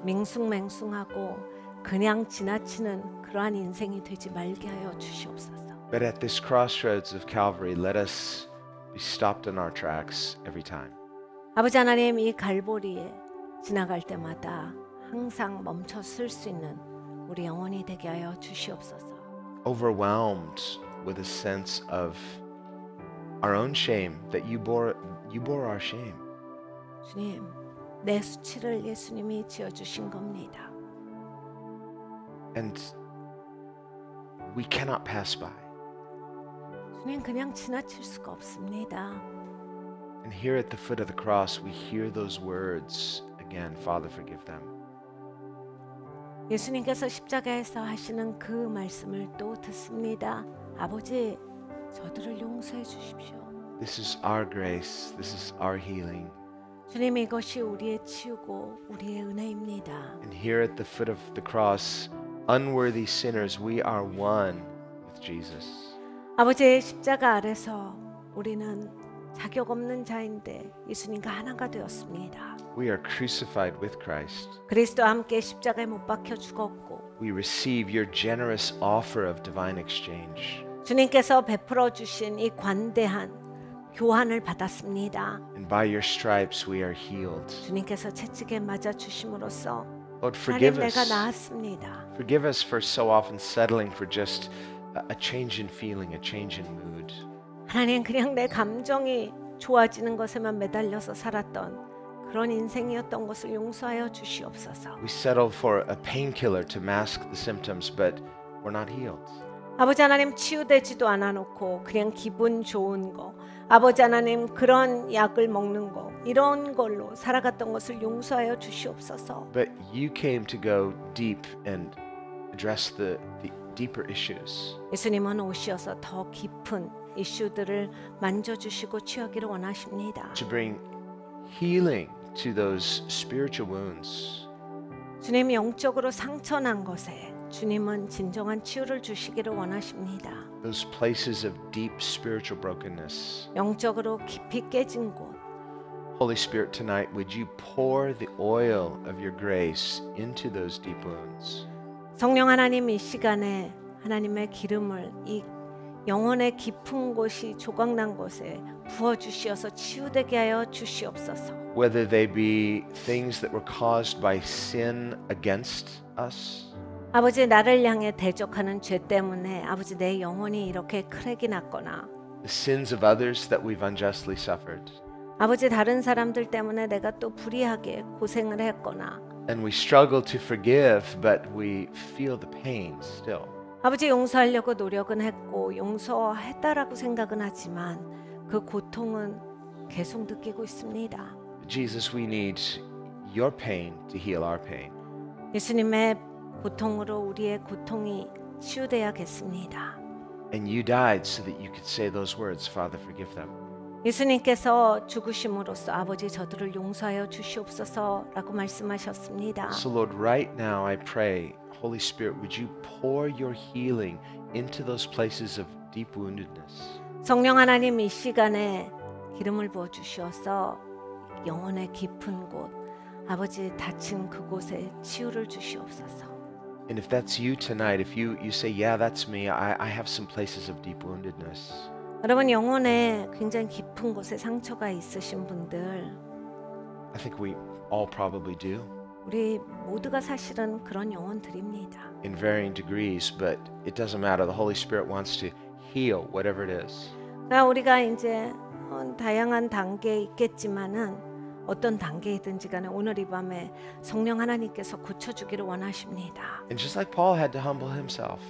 맹숭맹숭하고 그냥 지나치는 그러한 인생이 되지 말게 하여 주시옵소서. But at this crossroads of Calvary, let us be stopped in our tracks every time. 아버지 하나님 이 갈보리에 지나갈 때마다 항상 멈춰 설 수 있는 우리 영혼이 되게 하여 주시옵소서. Overwhelmed with a sense of our own shame that you bore our shame. 주님, 내 수치를 예수님이 지어 주신 겁니다. And we cannot pass by. 주님 그냥 지나칠 수가 없습니다. And here at the foot of the cross, we hear those words again, Father, forgive them. 예수님께서 십자가에서 하시는 그 말씀을 또 듣습니다. 아버지, 저들을 용서해 주십시오. This is our grace. This is our healing. 주님, 이것이 우리의 치유고 우리의 은혜입니다. And here at the foot of the cross, unworthy sinners, we are one with Jesus. 아버지의 십자가 아래서 우리는 자격 없는 자인데 예수님과 하나가 되었습니다. We are crucified with Christ. 그리스도와 함께 십자가에 못 박혀 죽었고 We receive your generous offer of divine exchange. 주님께서 베풀어 주신 이 관대한 교환을 받았습니다. And by your stripes we are healed. 주님께서 채찍에 맞아 주심으로써 Lord, 하나님 forgive 내가 us. 나았습니다. Forgive us for so often settling for just a change in feeling, a change in mood. 하나님, 그냥 내 감정이 좋아지는 것에만 매달려서 살았던 그런 인생이었던 것을 용서하여 주시옵소서. We settle for a painkiller to mask the symptoms, but we're not healed. 아버지 하나님, 치유되지도 않아 놓고 그냥 기분 좋은 거, 아버지 하나님 그런 약을 먹는 거, 이런 걸로 살아갔던 것을 용서하여 주시옵소서. But you came to go deep and address the deeper issues. 예수님은 오셔서 더 깊은 이슈들을 만져주시고 치유하기를 원하십니다. To bring healing to those spiritual wounds. 주님, 영적으로 상처난 것에 주님은 진정한 치유를 주시기를 원하십니다. Those places of deep spiritual brokenness. 영적으로 깊이 깨진 곳, Holy Spirit, tonight, would you pour the oil of your grace into those deep wounds? 성령 하나님, 이 시간에 하나님의 기름을 이 영혼의 깊은 곳이 조각난 곳에 부어주시어서 치유되게 하여 주시옵소서. Whether they be things that were caused by sin against us, 아버지, 나를 향해 대적하는 죄 때문에 아버지 내 영혼이 이렇게 크랙이 났거나, the sins of others that we've unjustly suffered, 아버지 다른 사람들 때문에 내가 또 불의하게 고생을 했거나, and we struggle to forgive, but we feel the pain still. 아버지 용서하려고 노력은 했고 용서했다라고 생각은 하지만 그 고통은 계속 느끼고 있습니다. Jesus, we need your pain to heal our pain. 예수님의 고통으로 우리의 고통이 치유되야겠습니다. And you died so that you could say those words, Father, forgive them. 예수님께서 죽으심으로써 아버지 저들을 용서하여 주시옵소서라고 말씀하셨습니다. So Lord, right now I pray, Holy Spirit, would you pour your healing into those places of deep woundedness? 성령 하나님, 이 시간에 기름을 부어 주시어서 영혼의 깊은 곳, 아버지 다친 그곳에 치유를 주시옵소서. And if that's you tonight, if you say, yeah, that's me, I have some places of deep woundedness. 여러분, 영혼에 굉장히 깊은 곳에 상처가 있으신 분들, I think we all probably do 우리 모두가 사실은 그런 영혼들입니다. in varying degrees, but it doesn't matter. The Holy Spirit wants to heal whatever it is. 그러니까 우리가 이제 다양한 단계에 있겠지만은 어떤 단계이든지 간에 오늘 이 밤에 성령 하나님께서 고쳐주기를 원하십니다. And just like Paul had to humble himself,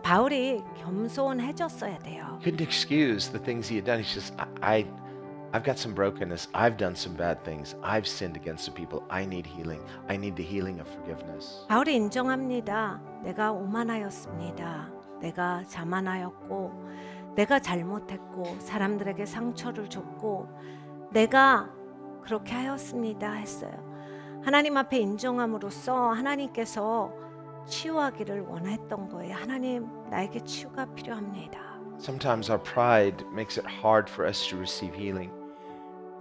바울이 겸손해졌어야 돼요. couldn't excuse the things he had done. He says, I've got some brokenness. I've done some bad things. I've sinned against the people. I need healing. I need the healing of forgiveness. 바울이 인정합니다. 내가 오만하였습니다. 내가 자만하였고 내가 잘못했고 사람들에게 상처를 줬고 내가 그렇게 하였습니다 했어요. 하나님 앞에 인정함으로써 하나님께서 치유하기를 원했던 거예요. 하나님, 나에게 치유가 필요합니다. Sometimes our pride makes it hard for us to receive healing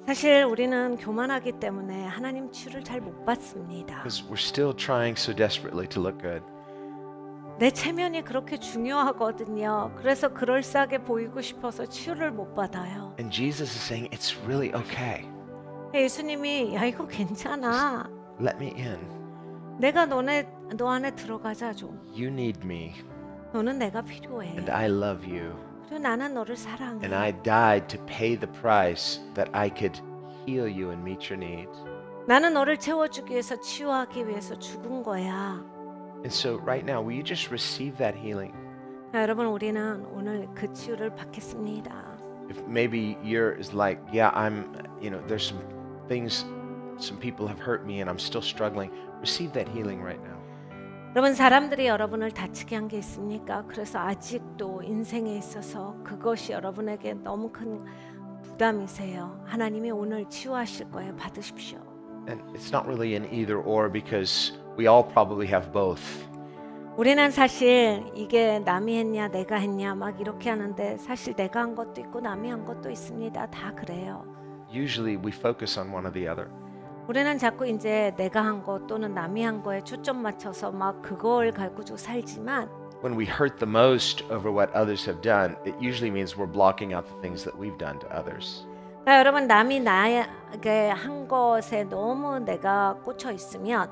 사실 우리는 교만하기 때문에 하나님 치유를 잘 못 받습니다. because we're still trying so desperately to look good. 내 체면이 그렇게 중요하거든요. 그래서 그럴싸하게 보이고 싶어서 치유를 못 받아요. And Jesus is saying, it's really okay. 예수님이 야 이거 괜찮아. Let me in. 내가 너 안에 들어가자 좀. You need me 너는 내가 필요해. and I love you. 그리고 나는 너를 사랑해. And I died to pay the price that I could heal you and meet your need. 나는 너를 채워주기 위해서 치유하기 위해서 죽은 거야. And so right now, will you just receive that healing? 여러분, 우리는 오늘 그 치유를 받겠습니다. if maybe you're is like, yeah, there's some things, some people have hurt me and I'm still struggling. Receive that healing right now. 여러분 사람들이 여러분을 다치게 한 게 있습니까? 그래서 아직도 인생에 있어서 그것이 여러분에게 너무 큰 부담이세요. 하나님이 오늘 치유하실 거예요. 받으십시오. And it's not really an either or because we all probably have both. 우리는 사실 이게 남이 했냐 내가 했냐 막 이렇게 하는데 사실 내가 한 것도 있고 남이 한 것도 있습니다. 다 그래요. Usually we focus on one or the other. 우리는 자꾸 이제 내가 한 것 또는 남이 한 거에 초점 맞춰서 막 그걸 가지고 살지만 When we hurt the most over what others have done, it usually means we're blocking out the things that we've done to others. 그러니까 여러분 남이 나에게 한 것에 너무 내가 꽂혀 있으면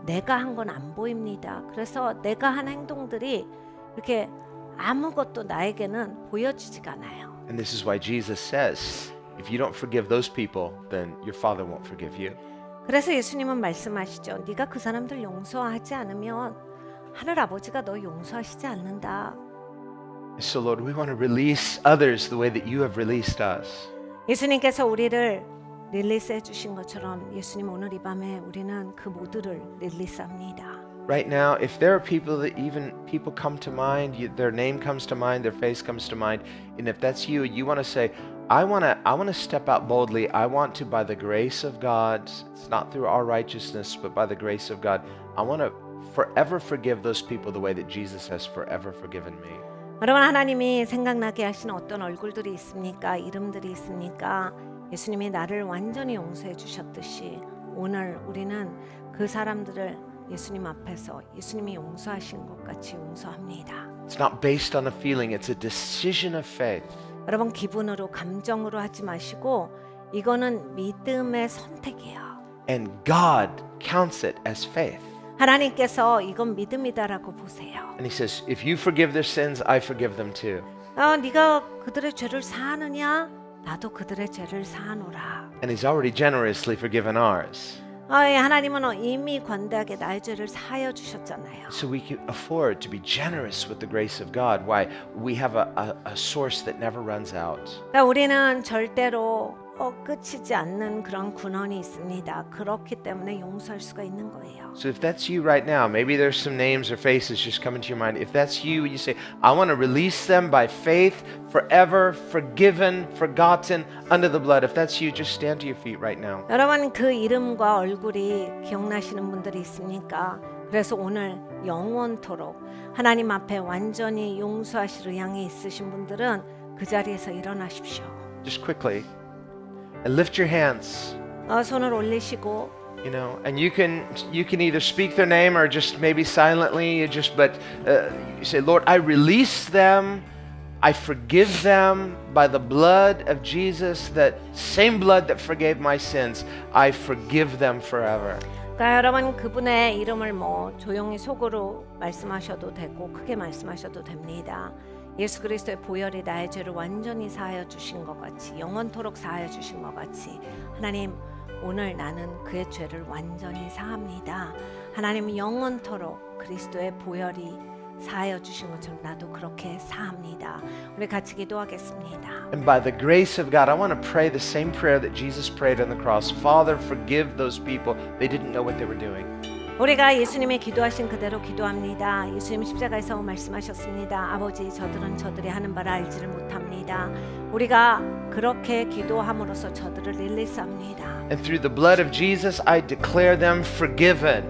내가 한 건 안 보입니다. 그래서 내가 한 행동들이 이렇게 아무것도 나에게는 보여지지가 않아요. And this is why Jesus says, if you don't forgive those people, then your Father won't forgive you. 그래서 예수님은 말씀하시죠. 네가 그 사람들 용서하지 않으면 하늘 아버지가 너 용서하시지 않는다. So Lord, we want to release others the way that you have released us. 예수님께서 우리를 릴리스해 주신 것처럼 예수님 오늘 이 밤에 우리는 그 모두를 릴리스합니다. Right now, if there are people that even people come to mind, their name comes to mind, their face comes to mind, and if that's you, you want to say, I want to step out boldly. I want to, by the grace of God, it's not through our righteousness, but by the grace of God, I want to forever forgive those people the way that Jesus has forever forgiven me. 여러분 하나님이 생각나게 하시는 어떤 얼굴들이 있습니까? 이름들이 있습니까? 예수님이 나를 완전히 용서해 주셨듯이 오늘 우리는 그 사람들을 예수님 앞에서 예수님이 용서하신 것 같이 용서합니다. It's not based on a feeling, it's a decision of faith. 여러분 기분으로 감정으로 하지 마시고 이거는 믿음의 선택이에요. And God counts it as faith. 하나님께서 이건 믿음이다라고 보세요. And he says, if you forgive their sins, I forgive them too. 네가 그들의 죄를 사하느냐? 나도 그들의 죄를 사하노라. And he's already generously forgiven ours. 하나님은 이미 관대하게 나의 죄를 사하여 주셨잖아요. So we can afford to be generous with the grace of God. Why? We have a source that never runs out. 그러니까 우리는 절대로 끝이지 않는 그런 근원이 있습니다. 그렇기 때문에 용서할 수가 있는 거예요. So if that's you right now, maybe there's some names or faces just coming to your mind. If that's you, you say, I want to release them by faith, forever, forgiven, forgotten, under the blood. If that's you, just stand to your feet right now. 여러분 그 이름과 얼굴이 기억나시는 분들이 있습니까? 그래서 오늘 영원토록 하나님 앞에 완전히 용서하실 의향이 있으신 분들은 그 자리에서 일어나십시오. Just quickly. And lift your hands. 손을 올리시고 You know, and you can either speak their name or just maybe silently. You say, Lord, I release them. I forgive them by the blood of Jesus, that same blood that forgave my sins. I forgive them forever. 그러니까 여러분 그분의 이름을 조용히 속으로 말씀하셔도 되고 크게 말씀하셔도 됩니다. 예수 그리스도의 보혈이 나의 죄를 완전히 사하여 주신 것 같이 영원토록 사하여 주신 것 같이 하나님 오늘 나는 그의 죄를 완전히 사합니다. 하나님 영원토록 그리스도의 보혈이 사하여 주신 것처럼 나도 그렇게 사합니다. 우리 같이 기도하겠습니다. And by the grace of God, I want to pray the same prayer that Jesus prayed on the cross. Father, forgive those people. They didn't know what they were doing. 우리가 예수님의 기도하신 그대로 기도합니다. 예수님 십자가에서 말씀하셨습니다. 아버지 저들은 저들이 하는 바를 알지를 못합니다. 우리가 그렇게 기도함으로써 저들을 릴리스합니다. And through the blood of Jesus, I declare them forgiven.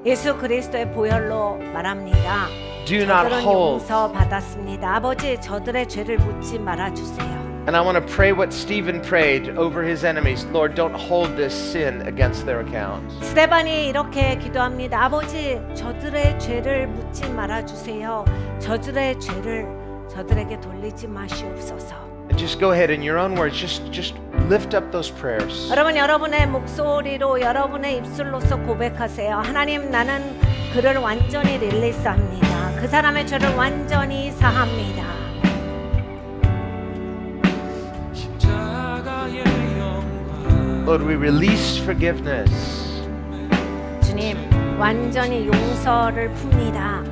예수 그리스도의 보혈로 말합니다. Do not 저들은 hold. 용서 받았습니다. 아버지 저들의 죄를 묻지 말아 주세요. And I want to pray what Stephen prayed over his enemies. Lord, don't hold this sin against their account. 스데반이 이렇게 기도합니다. 아버지 저들의 죄를 묻지 말아 주세요. 저들의 죄를 저들에게 돌리지 마시옵소서. And just go ahead in your own words. Just lift up those prayers. 여러분 여러분의 목소리로 여러분의 입술로서 고백하세요. 하나님 나는 그를 완전히 릴리스합니다. 그 사람의 죄를 완전히 사합니다. Lord, we release forgiveness. 주님 완전히 용서를 풉니다.